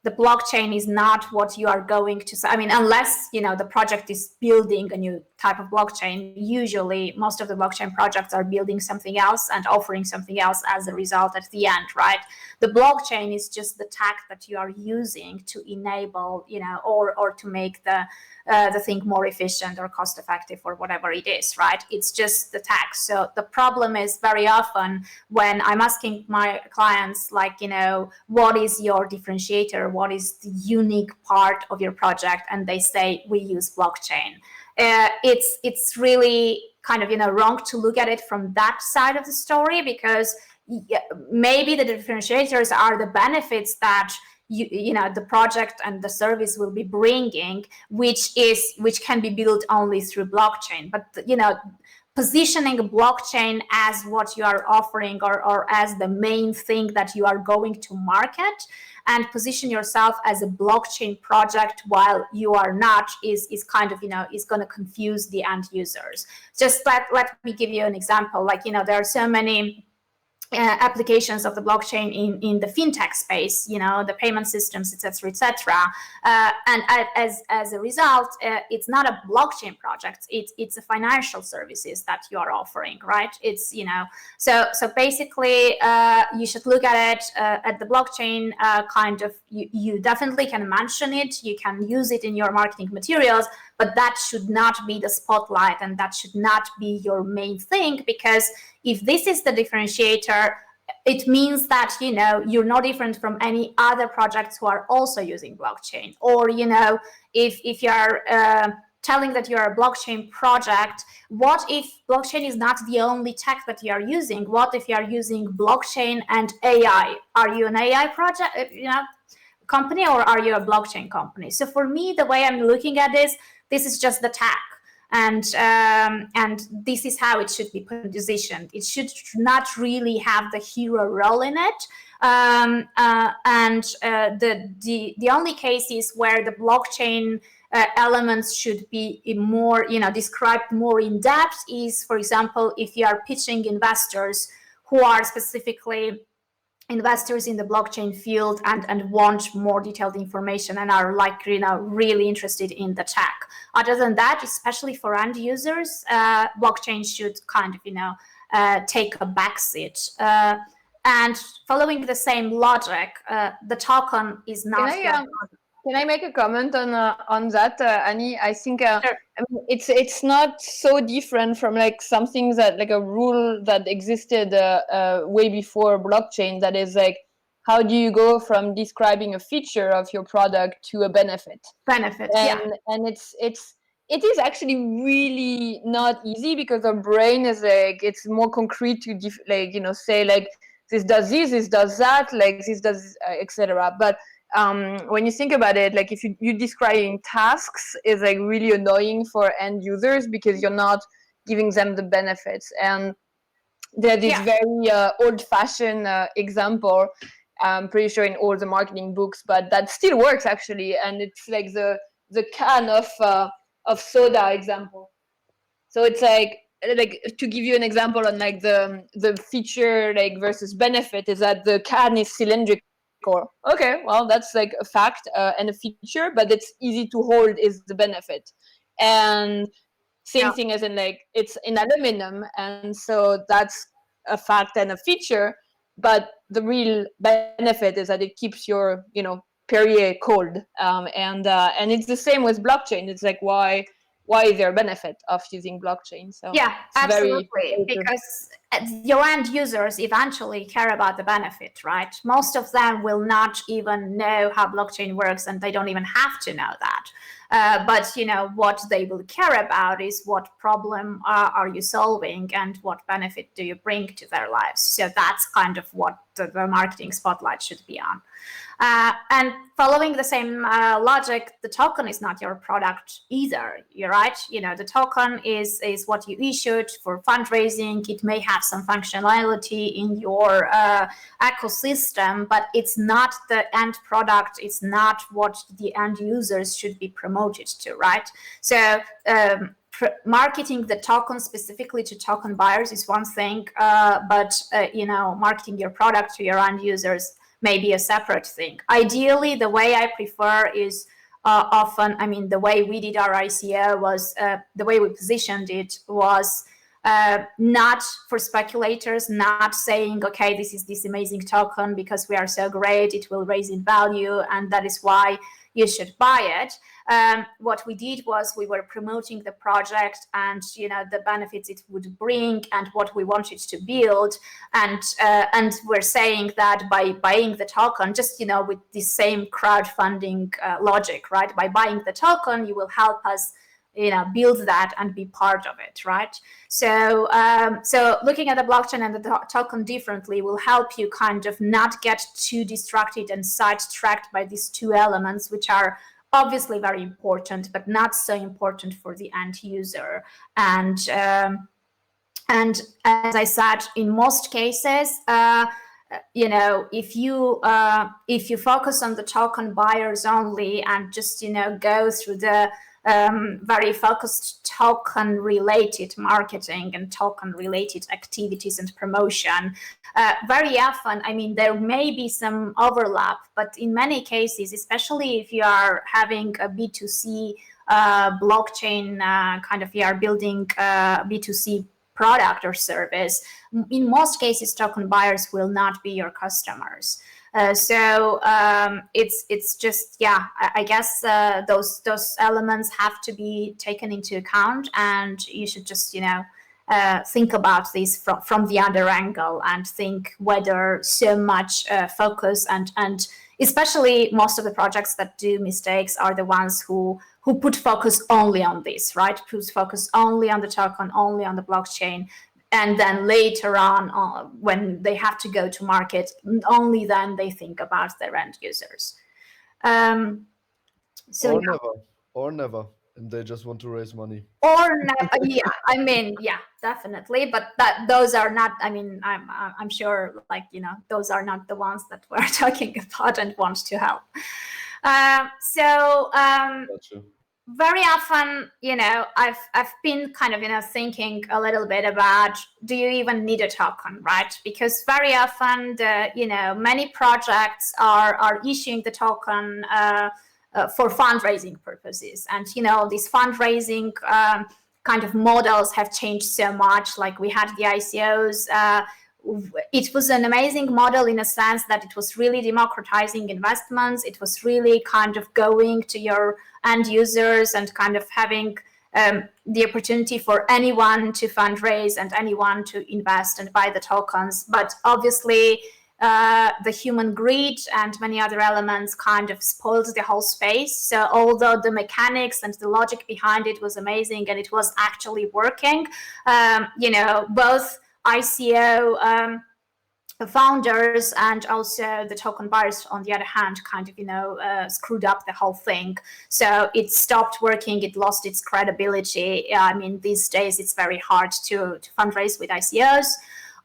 The blockchain is not what you are going to, unless, the project is building a new type of blockchain. Usually, most of the blockchain projects are building something else and offering something else as a result at the end, right? The blockchain is just the tech that you are using to enable, or to make the thing more efficient or cost effective or whatever it is, right? It's just the tech. So the problem is very often when I'm asking my clients, like, what is your differentiator? What is the unique part of your project? And they say, we use blockchain. It's really kind of, wrong to look at it from that side of the story, because maybe the differentiators are the benefits that the project and the service will be bringing, which can be built only through blockchain. But positioning a blockchain as what you are offering, or as the main thing that you are going to market, and position yourself as a blockchain project while you are not, is kind of, is going to confuse the end users. Just let me give you an example. Like, there are so many applications of the blockchain in the fintech space, the payment systems, etc., and as a result, it's not a blockchain project. It's a financial services that you are offering, right? It's so basically you should look at it at the blockchain kind of. You definitely can mention it. You can use it in your marketing materials, but that should not be the spotlight, and that should not be your main thing, because if this is the differentiator, it means that, you're no different from any other projects who are also using blockchain. Or, if you're telling that you're a blockchain project, what if blockchain is not the only tech that you are using? What if you are using blockchain and AI? Are you an AI project, company, or are you a blockchain company? So for me, the way I'm looking at this is just the tech. and this is how it should be positioned. It should not really have the hero role in it. The only cases where the blockchain elements should be more, described more in depth is, for example, if you are pitching investors who are specifically investors in the blockchain field and want more detailed information and are like, really interested in the tech. Other than that, especially for end users, blockchain should kind of, take a backseat. And following the same logic, the token is not. Can I make a comment on that, Annie? I think Sure. I mean, it's not so different from like something that like a rule that existed way before blockchain. That is like, how do you go from describing a feature of your product to a benefit? Benefit, and it is actually really not easy, because our brain is like, it's more concrete to say like, this does that, like this does etc. But when you think about it, like if you describing tasks is like really annoying for end users, because you're not giving them the benefits. And there's this very old-fashioned example, I'm pretty sure in all the marketing books, but that still works actually, and it's like the can of soda example. So it's like to give you an example on like the feature like versus benefit, is that the can is cylindrical. Okay, well, that's like a fact and a feature, but it's easy to hold is the benefit. And same thing as in like, it's in aluminum, and so that's a fact and a feature, but the real benefit is that it keeps your Perrier cold. And it's the same with blockchain. It's like, why is there a benefit of using blockchain? So yeah, absolutely, because your end users eventually care about the benefit, right? Most of them will not even know how blockchain works, and they don't even have to know that. But what they will care about is what problem are you solving and what benefit do you bring to their lives. So that's kind of what the marketing spotlight should be on. And following the same logic, the token is not your product either. You're right. The token is what you issued for fundraising. It may have some functionality in your ecosystem, but it's not the end product. It's not what the end users should be promoted to, right? So marketing the token specifically to token buyers is one thing, but marketing your product to your end users may be a separate thing. Ideally, the way I prefer is the way we did our ICO was, the way we positioned it was not for speculators, not saying, okay, this is this amazing token because we are so great, it will raise in value, and that is why you should buy it. What we did was we were promoting the project and the benefits it would bring and what we wanted to build, and we're saying that by buying the token, just with the same crowdfunding logic, right? By buying the token, you will help us build that and be part of it, right? So looking at the blockchain and the token differently will help you kind of not get too distracted and sidetracked by these two elements, which are obviously very important, but not so important for the end user. And as I said, in most cases, if you focus on the token buyers only and just go through the very focused token related marketing and token related activities and promotion, very often, there may be some overlap, but in many cases, especially if you are having a B2C blockchain you are building a B2C product or service, in most cases token buyers will not be your customers. So it's just, I guess those elements have to be taken into account, and you should just think about this from the other angle and think whether so much focus and especially most of the projects that do mistakes are the ones who put focus only on this, right? Put focus only on the token, only on the blockchain. And then later on, when they have to go to market, only then they think about their end users. Or never. and they just want to raise money. Or not, yeah, I mean, yeah, definitely. But those are not. I mean, I'm sure, like, you know, those are not the ones that we're talking about and want to help. Very often, you know, I've been kind of, you know, thinking a little bit about, do you even need a token, right? Because very often, you know, many projects are issuing the token for fundraising purposes, and you know, these fundraising kind of models have changed so much. Like, we had the ICOs. It was an amazing model in a sense that it was really democratizing investments. It was really kind of going to your end users and kind of having the opportunity for anyone to fundraise and anyone to invest and buy the tokens. But obviously, the human greed and many other elements kind of spoiled the whole space. So although the mechanics and the logic behind it was amazing and it was actually working, you know, both ICO founders and also the token buyers, on the other hand, kind of, you know, screwed up the whole thing. So it stopped working. It lost its credibility. I mean, these days it's very hard to fundraise with ICOs.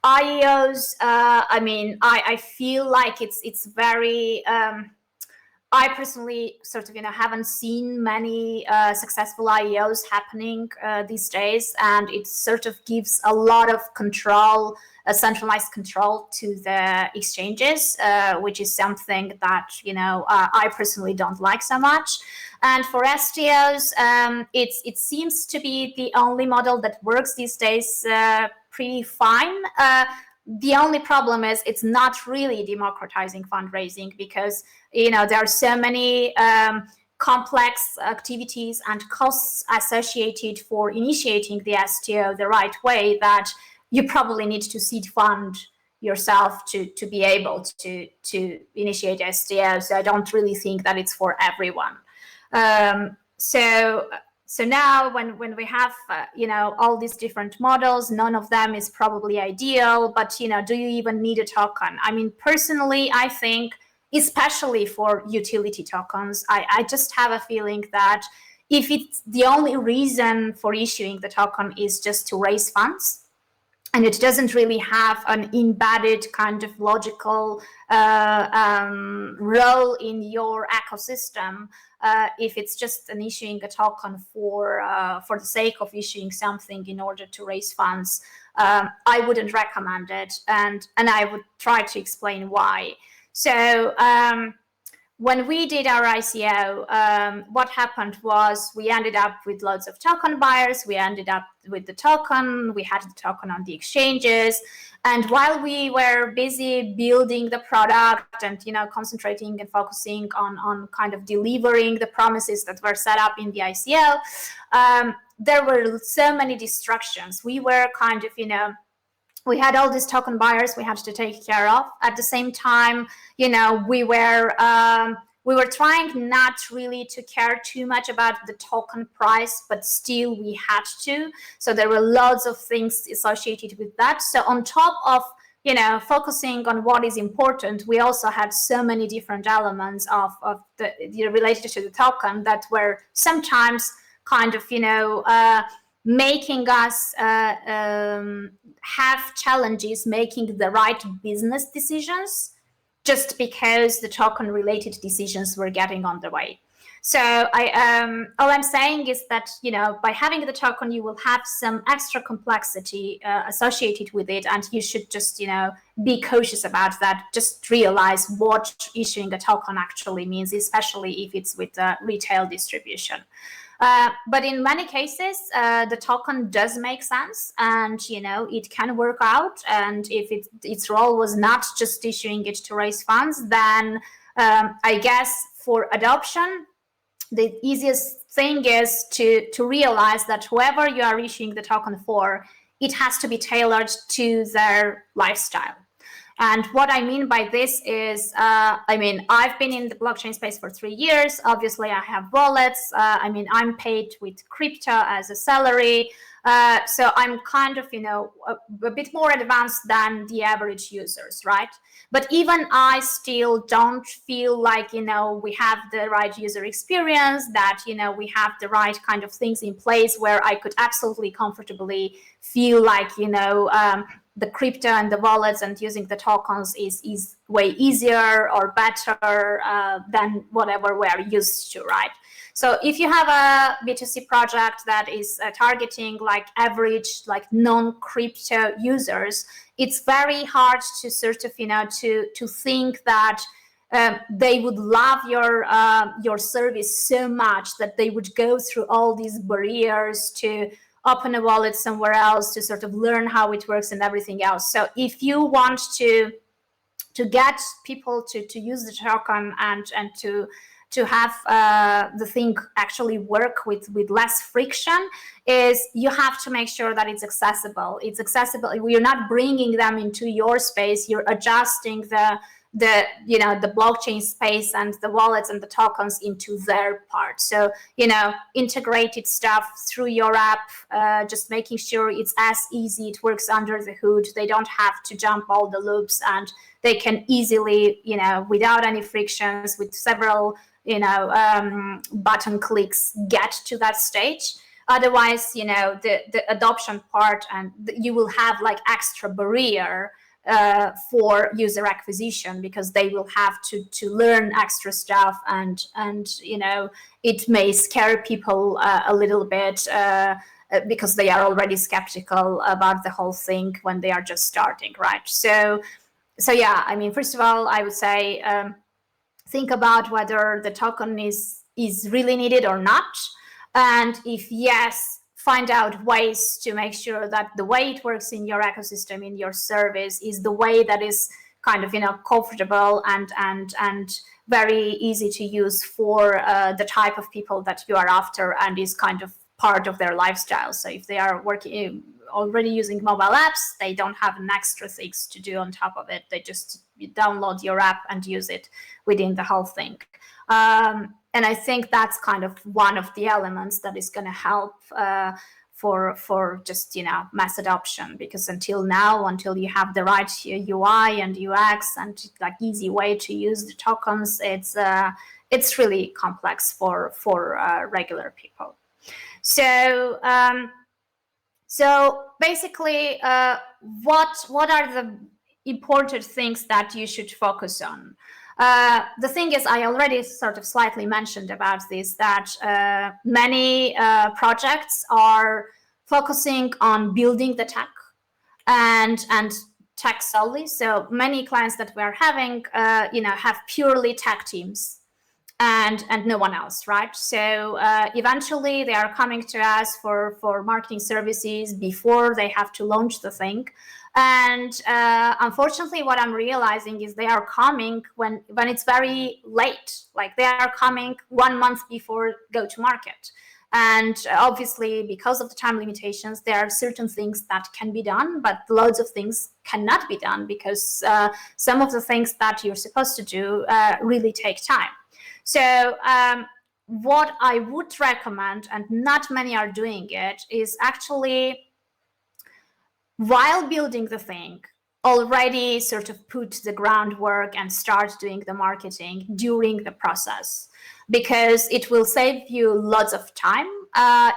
IEOs, I mean, I feel like it's very. I personally sort of, you know, haven't seen many successful IEOs happening these days, and it sort of gives a lot of control, centralized control to the exchanges, which is something that, you know, I personally don't like so much. And for STOs, it seems to be the only model that works these days pretty fine. The only problem is it's not really democratizing fundraising, because, you know, there are so many complex activities and costs associated for initiating the STO the right way that you probably need to seed fund yourself to be able to initiate STO. So I don't really think that it's for everyone. So now when we have, you know, all these different models, none of them is probably ideal, but, you know, do you even need a token? I mean, personally, I think, especially for utility tokens, I just have a feeling that if it's the only reason for issuing the token is just to raise funds, and it doesn't really have an embedded kind of logical role in your ecosystem, if it's just an issuing a token for the sake of issuing something in order to raise funds, I wouldn't recommend it, and I would try to explain why. So when we did our ICO, what happened was we ended up with loads of token buyers. We ended up with the token. We had the token on the exchanges. And while we were busy building the product and, you know, concentrating and focusing on kind of delivering the promises that were set up in the ICO, there were so many distractions. We were kind of, you know, we had all these token buyers we had to take care of. At the same time, you know, we were trying not really to care too much about the token price, but still we had to. So there were lots of things associated with that. So on top of, you know, focusing on what is important, we also had so many different elements of the related to the token that were sometimes kind of, you know, making us have challenges making the right business decisions, just because the token related decisions were getting on the way. So all I'm saying is that, you know, by having the token, you will have some extra complexity associated with it, and you should just, you know, be cautious about that. Just realize what issuing a token actually means, especially if it's with retail distribution. But in many cases, the token does make sense, and, you know, it can work out. And if its role was not just issuing it to raise funds, then I guess for adoption, the easiest thing is to realize that whoever you are issuing the token for, it has to be tailored to their lifestyle. And what I mean by this is, I mean, I've been in the blockchain space for 3 years. Obviously, I have wallets. I mean, I'm paid with crypto as a salary. So I'm kind of, you know, a bit more advanced than the average users, right? But even I still don't feel like, you know, we have the right user experience, that, you know, we have the right kind of things in place where I could absolutely comfortably feel like, you know, the crypto and the wallets and using the tokens is way easier or better than whatever we're used to, right? So if you have a B2C project that is targeting like average, like non-crypto users, it's very hard to sort of, you know, to think that they would love your service so much that they would go through all these barriers to open a wallet somewhere else, to sort of learn how it works and everything else. So if you want to get people to use the token and to have the thing actually work with less friction, is you have to make sure that it's accessible. It's accessible. You're not bringing them into your space. You're adjusting the you know, the blockchain space and the wallets and the tokens into their part. So, you know, integrated stuff through your app, just making sure it's as easy, it works under the hood. They don't have to jump all the loops, and they can easily, you know, without any frictions, with several, you know, button clicks, get to that stage. Otherwise, you know, the adoption part, and you will have like extra barrier for user acquisition, because they will have to learn extra stuff, and you know, it may scare people a little bit because they are already skeptical about the whole thing when they are just starting, right? So yeah, I mean, first of all, I would say think about whether the token is really needed or not, and if yes, find out ways to make sure that the way it works in your ecosystem, in your service, is the way that is kind of, you know, comfortable and very easy to use for the type of people that you are after, and is kind of part of their lifestyle. So if they are working already using mobile apps, they don't have an extra things to do on top of it. They just download your app and use it within the whole thing. And I think that's kind of one of the elements that is going to help for just, you know, mass adoption, because until now, until you have the right UI and UX and like easy way to use the tokens, it's really complex for regular people. So so basically, what are the important things that you should focus on? The thing is, I already sort of slightly mentioned about this, that many projects are focusing on building the tech and tech solely. So many clients that we're having, you know, have purely tech teams and no one else, right? So eventually they are coming to us for marketing services before they have to launch the thing. And unfortunately, what I'm realizing is they are coming when it's very late. Like they are coming 1 month before go to market. And obviously, because of the time limitations, there are certain things that can be done, but loads of things cannot be done, because some of the things that you're supposed to do really take time. So what I would recommend, and not many are doing it, is actually, while building the thing, already sort of put the groundwork and start doing the marketing during the process, because it will save you lots of time.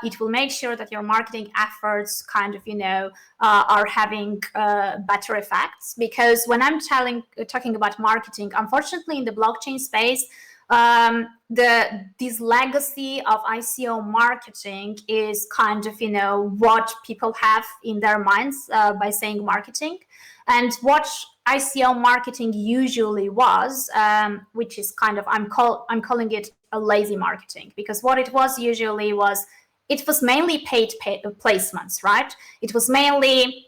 It will make sure that your marketing efforts kind of, you know, are having better effects. Because when I'm talking about marketing, unfortunately, in the blockchain space, this legacy of ICO marketing is kind of, you know, what people have in their minds by saying marketing, and what ICO marketing usually was, which is kind of, I'm calling it a lazy marketing, because what it was usually was, it was mainly paid placements, right? It was mainly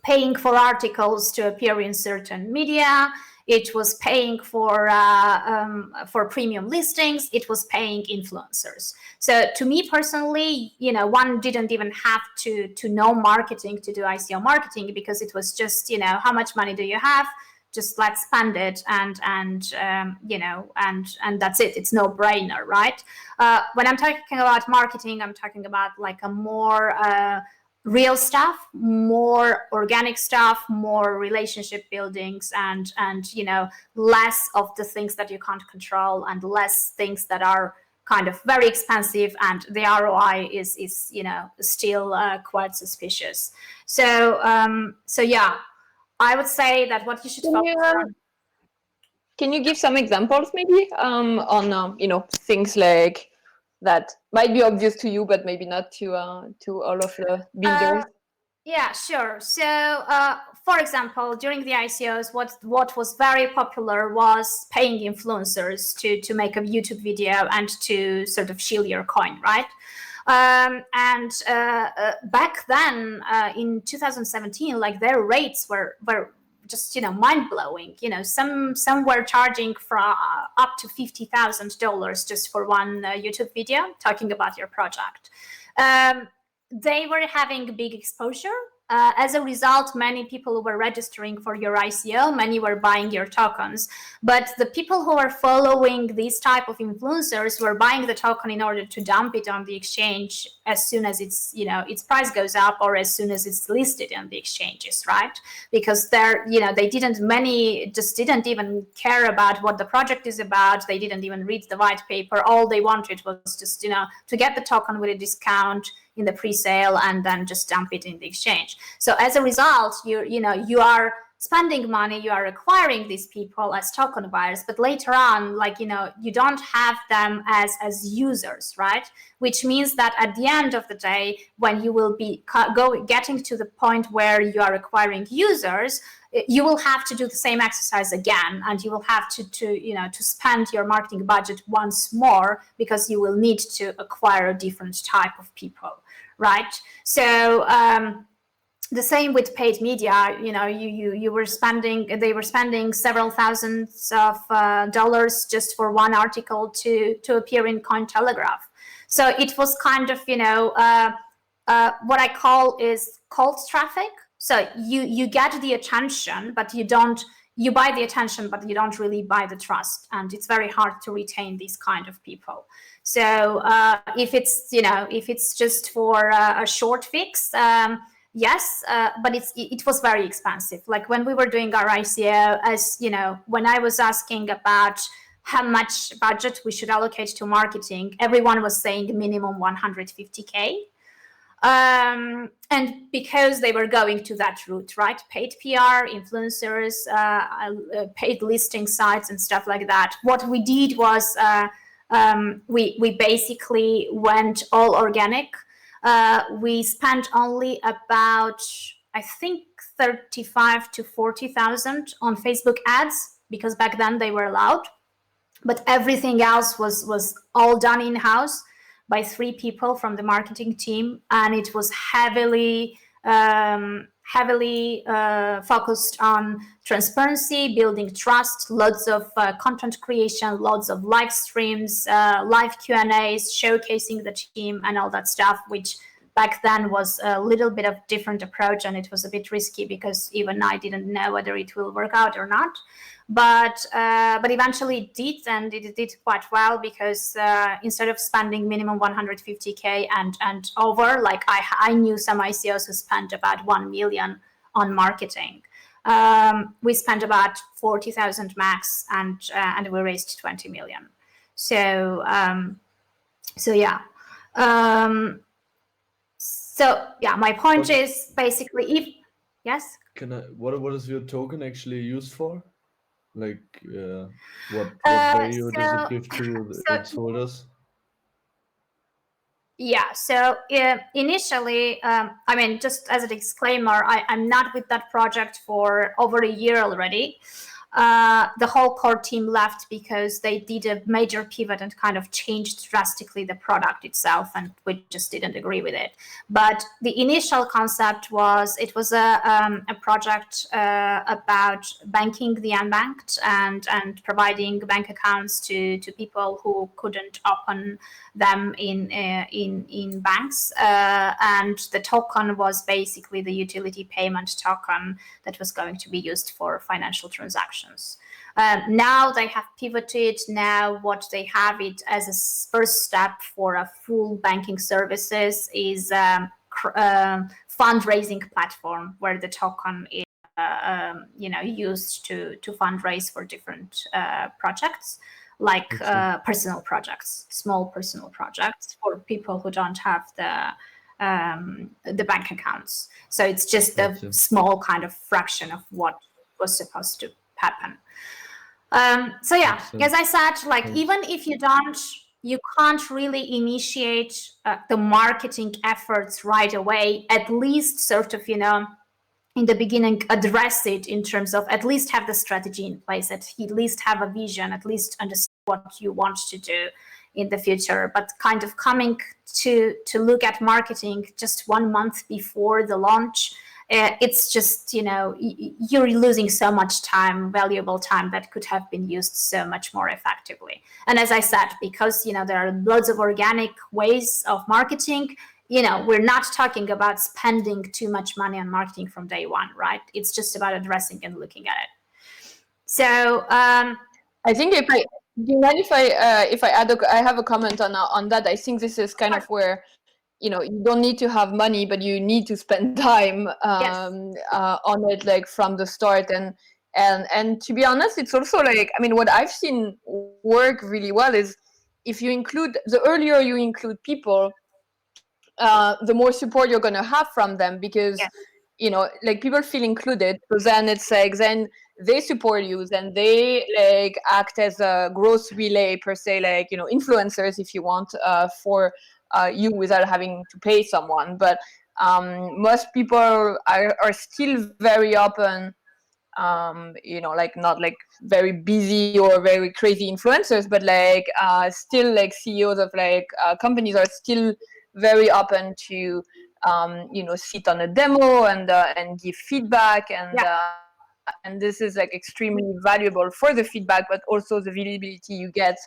paying for articles to appear in certain media. It was paying for premium listings. It was paying influencers. So to me personally, you know, one didn't even have to know marketing to do ICO marketing, because it was just, you know, how much money do you have? just let's spend it, and that's it. It's no brainer, right? When I'm talking about marketing, I'm talking about like a more real stuff, more organic stuff, more relationship buildings, and less of the things that you can't control, and less things that are kind of very expensive, and the ROI is still quite suspicious. So yeah, I would say that what you should focus on. Can you give some examples maybe on things like that might be obvious to you, but maybe not to all of the builders? Yeah, sure. So, for example, during the ICOs, what was very popular was paying influencers to make a YouTube video and to sort of shield your coin, right? And back then, in 2017, like their rates were just mind blowing. Some were charging for up to $50,000 just for one YouTube video talking about your project. They were having big exposure. As a result, many people were registering for your ICO, many were buying your tokens. But the people who are following these type of influencers were buying the token in order to dump it on the exchange as soon as its price goes up, or as soon as it's listed on the exchanges, right? Because many just didn't even care about what the project is about. They didn't even read the white paper. All they wanted was just to get the token with a discount in the pre-sale and then just dump it in the exchange. So as a result, you are spending money, you are acquiring these people as token buyers, but later on, you don't have them as users, right? Which means that at the end of the day, when you will be getting to the point where you are acquiring users, you will have to do the same exercise again, and you will have to spend your marketing budget once more, because you will need to acquire a different type of people, right? So the same with paid media. They were spending several thousands of dollars just for one article to appear in Cointelegraph. So it was kind of what I call is cult traffic. So you get the attention, but you buy the attention, but you don't really buy the trust, and it's very hard to retain these kind of people. So if it's just for a short fix, yes, but it was very expensive. Like when we were doing our ICO, when I was asking about how much budget we should allocate to marketing, everyone was saying minimum 150K. And because they were going to that route, right? Paid PR, influencers, paid listing sites and stuff like that. What we did was we basically went all organic. We spent only about, I think, 35 to 40,000 on Facebook ads, because back then they were allowed. But everything else was all done in-house by 3 people from the marketing team, and it was heavily focused on transparency, building trust, lots of content creation, lots of live streams, live Q&As, showcasing the team and all that stuff, which back then was a little bit of different approach, and it was a bit risky because even I didn't know whether it will work out or not. But eventually it did, and it did quite well, because instead of spending minimum 150K and over, like I knew some ICOs who spent about 1 million on marketing. We spent about 40,000 max, and we raised 20 million. So yeah. So yeah, my point is basically, yes. What is your token actually used for? Like, what value does it give to its holders? Yeah, so initially, just as a disclaimer, I'm not with that project for over a year already. the whole core team left because they did a major pivot and kind of changed drastically the product itself, and we just didn't agree with it. But the initial concept was, it was a project about banking the unbanked and providing bank accounts to people who couldn't open them in banks. And the token was basically the utility payment token that was going to be used for financial transactions. Now they have pivoted. Now what they have it as a first step for a full banking services is fundraising platform where the token is used to fundraise for different projects, like personal projects, small personal projects for people who don't have the bank accounts. So it's just a small kind of fraction of what was supposed to happen. So yeah, as I said, like even if you can't really initiate the marketing efforts right away, at least sort of, in the beginning, address it in terms of at least have the strategy in place, at least have a vision, at least understand what you want to do in the future. But kind of coming to look at marketing just 1 month before the launch, it's just, you're losing so much time, valuable time that could have been used so much more effectively. And as I said, because, there are loads of organic ways of marketing, we're not talking about spending too much money on marketing from day one, right? It's just about addressing and looking at it. So I think do you mind if I add I have a comment on that. I think this is kind of where, you don't need to have money, but you need to spend time on it, like from the start. And to be honest, it's also like, what I've seen work really well is if you the earlier you include people, the more support you're going to have from them, because like people feel included. So then it's like, then they support you, then they like act as a growth relay per se, like, influencers if you want, for you without having to pay someone. But most people are still very open, like not like very busy or very crazy influencers, but like still like CEOs of like companies are still very open to sit on a demo and give feedback, and this is like extremely valuable for the feedback, but also the visibility you get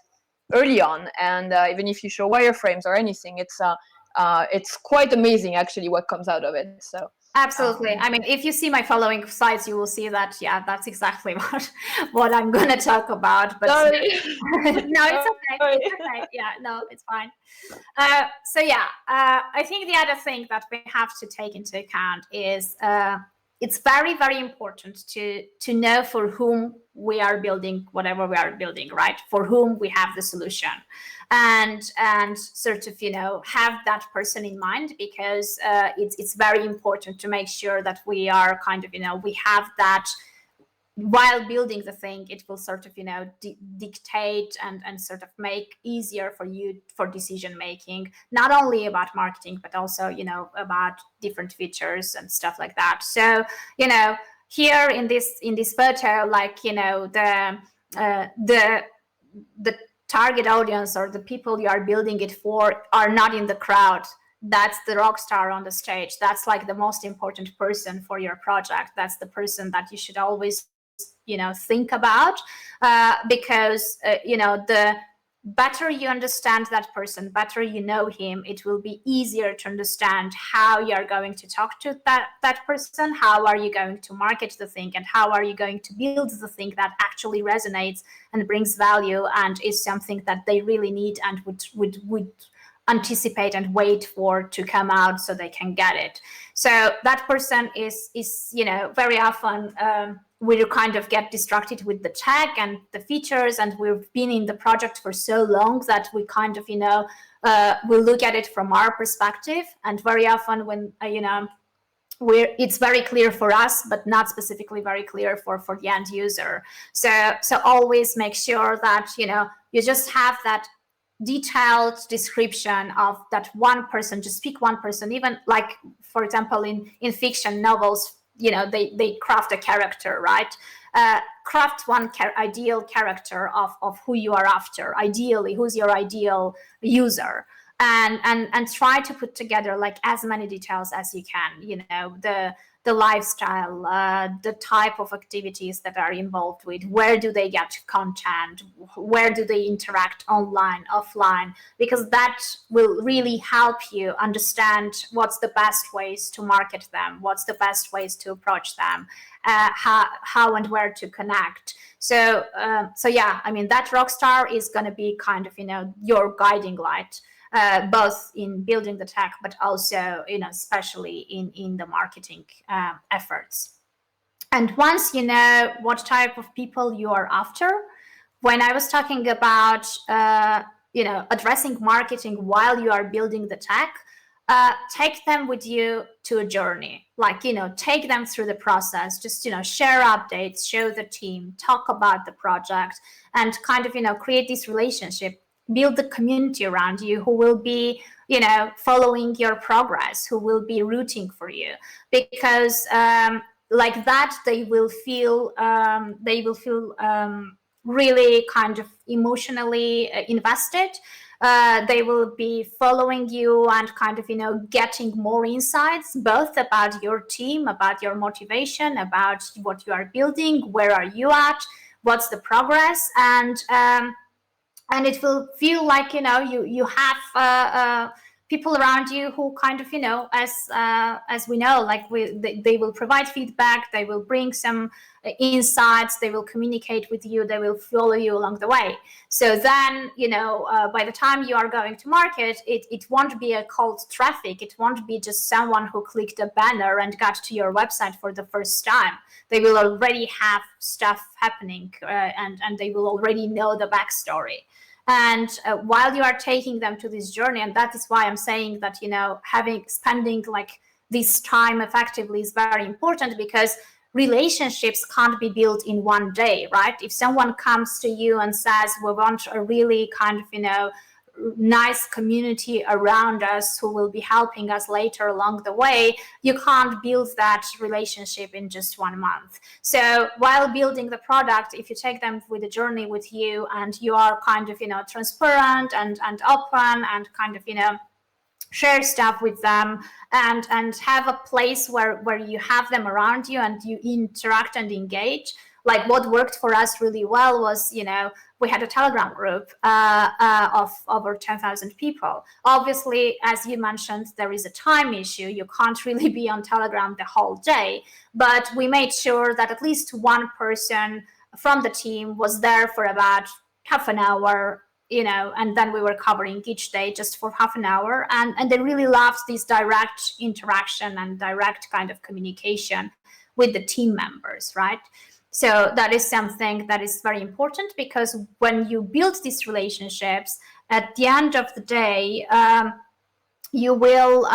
early on. And even if you show wireframes or anything, it's quite amazing actually what comes out of it. So absolutely. If you see my following slides, you will see that, that's exactly what I'm going to talk about. But no, it's okay. It's okay. Yeah, no, it's fine. So yeah, I think the other thing that we have to take into account is it's very, very important to know for whom we are building whatever we are building, right? For whom we have the solution, and sort of, have that person in mind, because it's very important to make sure that we are kind of, we have that. While building the thing, it will sort of, dictate and sort of make easier for you for decision making, not only about marketing, but also, about different features and stuff like that. So, here in this photo, like, the target audience or the people you are building it for are not in the crowd. That's the rock star on the stage. That's like the most important person for your project. That's the person that you should always think about, because the better you understand that person, better you know him, it will be easier to understand how you are going to talk to that person, how are you going to market the thing, and how are you going to build the thing that actually resonates and brings value and is something that they really need and would anticipate and wait for to come out so they can get it. So that person is very often we kind of get distracted with the tech and the features, and we've been in the project for so long that we kind of we look at it from our perspective, and very often when it's very clear for us, but not specifically very clear for the end user. So always make sure that you just have that detailed description of that one person. Just pick one person. Even like, for example, in fiction novels, they craft a character, right? craft one ideal character of who you are after, ideally, who's your ideal user. And try to put together like as many details as you can, you know, the lifestyle, the type of activities that are involved with, where do they get content, where do they interact online, offline, because that will really help you understand what's the best ways to market them, what's the best ways to approach them, how and where to connect. So yeah, I mean, that rockstar is going to be kind of, you know, your guiding light. Both in building the tech, but also, you know, especially in the marketing efforts. And once you know what type of people you are after, when I was talking about, you know, addressing marketing while you are building the tech, take them with you to a journey. Like, you know, take them through the process, just, you know, share updates, show the team, talk about the project, and kind of, you know, create this relationship. Build the community around you who will be, you know, following your progress, who will be rooting for you, because like that they will feel really kind of emotionally invested. They will be following you and kind of, you know, getting more insights, both about your team, about your motivation, about what you are building, where are you at, what's the progress, and it will feel like, you know, you have people around you who kind of, you know, as we know, like they will provide feedback, they will bring some insights, they will communicate with you, they will follow you along the way. So then, you know, by the time you are going to market, it won't be a cold traffic. It won't be just someone who clicked a banner and got to your website for the first time. They will already have stuff happening, and they will already know the backstory. And while you are taking them to this journey, and that is why I'm saying that, you know, spending like this time effectively is very important, because relationships can't be built in one day, right? If someone comes to you and says, we want a really kind of, you know, nice community around us who will be helping us later along the way, you can't build that relationship in just 1 month. So while building the product, if you take them with the journey with you and you are kind of, you know, transparent and open and kind of, you know, share stuff with them and have a place where you have them around you and you interact and engage. Like what worked for us really well was, you know, we had a Telegram group of over 10,000 people. Obviously, as you mentioned, there is a time issue. You can't really be on Telegram the whole day, but we made sure that at least one person from the team was there for about half an hour, you know, and then we were covering each day just for half an hour. And they really loved this direct interaction and direct kind of communication with the team members, right? So that is something that is very important, because when you build these relationships, at the end of the day, you will,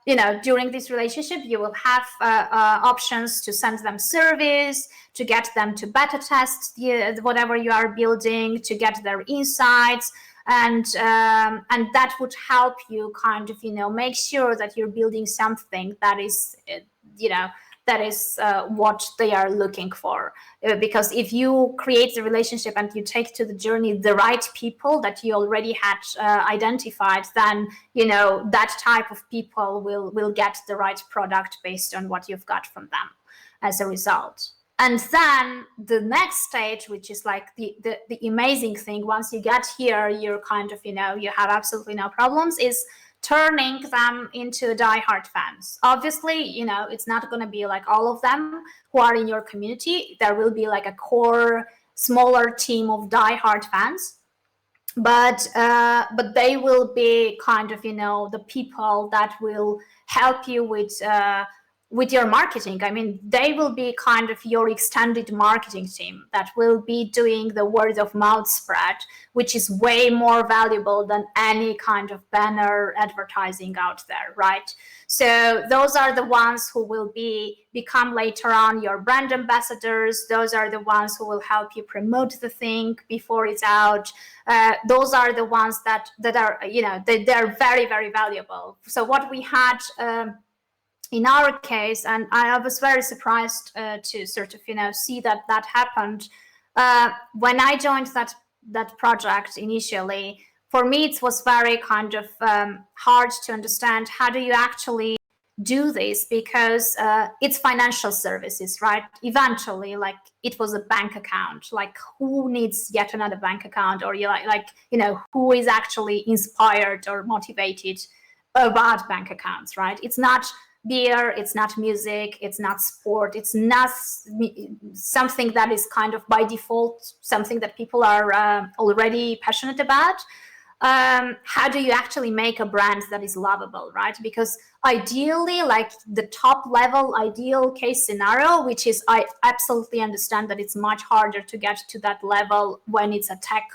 you know, during this relationship, you will have options to send them surveys, to get them to beta test whatever you are building, to get their insights. And that would help you kind of, you know, make sure that you're building something that is, you know, that is what they are looking for. Because if you create the relationship and you take to the journey the right people that you already had identified, then, you know, that type of people will get the right product based on what you've got from them as a result. And then the next stage, which is like the amazing thing, once you get here, you're kind of, you know, you have absolutely no problems, is turning them into diehard fans. Obviously, you know, it's not going to be like all of them who are in your community. There will be like a core, smaller team of diehard fans, but they will be kind of, you know, the people that will help you with your marketing. I mean, they will be kind of your extended marketing team that will be doing the word of mouth spread, which is way more valuable than any kind of banner advertising out there, right? So those are the ones who will become later on your brand ambassadors. Those are the ones who will help you promote the thing before it's out. Those are the ones that are, you know, they're very, very valuable. So what we had in our case, and I was very surprised to sort of, see that happened. When I joined that project initially, for me, it was very kind of hard to understand how do you actually do this, because it's financial services, right? Eventually, like, it was a bank account. Like, who needs yet another bank account? Or who is actually inspired or motivated about bank accounts, right? It's not beer, it's not music, it's not sport, it's not something that is kind of by default something that people are already passionate about. How do you actually make a brand that is lovable, right? Because ideally, like, the top level ideal case scenario, which is, I absolutely understand that it's much harder to get to that level when it's a tech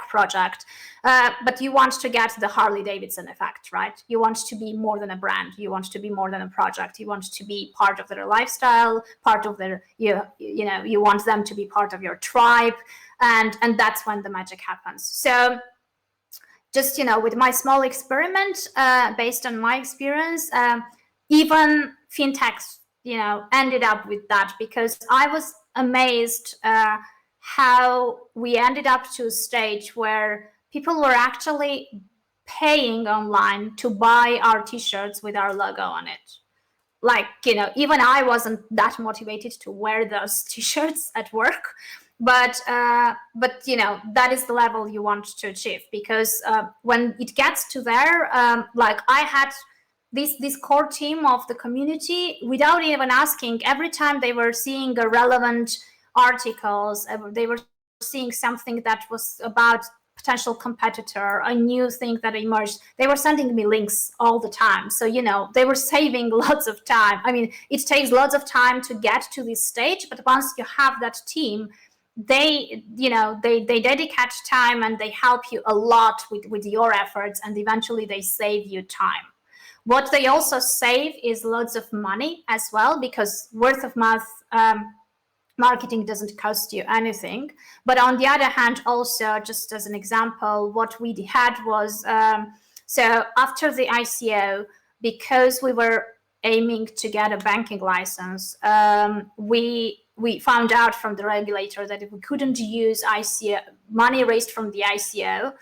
project, but you want to get the Harley Davidson effect, right? You want to be more than a brand, you want to be more than a project, you want to be part of their lifestyle, part of their, you want them to be part of your tribe, and that's when the magic happens. So just, with my small experiment, based on my experience, even fintechs, ended up with that, because I was amazed how we ended up to a stage where people were actually paying online to buy our t-shirts with our logo on it. Like, even I wasn't that motivated to wear those t-shirts at work, but that is the level you want to achieve, because when it gets to there, like, I had this core team of the community, without even asking, every time they were seeing a relevant articles, they were seeing something that was about potential competitor, a new thing that emerged, they were sending me links all the time. So, they were saving lots of time. I mean, it takes lots of time to get to this stage, but once you have that team, they dedicate time and they help you a lot with your efforts, and eventually they save you time. What they also save is lots of money as well, because word of mouth marketing doesn't cost you anything. But on the other hand, also, just as an example, what we had was, so after the ICO, because we were aiming to get a banking license, we found out from the regulator that we couldn't use ICO money raised from the ICO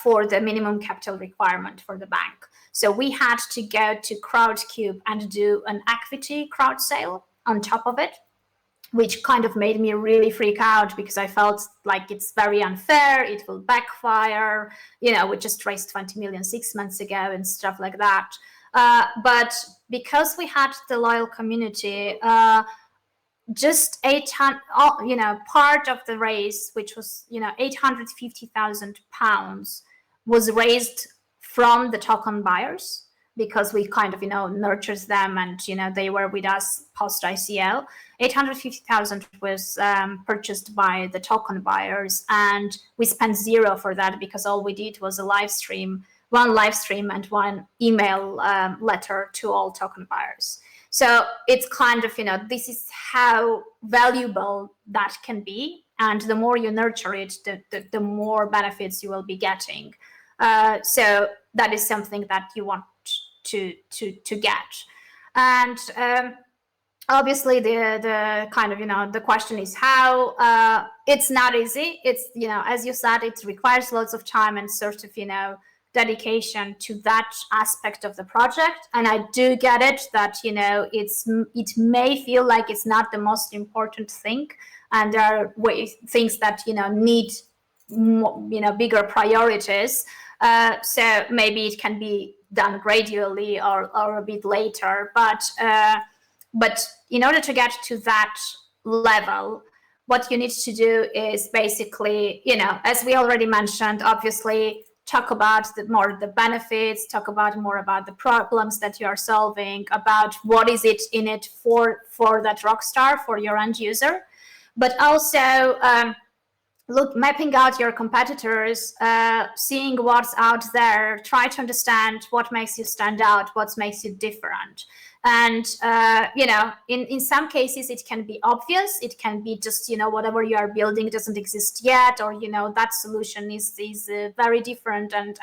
for the minimum capital requirement for the bank. So we had to go to Crowdcube and do an equity crowd sale on top of it, which kind of made me really freak out, because I felt like it's very unfair, it will backfire. We just raised 20 million 6 months ago and stuff like that. But because we had the loyal community, just 800, part of the raise, which was, 850,000 pounds, was raised from the token buyers, because we kind of, nurtures them, and, they were with us post ICO. 850,000 was purchased by the token buyers, and we spent zero for that, because all we did was one live stream and one email letter to all token buyers. So it's kind of, this is how valuable that can be. And the more you nurture it, the more benefits you will be getting. So that is something that you want to get. And obviously the kind of, the question is how. It's not easy. It's, as you said, it requires lots of time and sort of, dedication to that aspect of the project. And I do get it that, it may feel like it's not the most important thing, and there are things that, need bigger priorities. So maybe it can be done gradually or a bit later, but in order to get to that level, what you need to do is basically, as we already mentioned, obviously, talk about the benefits, talk about more about the problems that you are solving, about what is it in it for that rock star, for your end user, but also mapping out your competitors, seeing what's out there, try to understand what makes you stand out, what makes you different. And, in some cases, it can be obvious. It can be just, whatever you are building doesn't exist yet, or, that solution is very different and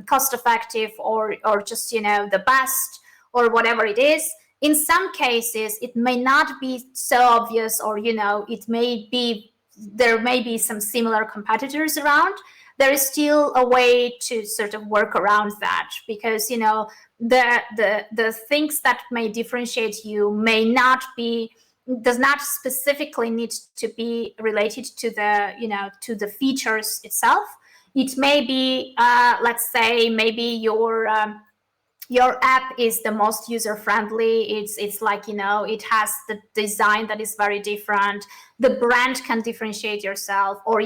cost effective, or just, the best. or whatever it is. In some cases, it may not be so obvious, or there may be some similar competitors around. There is still a way to sort of work around that, because the things that may differentiate you does not specifically need to be related to the features itself. It may be, let's say, maybe your app is the most user-friendly. It's like, it has the design that is very different. The brand can differentiate yourself, or,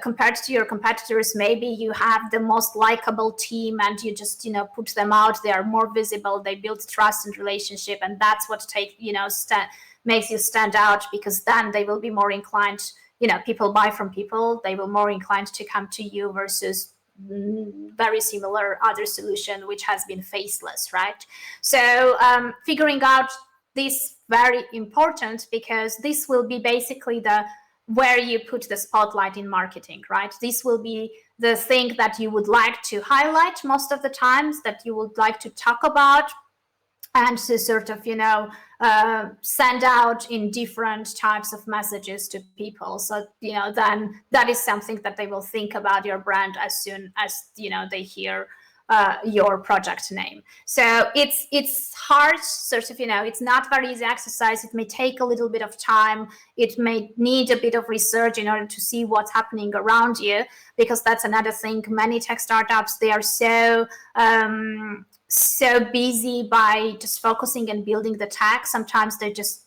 compared to your competitors, maybe you have the most likable team and you just, put them out. They are more visible. They build trust and relationship. And that's what makes you stand out, because then they will be more inclined, people buy from people. They will more inclined to come to you versus very similar other solution which has been faceless, right? So figuring out this very important, because this will be basically where you put the spotlight in marketing, right? This will be the thing that you would like to highlight most of the times, that you would like to talk about, and to sort of send out in different types of messages to people. So then that is something that they will think about your brand as soon as they hear your project name. So it's hard, sort of, it's not very easy exercise. It may take a little bit of time. It may need a bit of research in order to see what's happening around you, because that's another thing. Many tech startups, they are so busy by just focusing and building the tech. Sometimes they just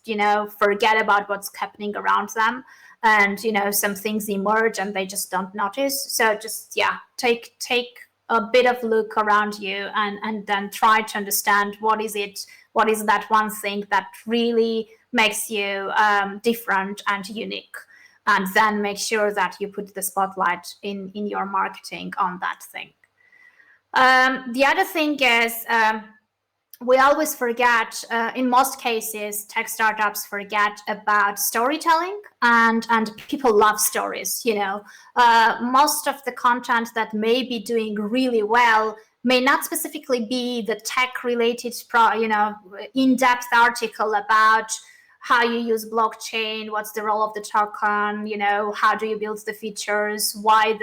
forget about what's happening around them, and some things emerge and they just don't notice. So just take a bit of look around you, and then try to understand what is that one thing that really makes you different and unique, and then make sure that you put the spotlight in your marketing on that thing. The other thing is, we always forget, in most cases, tech startups forget about storytelling, and people love stories. Most of the content that may be doing really well may not specifically be the tech-related, in-depth article about how you use blockchain, what's the role of the token, how do you build the features, why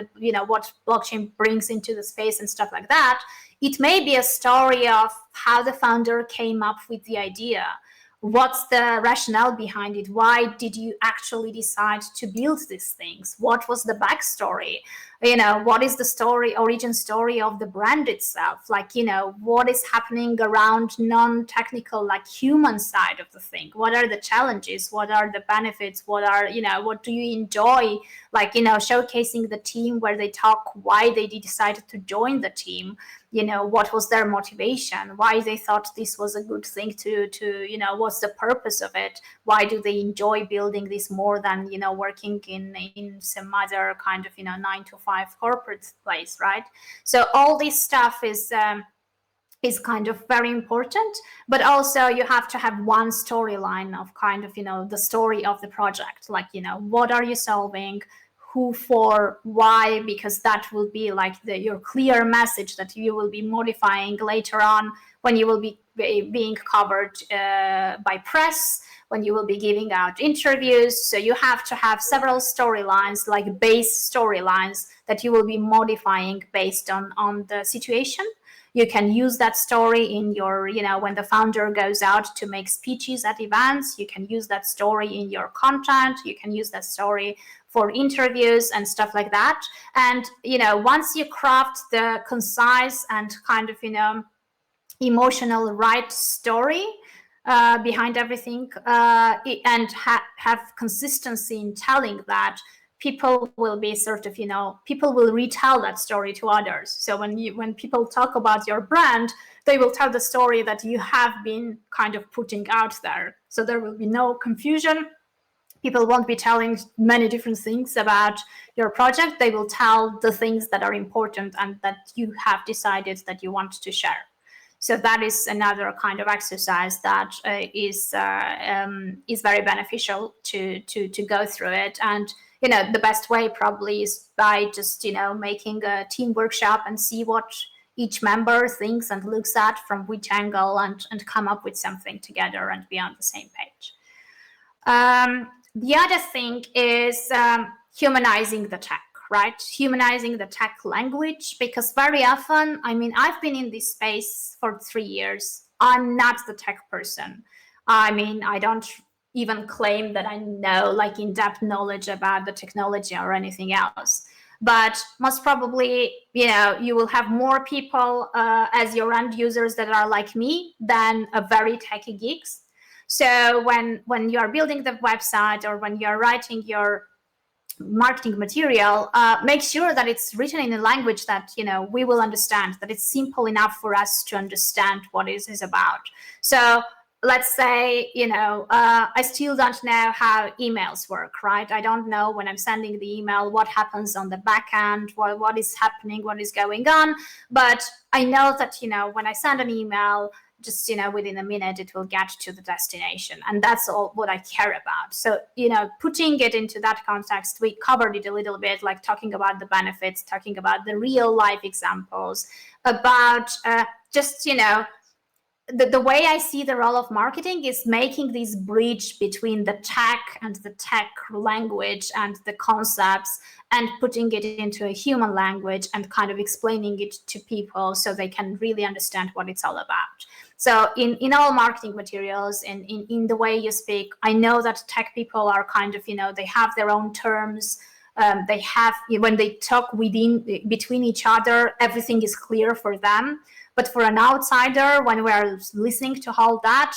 what blockchain brings into the space and stuff like that. It may be a story of how the founder came up with the idea. What's the rationale behind it? Why did you actually decide to build these things? What was the backstory? What is the origin story of the brand itself? Like, what is happening around non-technical, like human side of the thing? What are the challenges? What are the benefits? What do you enjoy? Like, showcasing the team where they talk why they decided to join the team. What was their motivation? Why they thought this was a good thing to what's the purpose of it? Why do they enjoy building this more than, working in some other kind of, 9-to-5 corporate place, right? So all this stuff is kind of very important, but also you have to have one storyline of kind of, the story of the project. Like, what are you solving? Who, for, why? Because that will be like your clear message that you will be modifying later on when you will be being covered by press, when you will be giving out interviews. So you have to have several storylines, like base storylines, that you will be modifying based on the situation. You can use that story in your, when the founder goes out to make speeches at events, you can use that story in your content, you can use that story for interviews and stuff like that. And, once you craft the concise and kind of, emotional right story behind everything, and have consistency in telling that, people will be sort of, people will retell that story to others. So when people talk about your brand, they will tell the story that you have been kind of putting out there. So there will be no confusion. People won't be telling many different things about your project. They will tell the things that are important and that you have decided that you want to share. So that is another kind of exercise that is very beneficial to go through it. And the best way probably is by just making a team workshop and see what each member thinks and looks at from which angle, and come up with something together and be on the same page. The other thing is humanizing the tech, right? Humanizing the tech language, because very often, I mean, I've been in this space for 3 years. I'm not the tech person. I mean, I don't even claim that I know like in-depth knowledge about the technology or anything else. But most probably, you know, you will have more people as your end users that are like me than a very techy geeks. So when you are building the website or when you're writing your marketing material, make sure that it's written in a language that, you know, we will understand, that it's simple enough for us to understand what it is about. So let's say, you know, I still don't know how emails work, right? I don't know when I'm sending the email what happens on the back end, what is happening, what is going on. But I know that, you know, when I send an email, just, you know, within a minute, it will get to the destination. And that's all what I care about. So, you know, putting it into that context, we covered it a little bit, like talking about the benefits, talking about the real life examples, about just, you know, the way I see the role of marketing is making this bridge between the tech and the tech language and the concepts, and putting it into a human language and kind of explaining it to people so they can really understand what it's all about. So in all marketing materials, in the way you speak, I know that tech people are kind of, you know, they have their own terms. They have, when they talk between each other, everything is clear for them. But for an outsider, when we're listening to all that,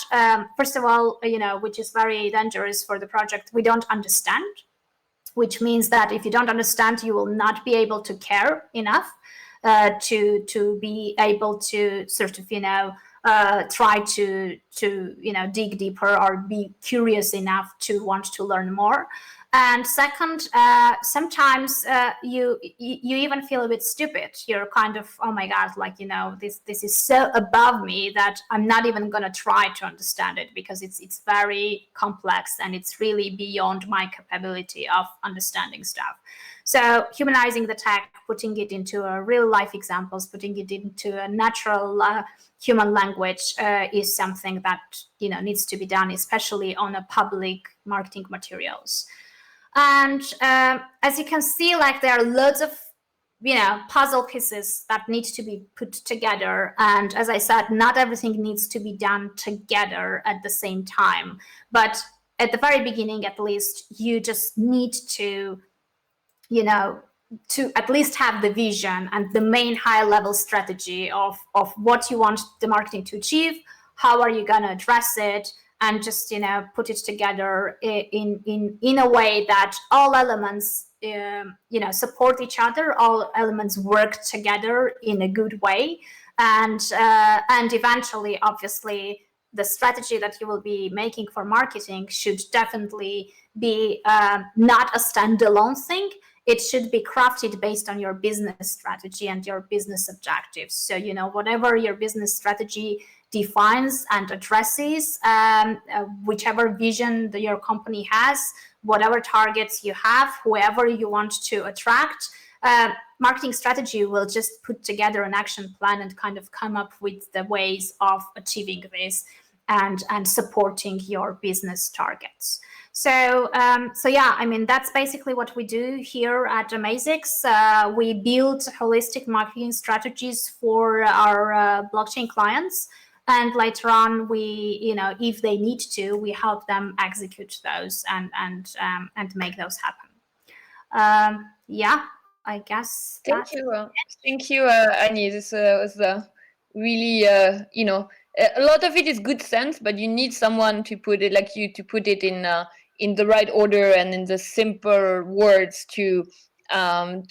first of all, you know, which is very dangerous for the project, we don't understand, which means that if you don't understand, you will not be able to care enough to be able to sort of, you know, try to you know, dig deeper or be curious enough to want to learn more. And second, sometimes you even feel a bit stupid. You're kind of, oh my God, like, you know, this is so above me that I'm not even going to try to understand it, because it's very complex and it's really beyond my capability of understanding stuff. So humanizing the tech, putting it into a real life examples, putting it into a natural human language is something that, you know, needs to be done, especially on a public marketing materials. And as you can see, like, there are loads of, you know, puzzle pieces that need to be put together. And as I said, not everything needs to be done together at the same time. But at the very beginning, at least, you just need to, you know, to at least have the vision and the main high level strategy of what you want the marketing to achieve, how are you going to address it, and just, you know, put it together in a way that all elements, you know, support each other, all elements work together in a good way. And eventually, obviously, the strategy that you will be making for marketing should definitely be not a standalone thing. It should be crafted based on your business strategy and your business objectives. So, you know, whatever your business strategy defines and addresses, whichever vision that your company has, whatever targets you have, whoever you want to attract, marketing strategy will just put together an action plan and kind of come up with the ways of achieving this and supporting your business targets. So yeah, I mean, that's basically what we do here at Amazix. We build holistic marketing strategies for our blockchain clients. And later on, we, you know, if they need to, we help them execute those and make those happen. Yeah, I guess. Thank you, Annie. This was really, you know, a lot of it is good sense, but you need someone to put it, like you, to put it in the right order and in the simple words to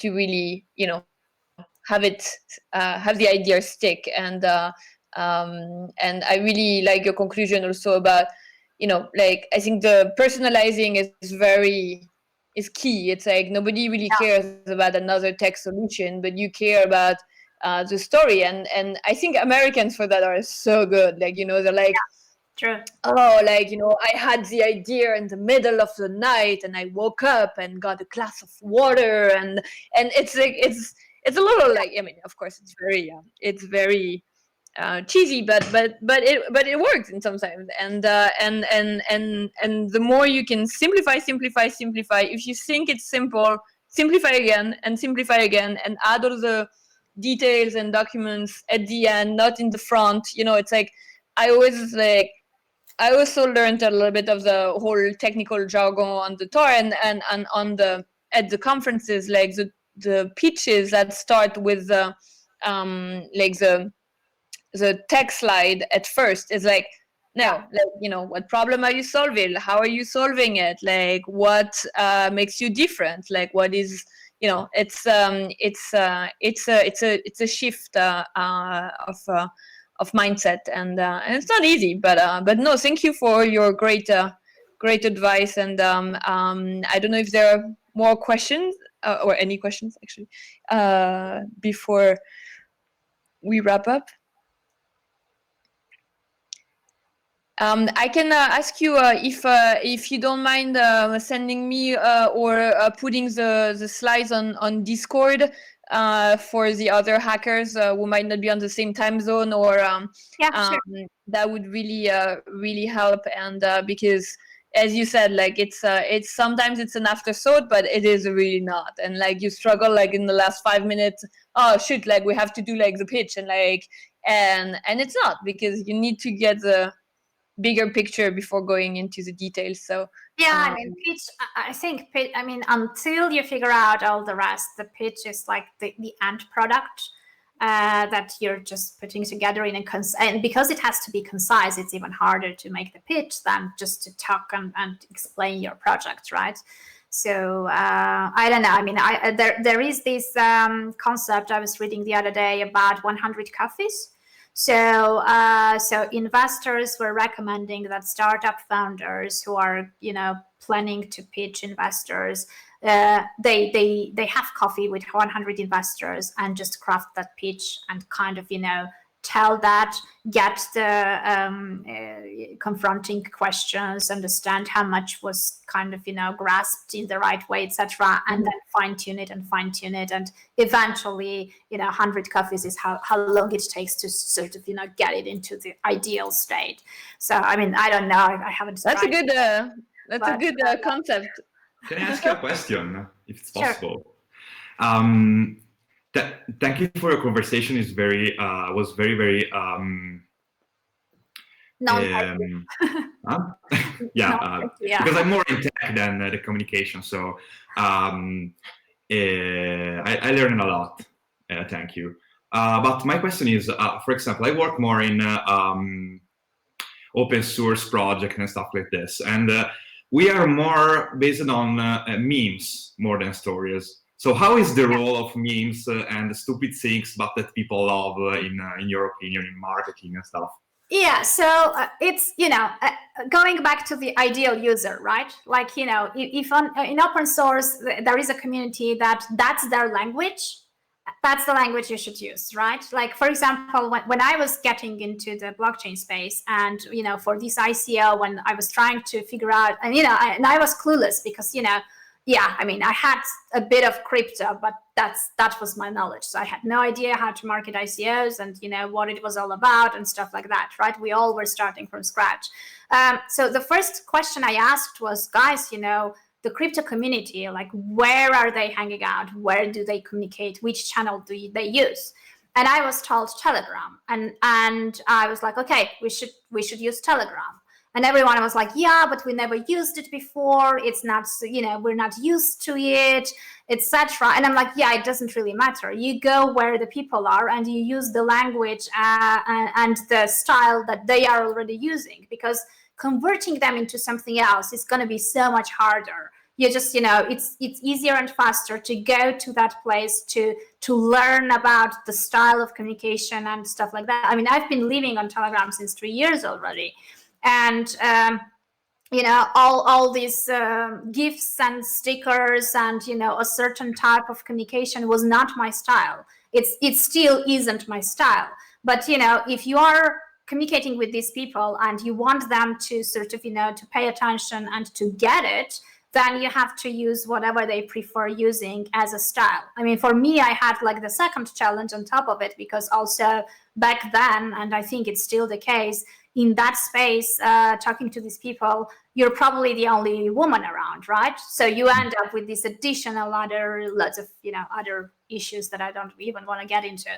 really, you know, have the idea stick. And I really like your conclusion also about, you know, like, I think the personalizing is key. It's like nobody really cares about another tech solution, but you care about the story. And I think Americans for that are so good. Like, you know, they're like, True. Oh, like, you know, I had the idea in the middle of the night and I woke up and got a glass of water, and it's like, it's a little like, I mean, of course, it's very cheesy, but it works in sometimes. And the more you can simplify, if you think it's simple, simplify again, and add all the details and documents at the end, not in the front. It's like I also learned a little bit of the whole technical jargon on the TURIN and on at the conferences, like the pitches that start with the tech slide at first is like, no, what problem are you solving? How are you solving it? Like, what makes you different? Like, what is, it's a shift of mindset, and it's not easy, but no, thank you for your great advice. And I don't know if there are more questions or any questions actually before we wrap up. I can ask you if you don't mind sending me or putting the slides on Discord for the other hackers who might not be on the same time zone, or sure. That would really help. And because, as you said, like it's sometimes it's an afterthought, but it is really not. And like you struggle like in the last 5 minutes. Oh shoot! Like we have to do like the pitch, and it's not, because you need to get the bigger picture before going into the details. So yeah, pitch, I think until you figure out all the rest, the pitch is like the end product that you're just putting together in and because it has to be concise, it's even harder to make the pitch than just to talk and explain your project, right? So I don't know. There is this concept I was reading the other day about 100 coffees. So investors were recommending that startup founders who are planning to pitch investors, they have coffee with 100 investors and just craft that pitch and kind of tell that, get the confronting questions, understand how much was kind of grasped in the right way, etc., and then fine tune it, and eventually 100 coffees is how long it takes to sort of get it into the ideal state. So I don't know, I haven't. That's a good concept. Can I ask you a question, if it's possible? Sure. Thank you for your conversation. It's was very because I'm more in tech than the communication, so I learned a lot. Thank you. But my question is, for example, I work more in open source project and stuff like this, and we are more based on memes more than stories. So how is the role of memes and stupid things, but that people love, in your opinion, in marketing and stuff? Yeah, so it's going back to the ideal user, right? Like if in open source there is a community that's their language, that's the language you should use, right? Like for example, when I was getting into the blockchain space, and for this ICO, when I was trying to figure out, and and I was clueless because I had a bit of crypto, but that was my knowledge. So I had no idea how to market ICOs and what it was all about and stuff like that, right? We all were starting from scratch. So the first question I asked was, guys, the crypto community, like where are they hanging out? Where do they communicate? Which channel do they use? And I was told Telegram, and I was like, okay, we should use Telegram. And everyone was like, yeah, but we never used it before. It's not, we're not used to it, etc. And I'm like, yeah, it doesn't really matter. You go where the people are and you use the language and the style that they are already using, because converting them into something else is going to be so much harder. You just, it's easier and faster to go to that place to learn about the style of communication and stuff like that. I've been living on Telegram since 3 years already. And all these gifts and stickers and a certain type of communication was not my style. It still isn't my style. But if you are communicating with these people and you want them to sort of to pay attention and to get it, then you have to use whatever they prefer using as a style. I mean, for me, I had like the second challenge on top of it, because also back then, and I think it's still the case, in that space, talking to these people, you're probably the only woman around, right? So you end up with this additional lots of, other issues that I don't even want to get into.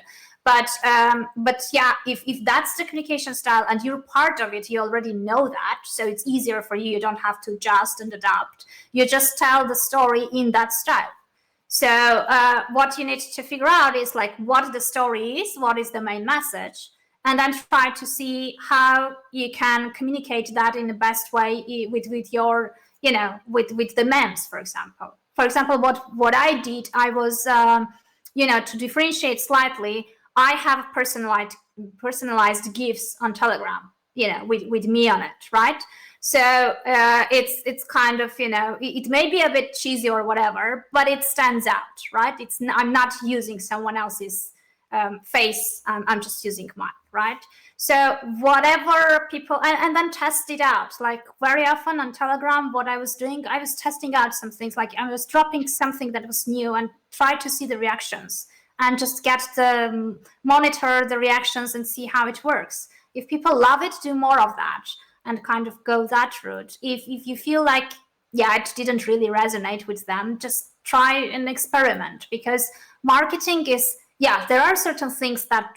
But yeah, if that's the communication style and you're part of it, you already know that. So it's easier for you. You don't have to adjust and adapt. You just tell the story in that style. So what you need to figure out is like what the story is, what is the main message, and then try to see how you can communicate that in the best way with your, with the memes, for example. For example, what I did, I was, to differentiate slightly, I have personalized GIFs on Telegram, with me on it, right? So it's kind of, it may be a bit cheesy or whatever, but it stands out, right? I'm not using someone else's face, I'm just using mine, right? So whatever people, and then test it out. Like very often on Telegram, what I was doing, I was testing out some things, like I was dropping something that was new and try to see the reactions and just monitor the reactions and see how it works. If people love it, do more of that and kind of go that route. If you feel like, yeah, it didn't really resonate with them, just try an experiment, because marketing is, yeah, there are certain things that,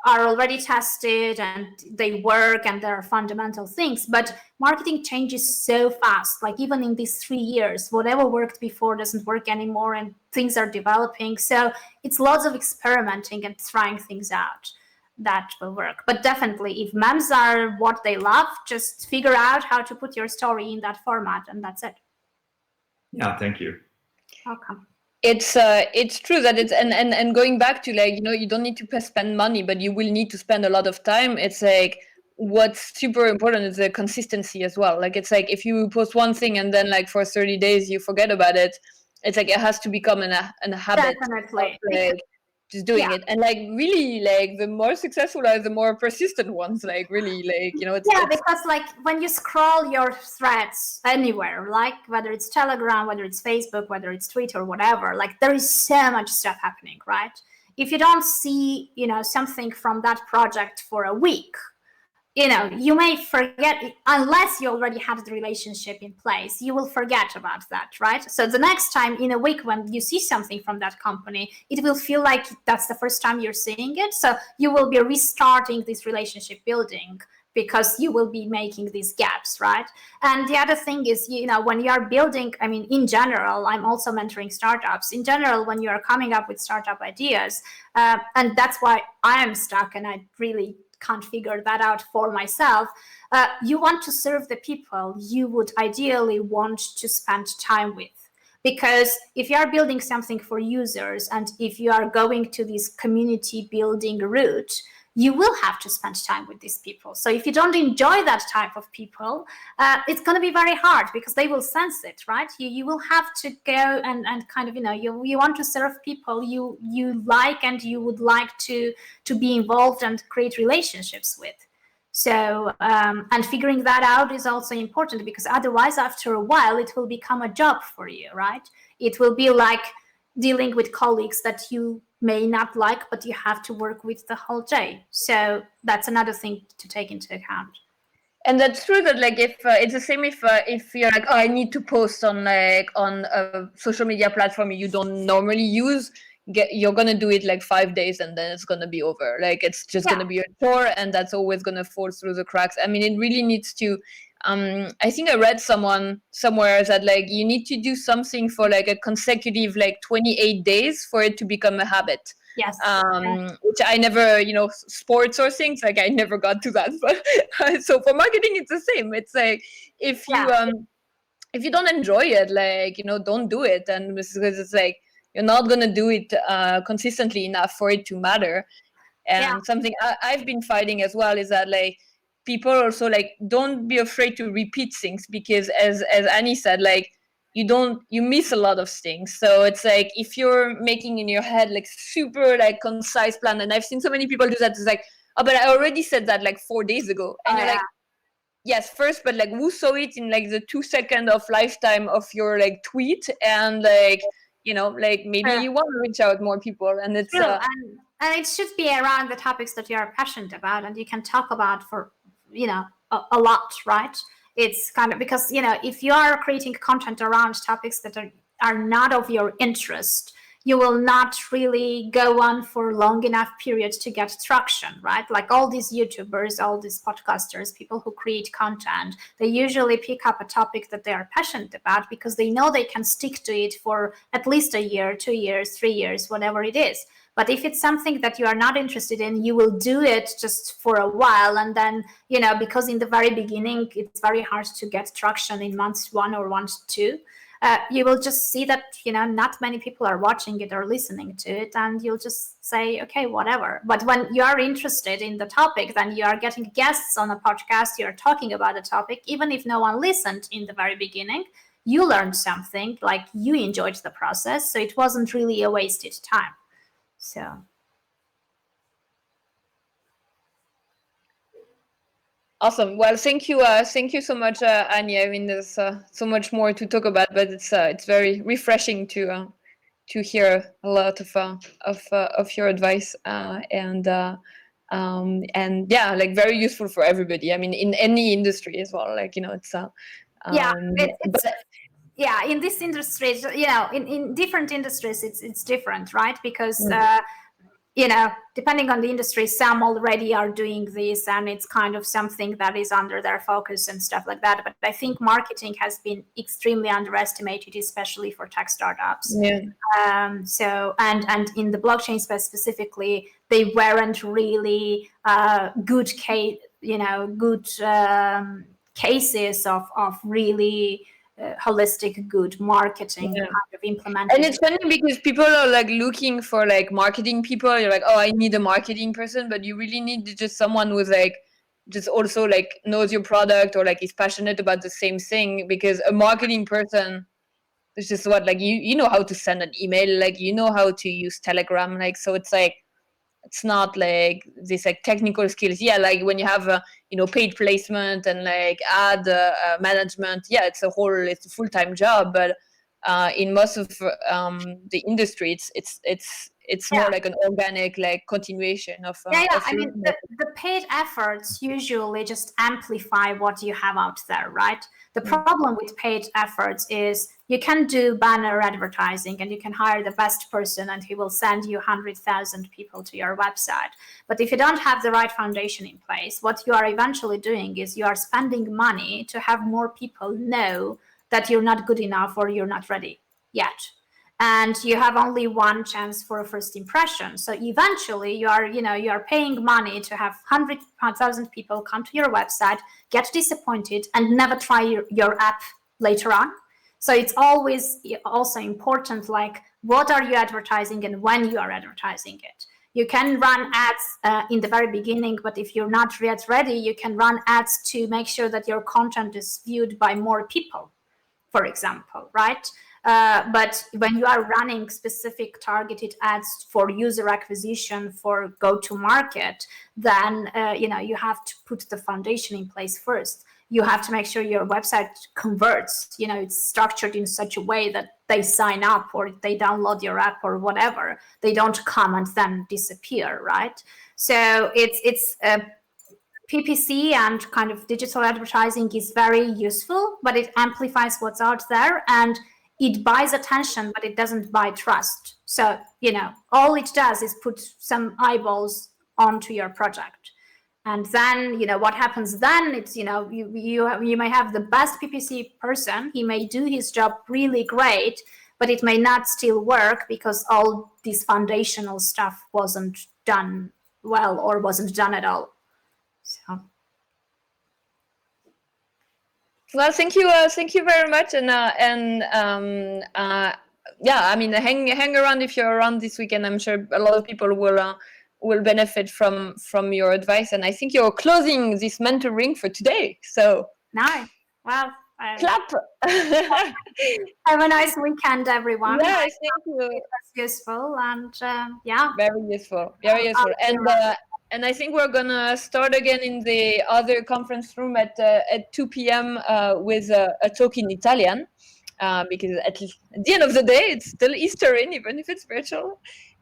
are already tested and they work and there are fundamental things, but marketing changes so fast. Like even in these 3 years, whatever worked before doesn't work anymore and things are developing. So it's lots of experimenting and trying things out that will work. But definitely, if memes are what they love, just figure out how to put your story in that format, and that's it. Yeah, thank you. Welcome. It's true that it's and going back to like, you don't need to spend money, but you will need to spend a lot of time. It's like what's super important is the consistency as well. Like it's like if you post one thing and then like for 30 days you forget about it, it's like it has to become a habit. Definitely. Like, just doing it, and like really like the more successful are the more persistent ones, like really like because like when you scroll your threads anywhere, like whether it's Telegram, whether it's Facebook, whether it's Twitter, whatever, like there is so much stuff happening, right? If you don't see something from that project for a week, you may forget, unless you already had the relationship in place, you will forget about that, right? So the next time in a week when you see something from that company, it will feel like that's the first time you're seeing it. So you will be restarting this relationship building because you will be making these gaps, right? And the other thing is, when you are building, I mean, in general, I'm also mentoring startups. In general, when you are coming up with startup ideas, and that's why I am stuck and I really can't figure that out for myself, you want to serve the people you would ideally want to spend time with. Because if you are building something for users and if you are going to this community building route, you will have to spend time with these people. So if you don't enjoy that type of people, it's going to be very hard because they will sense it, right? You will have to go and kind of, you want to serve people you like and you would like to be involved and create relationships with. So, and figuring that out is also important, because otherwise, after a while, it will become a job for you, right? It will be like dealing with colleagues that you may not like, but you have to work with the whole day. So that's another thing to take into account. And that's true that like if it's the same if you're like, oh, I need to post on a social media platform you don't normally use, you're gonna do it like 5 days and then it's gonna be over. Like it's just gonna be a chore, and that's always gonna fall through the cracks. I mean, it really needs to. I think I read somewhere that like you need to do something for like a consecutive like 28 days for it to become a habit. Yes. Which I never, sports or things, like I never got to that. But so for marketing, it's the same. It's like if you don't enjoy it, like, don't do it. And because it's like you're not gonna do it consistently enough for it to matter. And something I've been fighting as well is that like people also like don't be afraid to repeat things, because as Annie said, like you miss a lot of things. So it's like if you're making in your head like super like concise plan, and I've seen so many people do that, it's like, oh, but I already said that like 4 days ago, and you're like, yes, first, but like who saw it in like the 2 seconds of lifetime of your like tweet, and like, you know, like maybe you want to reach out more people, and it's and it should be around the topics that you are passionate about and you can talk about for, you know, a lot, right? It's kind of, because, you know, if you are creating content around topics that are not of your interest, you will not really go on for long enough periods to get traction, right? Like all these YouTubers, all these podcasters, people who create content, they usually pick up a topic that they are passionate about because they know they can stick to it for at least a year, 2 years, 3 years, whatever it is. But if it's something that you are not interested in, you will do it just for a while. And then, you know, because in the very beginning, it's very hard to get traction in months 1 or month 2. You will just see that, you know, not many people are watching it or listening to it, and you'll just say, okay, whatever. But when you are interested in the topic, then you are getting guests on a podcast, you're talking about a topic, even if no one listened in the very beginning, you learned something, like you enjoyed the process, so it wasn't really a wasted time. So awesome. Well, thank you so much, Anya. I mean, there's so much more to talk about, but it's very refreshing to hear a lot of your advice, and yeah, like very useful for everybody. I mean, in any industry as well. Like, you know, it's yeah, in this industry, you know, in different industries, it's different, right? Because you know, depending on the industry, some already are doing this and it's kind of something that is under their focus and stuff like that. But I think marketing has been extremely underestimated, especially for tech startups. Yeah. So, and in the blockchain space specifically, they weren't really good cases of really holistic good marketing kind of implementing. And it's funny because people are like looking for like marketing people. You're like, oh, I need a marketing person, but you really need just someone who's like just also like knows your product or like is passionate about the same thing. Because a marketing person is just what, like you know how to send an email, like you know how to use Telegram, like, so it's like it's not like this like technical skills. Yeah, like when you have a, you know, paid placement and like ad management, yeah, it's a full-time job. But in most of the industry, it's more like an organic like continuation of I mean, the paid efforts usually just amplify what you have out there, right? The problem with paid efforts is you can do banner advertising and you can hire the best person and he will send you 100,000 people to your website. But if you don't have the right foundation in place, what you are eventually doing is you are spending money to have more people know that you're not good enough or you're not ready yet. And you have only one chance for a first impression. So eventually you are paying money to have 100,000 people come to your website, get disappointed, and never try your app later on. So it's always also important, like, what are you advertising and when you are advertising it. You can run ads in the very beginning, but if you're not yet ready, you can run ads to make sure that your content is viewed by more people, for example, right? But when you are running specific targeted ads for user acquisition, for go-to-market, then you have to put the foundation in place first. You have to make sure your website converts. You know, it's structured in such a way that they sign up or they download your app or whatever. They don't come and then disappear, right? So it's PPC and kind of digital advertising is very useful, but it amplifies what's out there and it buys attention, but it doesn't buy trust. So, all it does is put some eyeballs onto your project. And then, what happens then, it's, you may have the best PPC person, he may do his job really great, but it may not still work because all this foundational stuff wasn't done well or wasn't done at all. So. Well, thank you very much, and yeah, I mean, hang around if you're around this weekend. I'm sure a lot of people will benefit from your advice, and I think you're closing this mentoring for today. So nice. Well, clap. Have a nice weekend, everyone. Yeah, thank you. That's useful, and yeah, very useful, and And I think we're gonna start again in the other conference room at 2 p.m. With a talk in Italian, because at the end of the day, it's still ETHRIN, even if it's virtual.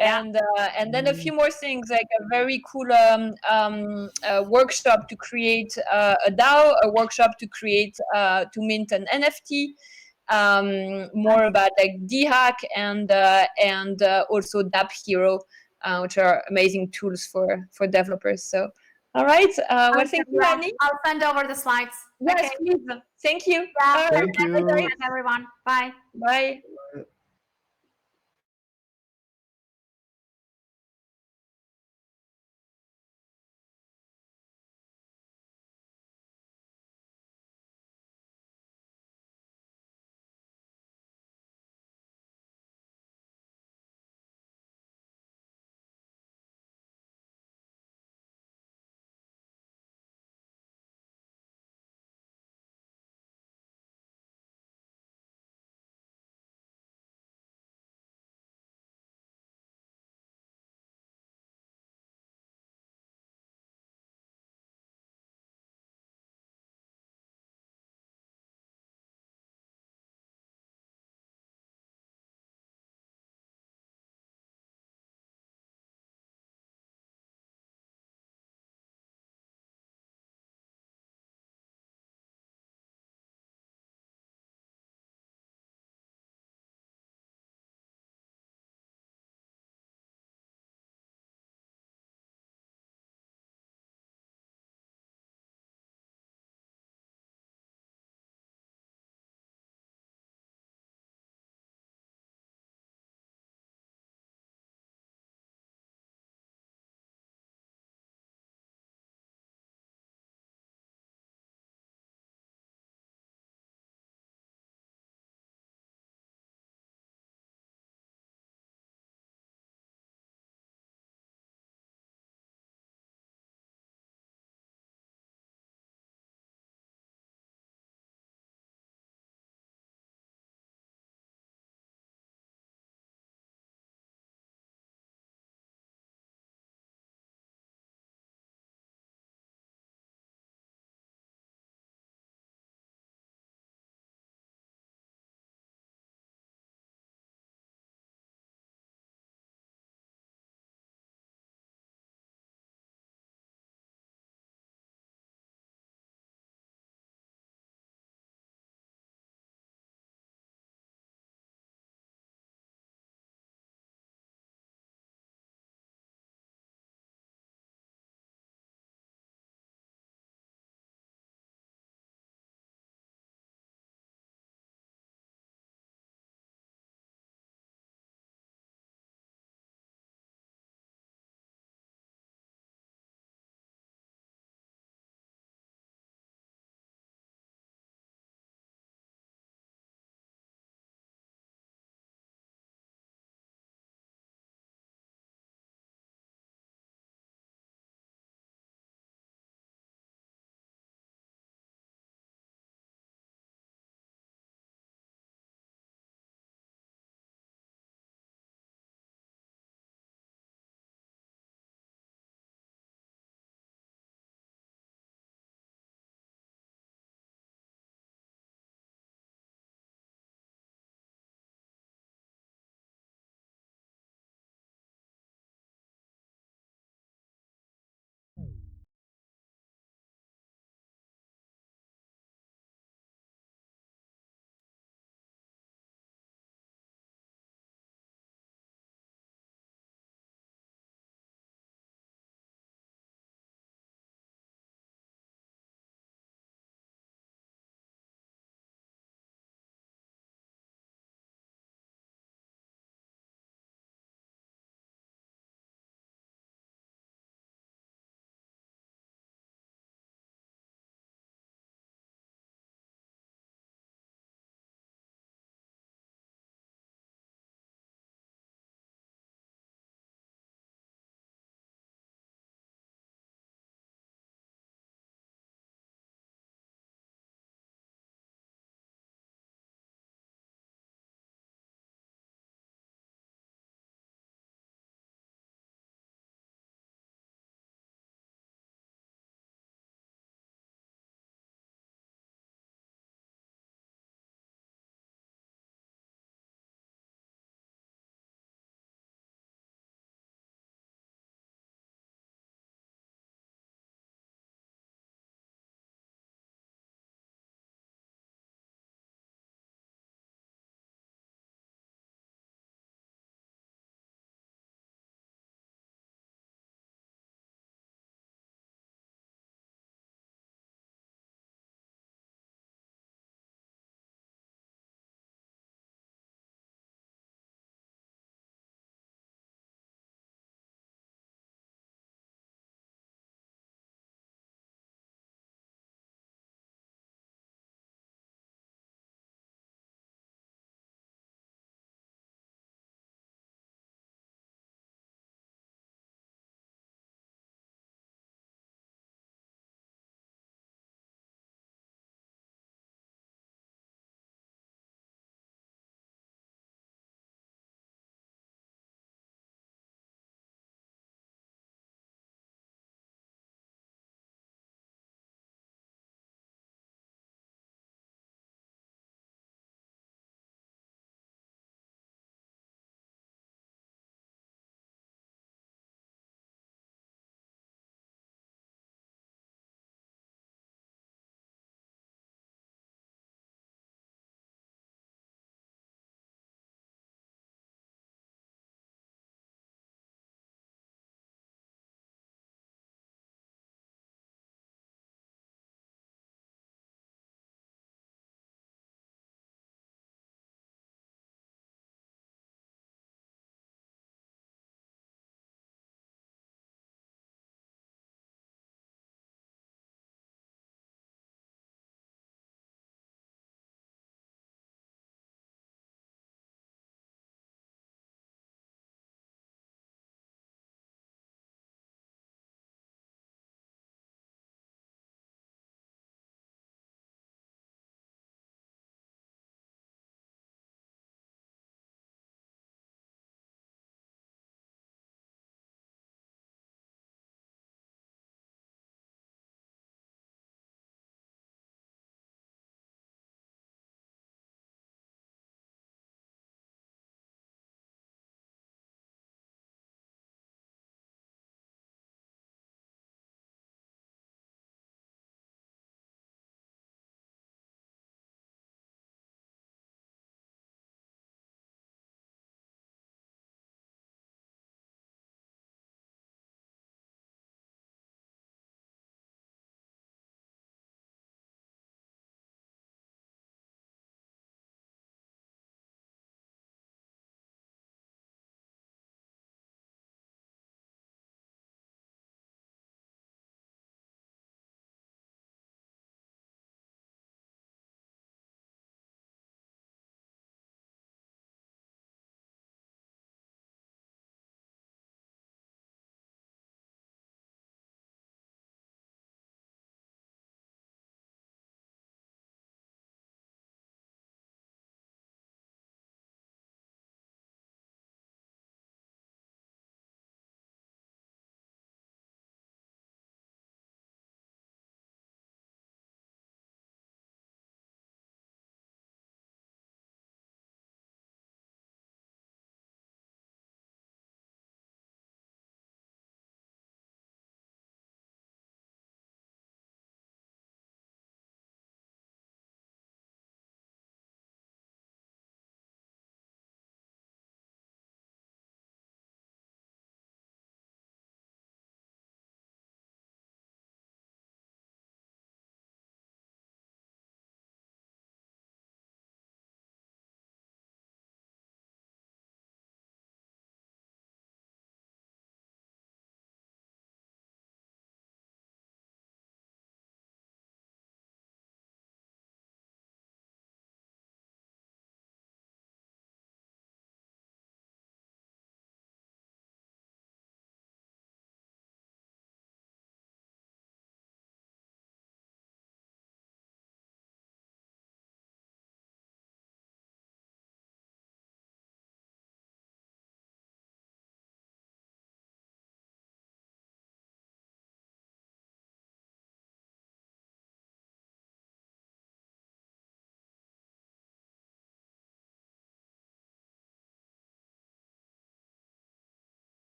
And then a few more things, like a very cool workshop to create a DAO, a workshop to create to mint an NFT, more about like DHack and also DApp Hero, which are amazing tools for developers. So, all right. Well, thank you, Annie. I'll send over the slides. Yes, Okay. please. Thank you. Yeah. Thank you. Everyone. Bye. Bye.